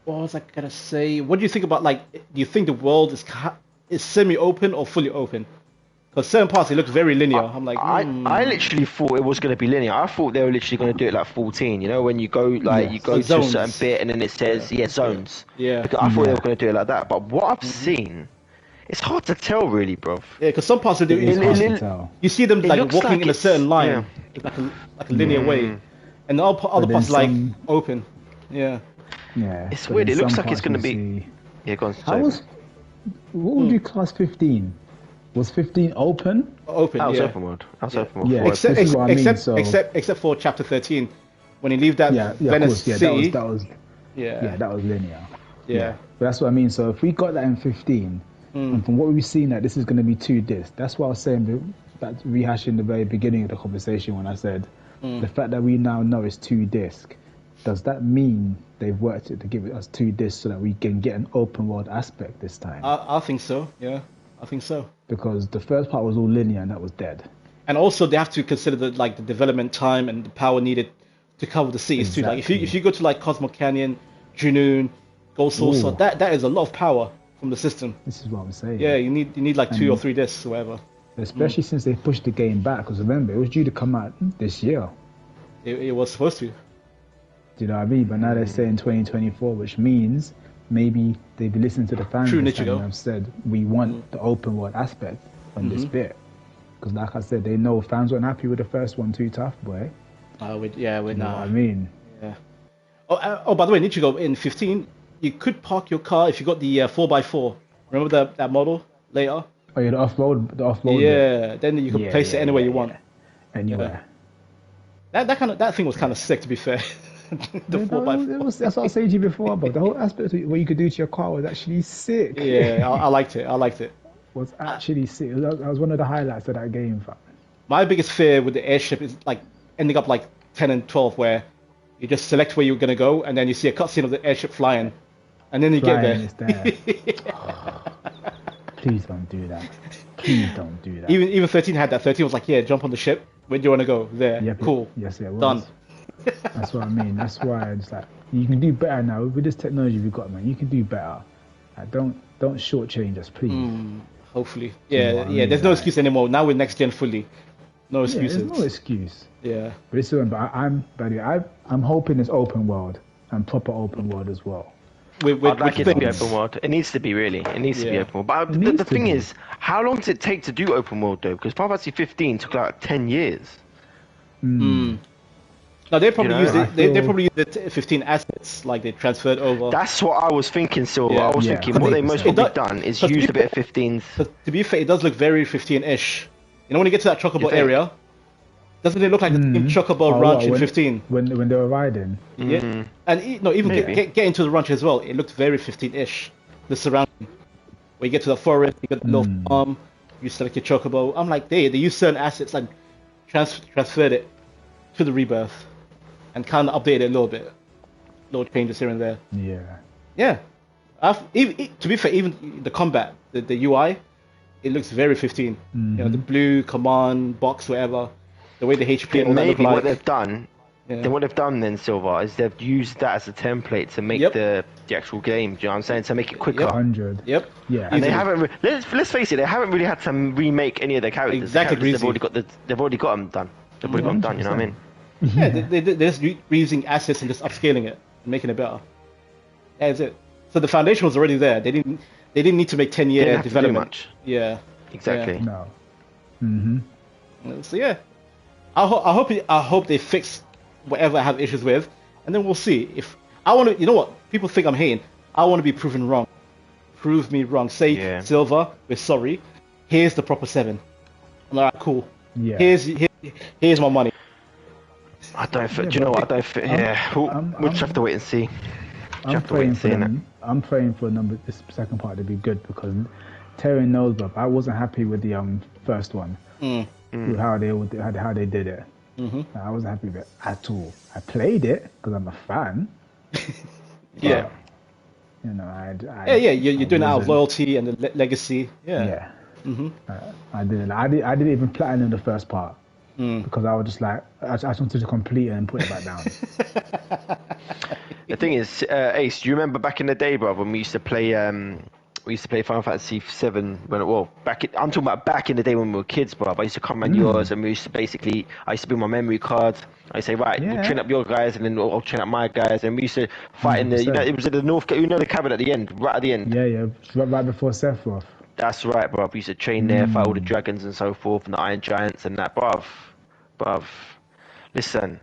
What was I gonna say? What do you think about, do you think the world is semi-open or fully open? Because certain parts, it looks very linear. I'm like, I literally thought it was going to be linear. I thought they were literally going to do it like 14, when you go you go to a certain bit and then it says zones. Yeah. Because I thought they were going to do it like that. But what I've seen, it's hard to tell really, bro. Yeah, because some parts of it, you see them walking in a certain line, like a linear way, and the other parts open. Yeah. Yeah. It's weird. It looks like it's going to be. Yeah, go on. What would you class 15? Was 15 open? Open, That was open world. Yeah, except for chapter 13, when you leave that Venice City. That was linear. Yeah. But that's what I mean. So if we got that in 15, and from what we've seen, that this is going to be 2 discs. That's what I was saying, back rehashing the very beginning of the conversation when I said the fact that we now know it's 2 discs. Does that mean they've worked it to give us 2 discs so that we can get an open world aspect this time? I think so. Yeah, I think so. Because the first part was all linear and that was dead. And also they have to consider the development time and the power needed to cover the cities too. Like if you go to Cosmo Canyon, Junoon, Gold Saucer, that is a lot of power from the system. This is what I'm saying. Yeah, you need 2 or 3 discs or whatever. Especially since they pushed the game back. Because remember, it was due to come out this year. It was supposed to. Do you know what I mean? But now they're saying 2024, which means maybe they've listened to the fans and have said we want the open world aspect on this bit. Because like I said, they know fans weren't happy with the first one, too tough, boy. We're you know what I mean? Yeah. Oh, by the way, Nichigo, in 15, you could park your car if you got the 4x4. Remember that model later? Oh yeah, the off-road. Yeah, then you can place it anywhere you want. Anywhere. That thing was kind of sick, to be fair. The 4x4. That's what I was saying to you before, but the whole aspect of what you could do to your car was actually sick. Yeah, I liked it. Was actually sick. That was one of the highlights of that game, fam. My biggest fear with the airship is ending up like 10 and 12, where you just select where you're gonna go, and then you see a cutscene of the airship flying, and then you get there. Please don't do that. Please don't do that. Even 13 had that. 13 was like, yeah, jump on the ship. Where do you want to go? There. Yep, Cool. Yes, it was. Done. That's what I mean. That's why it's like you can do better now with this technology we've got, man. You can do better. Like, don't shortchange us, please. Hopefully. You know Yeah, what I yeah. mean? There's no Like- excuse anymore. Now with next gen fully, no Yeah, excuses. there's no excuse. Yeah. But it's but I'm hoping it's open world and proper open world as well. With I'd like it to be things. open world. It needs to be, really. It needs to be Yeah. open world. But It the needs to thing be. is, how long does it take to do open world, though? Because Final Fantasy 15 took like 10 years. No, they probably You know, used I it. They feel- probably used the 15 assets, like they transferred over. That's what I was thinking, Silver. Yeah. I was Yeah, thinking what they most 100%. probably done is But used a bit of people- 15s. But to be fair, it does look very 15-ish. You know, when you get to that You Chocobo think? area, doesn't it look like the same Chocobo Oh, ranch what, in when- 15? When they were riding. Yeah, and no, even Maybe. get into the ranch as well. It looked very 15-ish. The surrounding, where you get to the forest, you get the little farm, you select your chocobo. I'm like, they use certain assets and transferred it to the Rebirth, and kind of updated it a little bit, little changes here and there. Yeah. Yeah, to be fair, even the combat, the UI, it looks very 15. You know, the blue command box, whatever, the way the HP and all that look Maybe what like. they've done, Yeah. then what they've done then, Silver, is they've used that as a template to make Yep. the actual game. Do you know what I'm saying? To make it quicker. 100. Yep. Yeah. And they Easily. haven't. Let's face it. They haven't really had to remake any of their characters. Exactly, The characters, Greasy. they've already got them done. They've already got them done. You know what I mean? Yeah, they're just reusing assets and just upscaling it and making it better. That's it. So the foundation was already there. They didn't need to make 10-year Didn't have to do development. much. Yeah. Exactly. No. Mm-hmm. So yeah, I hope they fix whatever I have issues with, and then we'll see. If I want to, you know what? People think I'm hating. I want to be proven wrong. Prove me wrong. Say, Yeah. Silver, we're sorry. Here's the proper 7. I'm like, cool. Yeah. Here's my money. I don't. Yeah, Do you know but what? I don't. Yeah. We'll just have to wait and see. I'm praying for them. I'm praying for this second part to be good because Terry knows, but I wasn't happy with the first one. With how they did it. I wasn't happy with it at all. I played it because I'm a fan. Yeah. but, you know, Yeah. You're doing it out of wasn't- loyalty and the legacy. Yeah. Yeah. I didn't. I didn't even platinum the first part because I was just like, I just wanted to complete it and put it back down. The thing is, Ace, do you remember back in the day, bro, when we used to play? We used to play Final Fantasy VII I'm talking about back in the day when we were kids, bro. I used to come around yours and we used to I used to bring my memory cards. I say, right, we'll Yeah. train up your guys and then I'll train up my guys. And we used to fight in the, it was at the north, the cabin at the end, right at the end. Yeah. Right before Sephiroth. That's right, bro. We used to train there, fight all the dragons and so forth, and the Iron Giants and that, bruv. Listen,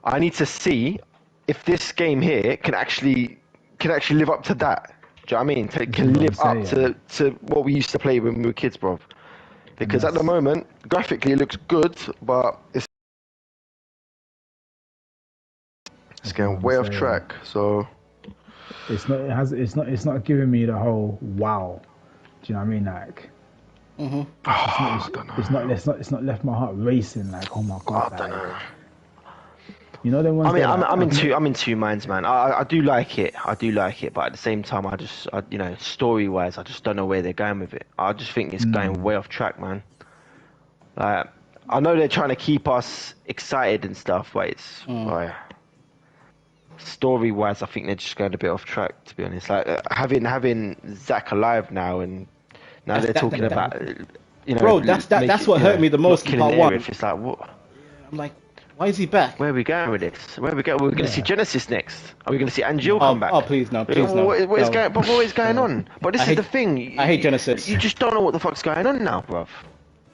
I need to see if this game here can actually live up to that. Do you know what I mean? Can what live I'm up saying. to what we used to play when we were kids, bro. Because at the moment, graphically it looks good, but it's going what way I'm off saying. track. So It's not giving me the whole wow. Do you know what I mean? Like I don't know. it's not left my heart racing like, oh my god. I don't know. You know the ones I mean, that, I'm in two minds, man. I do like it, but at the same time, story wise, I just don't know where they're going with it. I just think it's going way off track, man. Like, I know they're trying to keep us excited and stuff, but it's story wise, I think they're just going a bit off track, to be honest. Like having Zack alive now, and now they're talking about, you know, Bro, that's what hurt me the most in killing part one. Aerith. It's like, what? I'm like, why is he back? Where are we going with this? Where are we going? We're going to see Genesis next. Are we going to see Angel come back? Oh, please no, please no. What is No. going? But what is going on? But this I is hate- the thing. I hate Genesis. You just don't know what the fuck's going on now, bruv.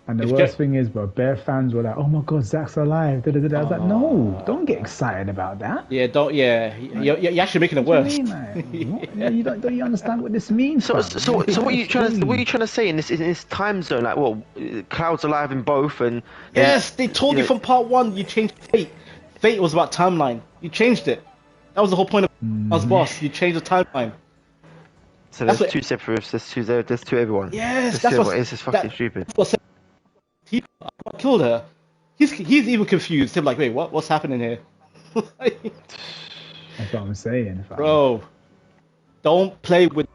and the it's worst just- thing is, bro, bare fans were like, oh my god, Zack's alive. Da, da, da, da. I was like, no, don't get excited about that. Yeah, you're actually making it What worse. do you mean, like, what? You don't you understand what this means? So, fam? what are you trying to say in this time zone? Like, well, Cloud's alive in both, and Yes, they told you know- from part one. You changed fate. Fate was about timeline. You changed it. That was the whole point of us boss. You changed the timeline. So That's there's what- two Sephiroths, there's two everyone. Yes, There's that's two what. everyone. This is fucking stupid. That's what he killed her. He's even confused. He's like, wait, what's happening here? That's what I'm saying. Fam. Bro, don't play with.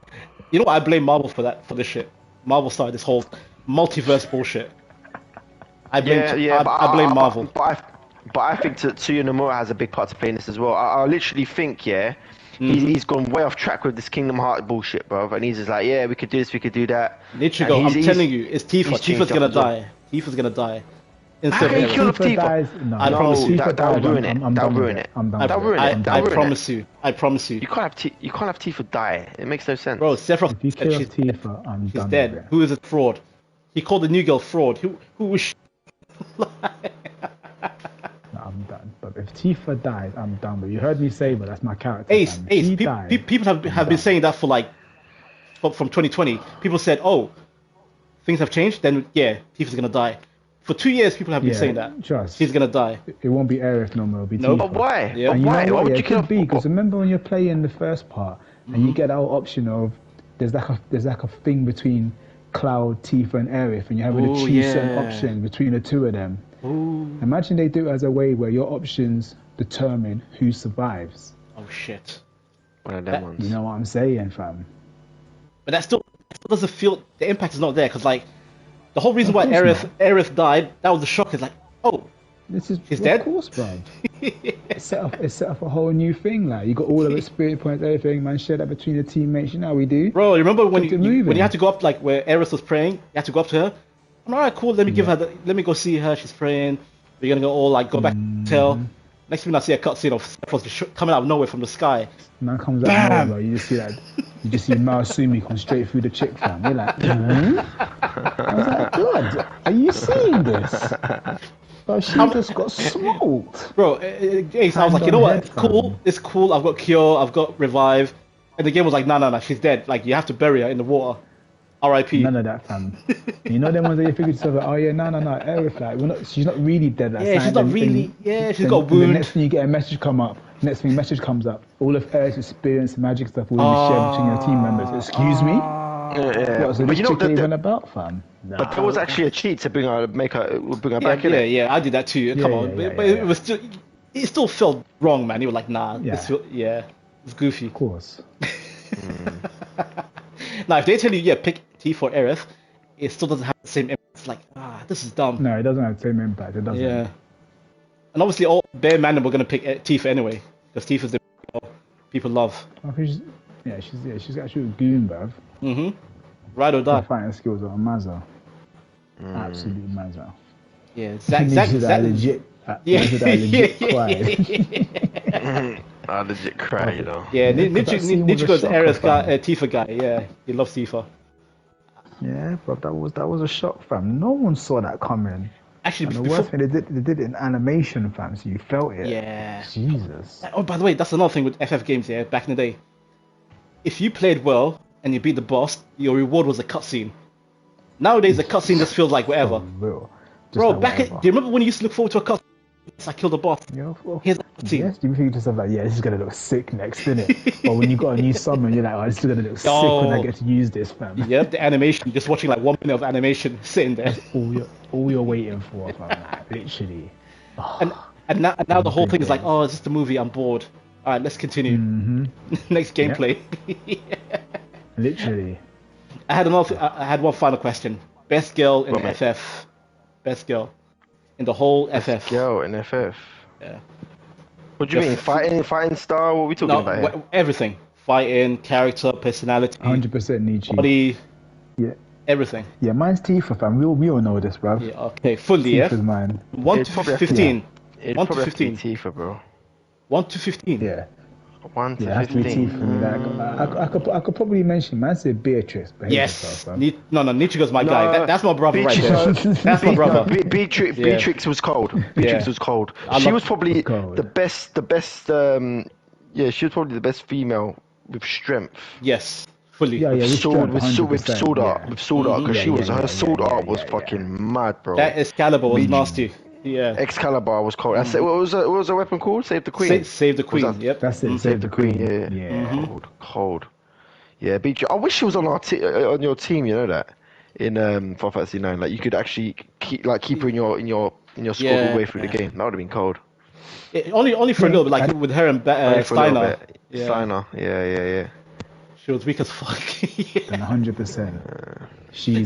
You know what? I blame Marvel for that, for this shit. Marvel started this whole multiverse bullshit. I blame I blame Marvel. But I think Tsuya Nomura has a big part to play in this as well. I literally think, he's gone way off track with this Kingdom Hearts bullshit, bro. And he's just like, yeah, we could do this, we could do that. Nichigo, I'm telling you, it's Tifa. Tifa's gonna die. Tifa's gonna die. How can you kill off Tifa? I promise you. That'll ruin it. That'll ruin it. I promise you. I promise you. You can't have Tifa die. It makes no sense. Bro, Sephiroth. If you kill off Tifa, I'm she's done dead. with it. Who is a fraud? He called the new girl fraud. Who was she? I'm done. But if Tifa dies, I'm done. But you heard me say, but that's my character. Ace. People have been saying that for like from 2020. People said, "Oh, things have changed." Then yeah, Tifa's gonna die. For 2 years, people have been saying that. Trust. She's gonna die. It won't be Aerith no more. It'll be No. Tifa. But why? Yeah. And Why? You know Why what? would Yeah, you it kill could be because remember when you're playing the first part and you get that whole option of there's like a thing between Cloud, Tifa, and Aerith, and you're having to choose certain options between the two of them. Ooh. Imagine they do it as a way where your options determine who survives. Oh shit. One of them ones. You know what I'm saying, fam? But that still doesn't feel the impact is not there because like the whole reason why Of course Aerith died, that was the shock. It's like, oh, he's dead. Of course, bro. It set up a whole new thing. Like you got all of the spirit points, everything, man. Share that between the teammates. You know how we do. Bro, you remember when Keep it you moving. had to go up like where Aerith was praying? You had to go up to her. I'm alright, cool. Let me give her. Let me go see her. She's praying. We're gonna go all like go back to the hotel. Next thing I see a cutscene of Sephiroth just coming out of nowhere from the sky. Man comes out of nowhere, bro. You just see that. You just see Mao Sumi come straight through the chick, fam. You're like, I was like, God, are you seeing this? Bro, she just got smoked. Bro, Ace, I was like, you know what? It's cool. It's cool. I've got Cure. I've got Revive. And the game was like, no, she's dead. Like you have to bury her in the water. R.I.P. None of that, fam. You know them ones that you figure to yourself, like, oh yeah, no, Aerith, like, she's not really dead. Like, Yeah, she's not really. Yeah, she's got a The wound. next thing you get a message come up. Next thing message comes up. All of Aerith's experience, magic stuff will be shared between your team members. Excuse me. Yeah. What, so But this you know chick even about, fam? But there was actually a cheat to bring her back, Yeah, I did that too. Come on, but it was still, it still felt wrong, man. You were like, nah, it's goofy. Of course. Now, if they tell you, pick T for Aerith, it still doesn't have the same impact. It's like, this is dumb. No, it doesn't have the same impact. It doesn't. Yeah. And obviously, all bare man were gonna pick Tifa anyway, because Tifa's the people love. I think she's actually a goon, bruv. Mhm. Ride or die. Her fighting skills are Mazza. Absolute Mazza. Yeah, Zack legit. Legit cried. I legit cry, you know. Yeah, Nichigo's Aerith guy, Tifa guy. Yeah, he loves Tifa. Yeah, but that was a shock, fam. No one saw that coming. Actually, and the worst thing, they did it in animation, fam, so you felt it. Yeah. Jesus. Oh, by the way, that's another thing with FF games, back in the day. If you played well and you beat the boss, your reward was a cutscene. Nowadays, the cutscene just feels like whatever. Real. Bro, do you remember when you used to look forward to a cutscene? I killed the boss. Yeah, here's a cutscene. Yes, you think to yourself like, yeah, this is gonna look sick next, isn't it? But when you got a new summon, you're like, oh, this is gonna look sick when I get to use this, fam. Yeah, the animation, just watching like 1 minute of animation sitting there. All you're waiting for, fam. Like, literally. And now the whole thing is like, oh, it's just a movie. I'm bored. All right, let's continue. Next gameplay. Literally. I had one final question. Best girl in FF. Best girl in the whole FF. Best girl in FF. Yeah. What do you mean? Fighting style? What are we talking about here? Everything. Fighting, character, personality. 100% Nietzsche. Body. Yeah. Everything. Yeah, mine's Tifa, fam. We all know this, bro. Yeah. Okay. Fully. Tifa's mine. 1 to 15. It'd 1 to probably 15. have to be Tifa, bro. 1 to 15. Yeah. 1 to 15. It has to be Tifa for me. I could probably mention, man, say Beatrice. Yes. Nichigo's my guy. That's my brother right there. That's my brother. Beatrix was cold. Beatrix was cold. She was probably the best. She was probably the best female with strength. Yes. Fully. Yeah, with sword art. Because her sword art was fucking mad, bro. That Excalibur was nasty. Yeah. Excalibur was cold. What was her weapon called? Save the Queen. Save the Queen. Yep. That's it. Save the Queen. Yeah. Cold. Yeah, Beatrix. I wish she was on on your team. You know that in Final Fantasy 9. Like you could actually keep her in your squad all the way through the game. That would have been cold. Only for a little bit, like with her and Steiner. Steiner. Yeah. She was weak as fuck. Then 100%. She's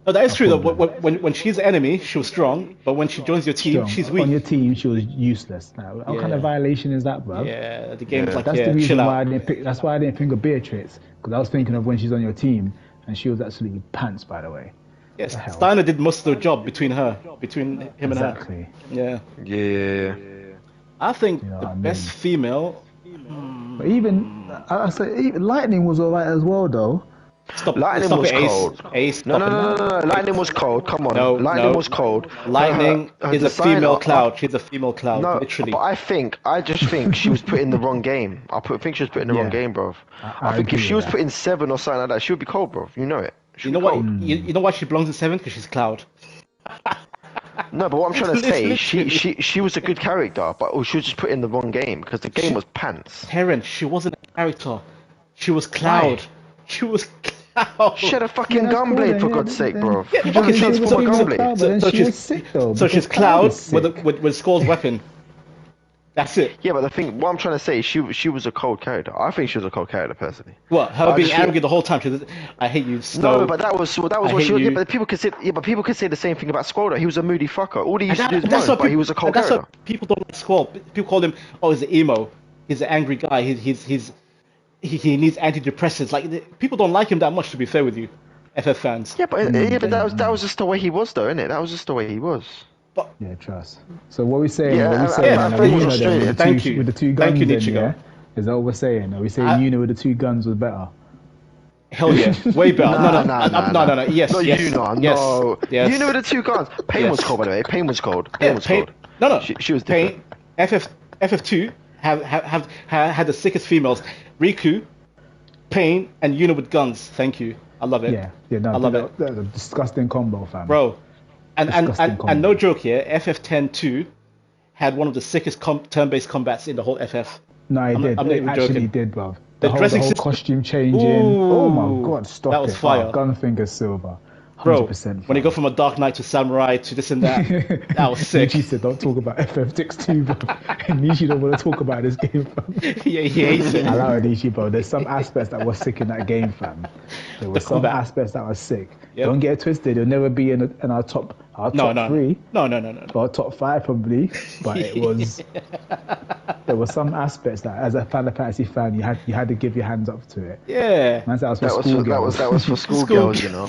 No, that is true though. problem. When she's the enemy, she was strong, but when she joins your team, strong. she's weak. On your team, she was useless. Now, what kind of violation is that, bro? Yeah, the game is like, That's yeah, the reason chill why out. that's why I didn't think of Beatrix, because I was thinking of when she's on your team, and she was absolutely pants, by the way. Yes, the hell? Steiner did most of the job between him and her. Exactly. Yeah. Yeah. I think You know the what I best mean? female. But even I say even Lightning was alright as well, though. Lightning Stop was it, Ace. cold. Ace, No, stop no, it. no, no, no. Lightning was cold. Come on. No, Lightning no. was cold. Lightning Her is a design- female Cloud. She's a female Cloud, No, literally. but I just think she was put in the wrong game. Think she was put in the wrong Yeah. game, bro. I I think if agree she with was that. put in 7 or something like that, she would be cold, bro. You know it. You know what? You know why she belongs in 7? Because she's Cloud. No, but what I'm trying to say, Literally. she was a good character, but she was just put in the wrong game because the game was pants. Terran, she wasn't a character. She was Cloud. Why? She was Cloud. She had a fucking that's cool gunblade then, for yeah, God's sake, then- bro. Yeah, She okay, just so- transformed so- a female gunblade. Cloud, but then So she she's- was sick though. So she's because Cloud Cloud was sick. with Skull's weapon. That's it. Yeah, but the thing, what I'm trying to say, she was a cold character. I think she was a cold character personally. What? Her I being just feel- arrogant the whole time. She was, I hate you, Snow. No, but that was I what hate she was. you. Yeah, but people could say the same thing about Squall. He was a moody fucker. All he used to do is that's moan, what but he was a cold that's character. what people don't like Squall. People call him, oh, he's an emo. He's an angry guy. He needs antidepressants. Like people don't like him that much. To be fair with you, FF fans. Yeah, but that was just the way he was, though, innit? That was just the way he was. Yeah, trust. So what we saying? Yeah, what we I- saying? I then, think Yuna it's then, Australia. with the Thank two, you. with the two Thank guns you, then, Nichigo. yeah? Is that what we're saying? Are we saying Yuna with the two guns was better? Hell yeah, way better. No. Yes, Not yes, Yuna, yes, no. yes. Yuna with the two guns. Pain was Yes. cold, by the way. Pain was cold. Yeah, Pain was cold. No. She was different. Pain. FF2 have had the sickest females. Riku, Pain, and Yuna with guns. Thank you. I love it. Yeah, no, I love it, That's a disgusting combo, fam. bro. Disgusting combo. And no joke here. FF10-2 had one of the sickest turn-based combats in the whole FF. No, it did. I'm not It even actually joking. did, bro. The The whole dressing system- costume changing. Ooh, Oh my god, stop that was it. fire. Oh, Gunfinger Silver. Bro, 100%. when you go from a Dark Knight to Samurai to this and that, that was sick. Nishi said, don't talk about FF62, bro. And Nishi don't want to talk about this game, fam. Yeah, he hates it. I allow it, Nishi, bro. There's some aspects that were sick in that game, fam. There were some combat. aspects that were sick. Yep. Don't get it twisted. It'll never be in our top No. three. No. Or top 5 probably, but it was. There were some aspects that, as a Final Fantasy fan, you had to give your hands up to it. Yeah. Man, that was for That schoolgirls. was for schoolgirls, you know.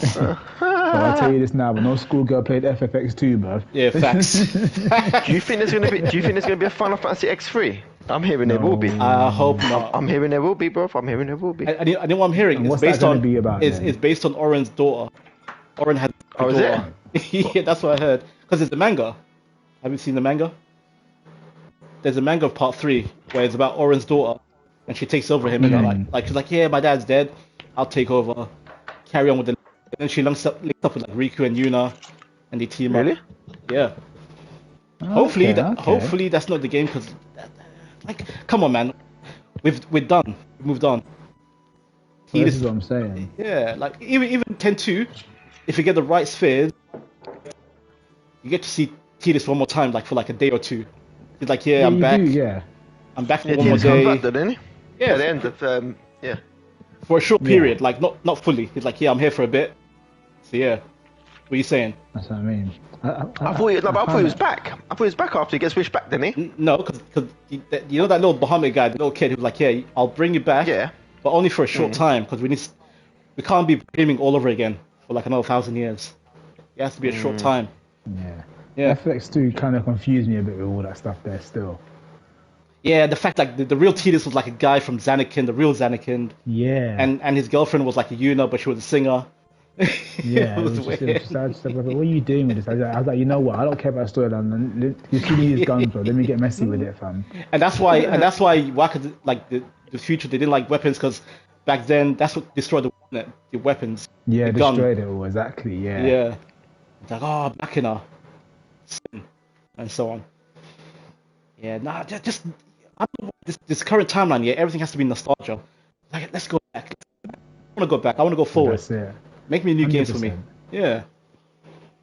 But I'll tell you this now, but no schoolgirl played FFX2, bro. Yeah, facts. Do you think there's gonna be a Final Fantasy X3? I'm hearing there will be. I hope not. I'm hearing there will be, bro. I'm hearing there will be. I know what I'm hearing. And It's what's that based gonna on be about then? It's based on Oren's daughter. Oren had a Oh, is daughter. Yeah, that's what I heard. Because it's the manga. Have you seen the manga? There's a manga of part 3 where it's about Oren's daughter, and she takes over him, and like she's like, yeah, my dad's dead. I'll take over. Carry on with the. And then she links up with like Riku and Yuna, and they team Really? up. Yeah. Hopefully, Okay. hopefully that's not the game, because, like, come on, man, we're done. We've moved on. Well, this is what I'm saying. Yeah, like even 10-2, if you get the right spheres, you get to see Tidus one more time, like for like a day or two. He's like, yeah, I'm you back. do, yeah. I'm back for Yeah, one more Tidus comes day. back, though, didn't he? Yeah, At the end of yeah. for a short period, like not fully. He's like, yeah, I'm here for a bit. So yeah, what are you saying? That's what I mean. I thought he was back. I thought he was back after he gets wished back, didn't he? No, because you know that little Bahamut guy, the little kid who was like, yeah, I'll bring you back. Yeah. But only for a short time, because we can't be dreaming all over again for like another 1,000 years. It has to be a short time. Yeah. Yeah. FX2 kind of confused me a bit with all that stuff there still. Yeah, the fact like the real Tidus was like a guy from Zanakin, the real Zanakin, Yeah. and his girlfriend was like a Yuna, but she was a singer. Yeah, it was just, weird. I just like, what are you doing with this? I was like, you know what? I don't care about storyline. You see these guns, bro. Let me get messy with it, fam. And that's why Waka, like the future, they didn't like weapons, because back then that's what destroyed the weapons. Yeah, the gun. destroyed it all, exactly, yeah. Yeah. It's like, oh, Machina. Sin, and so on. Yeah, nah, just I don't know, this current timeline, yeah, everything has to be nostalgia. Like, let's go back. I want to go back. I want to go forward. That's it. Make me new games for me. 100%. Yeah.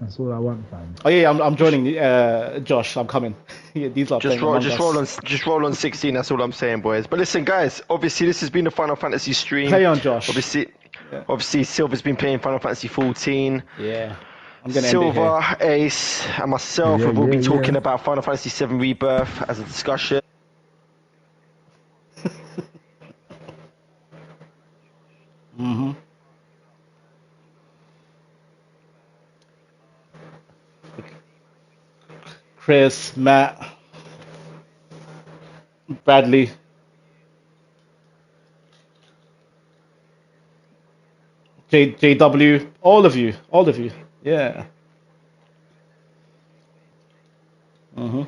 That's all I want, fam. Oh yeah, I'm joining. Josh, I'm coming. Yeah, these are Just playing roll, Among just Us. roll on, just roll on 16. That's all I'm saying, boys. But listen, guys. Obviously, this has been the Final Fantasy stream. Play on, Josh. Obviously, obviously, Silver's been playing Final Fantasy 14. Yeah, I'm gonna end it Silver, here. Ace, and myself Yeah, will be yeah, talking yeah. about Final Fantasy 7 Rebirth as a discussion. Mhm. Chris, Matt, Bradley, JW, all of you, all of you. Yeah. Mhm.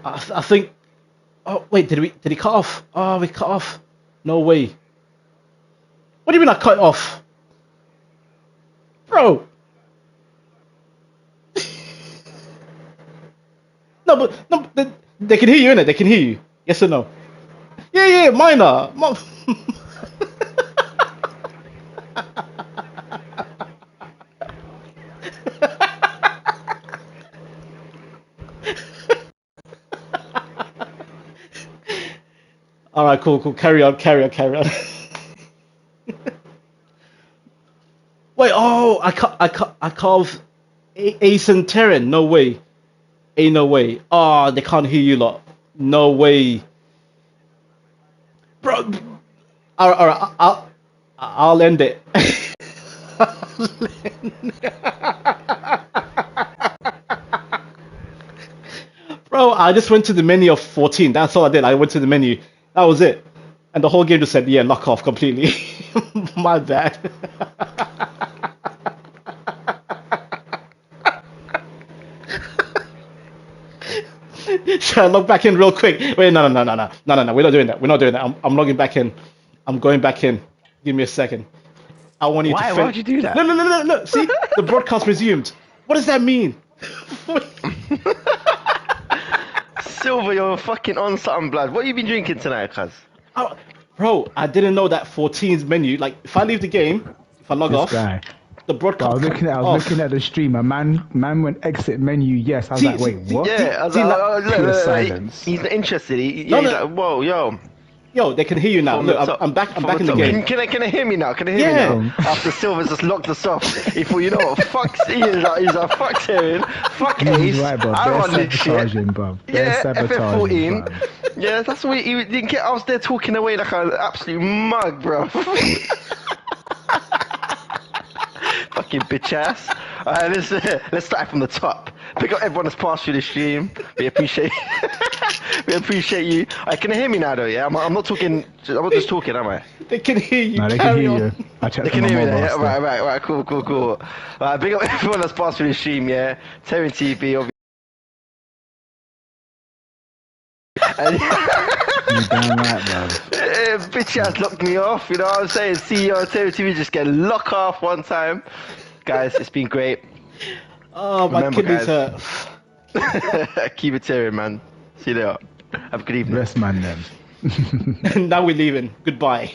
I think. Oh wait, did he cut off? Oh, we cut off. No way. What do you mean I cut off, bro? No, but no, they can hear you, innit? They can hear you. Yes or no? Yeah, yeah, minor. All right, cool, cool. Carry on, carry on, carry on. Wait, oh, I carved Ace and Terran. No way. Ain't no way. Oh, they can't hear you lot. No way, bro. All right, I'll end it. Bro, I just went to the menu of 14. That's all I did. I went to the menu. That was it. And the whole game just said, yeah, lock off completely. My bad. Should I log back in real quick? Wait, no. We're not doing that. We're not doing that. I'm logging back in. I'm going back in. Give me a second. I want you to Why? fin- Why would you do that? No. See, the broadcast resumed. What does that mean? Silver, you're fucking on something, blood. What have you been drinking tonight, cuz? Oh, bro, I didn't know that 14's menu. Like, if I leave the game, if I log This off, guy. the But broadcast I was comes off. looking at the stream. A man went exit menu. Yes, I was See, like, wait, see, what? Yeah, I was See, like, like- oh, look, Pure look, silence. he's not interested. No, He's no. like, whoa, yo. Yo, they can hear you now. From Look, the top, I'm back. I'm from back in the top. game. Can I hear me now? Can I hear Yeah. me now? After Silver's just locked us off. He thought, you know what? Fuck, he's like, fuck Terran, fuck Ace. He's right, bro. I They're run this shit. sabotaging, bro. They're Yeah, sabotaging, FF14. bro. Yeah, that's what he didn't get. I was there talking away like an absolute mug, bro. Fucking bitch ass. Alright, let's start from the top. Pick up everyone that's passed through the stream. We appreciate we appreciate you. Can I hear me now though, yeah? I'm not talking, I'm not just talking, am I? They can hear you. No, they can Carry hear on. you. I checked They can my hear me mobile now, yeah? still. Right, cool. Big up everyone that's passed through the stream, yeah? Terran TV, obviously. You're damn right, bro. Bitch ass locked me off, you know what I'm saying? CEO of Terran TV just get lock off one time. Guys, it's been great. Oh, my Remember, kidneys guys. hurt. Keep it Terran, man. See you later. Have a good evening. Rest man then. Now we're leaving. Goodbye.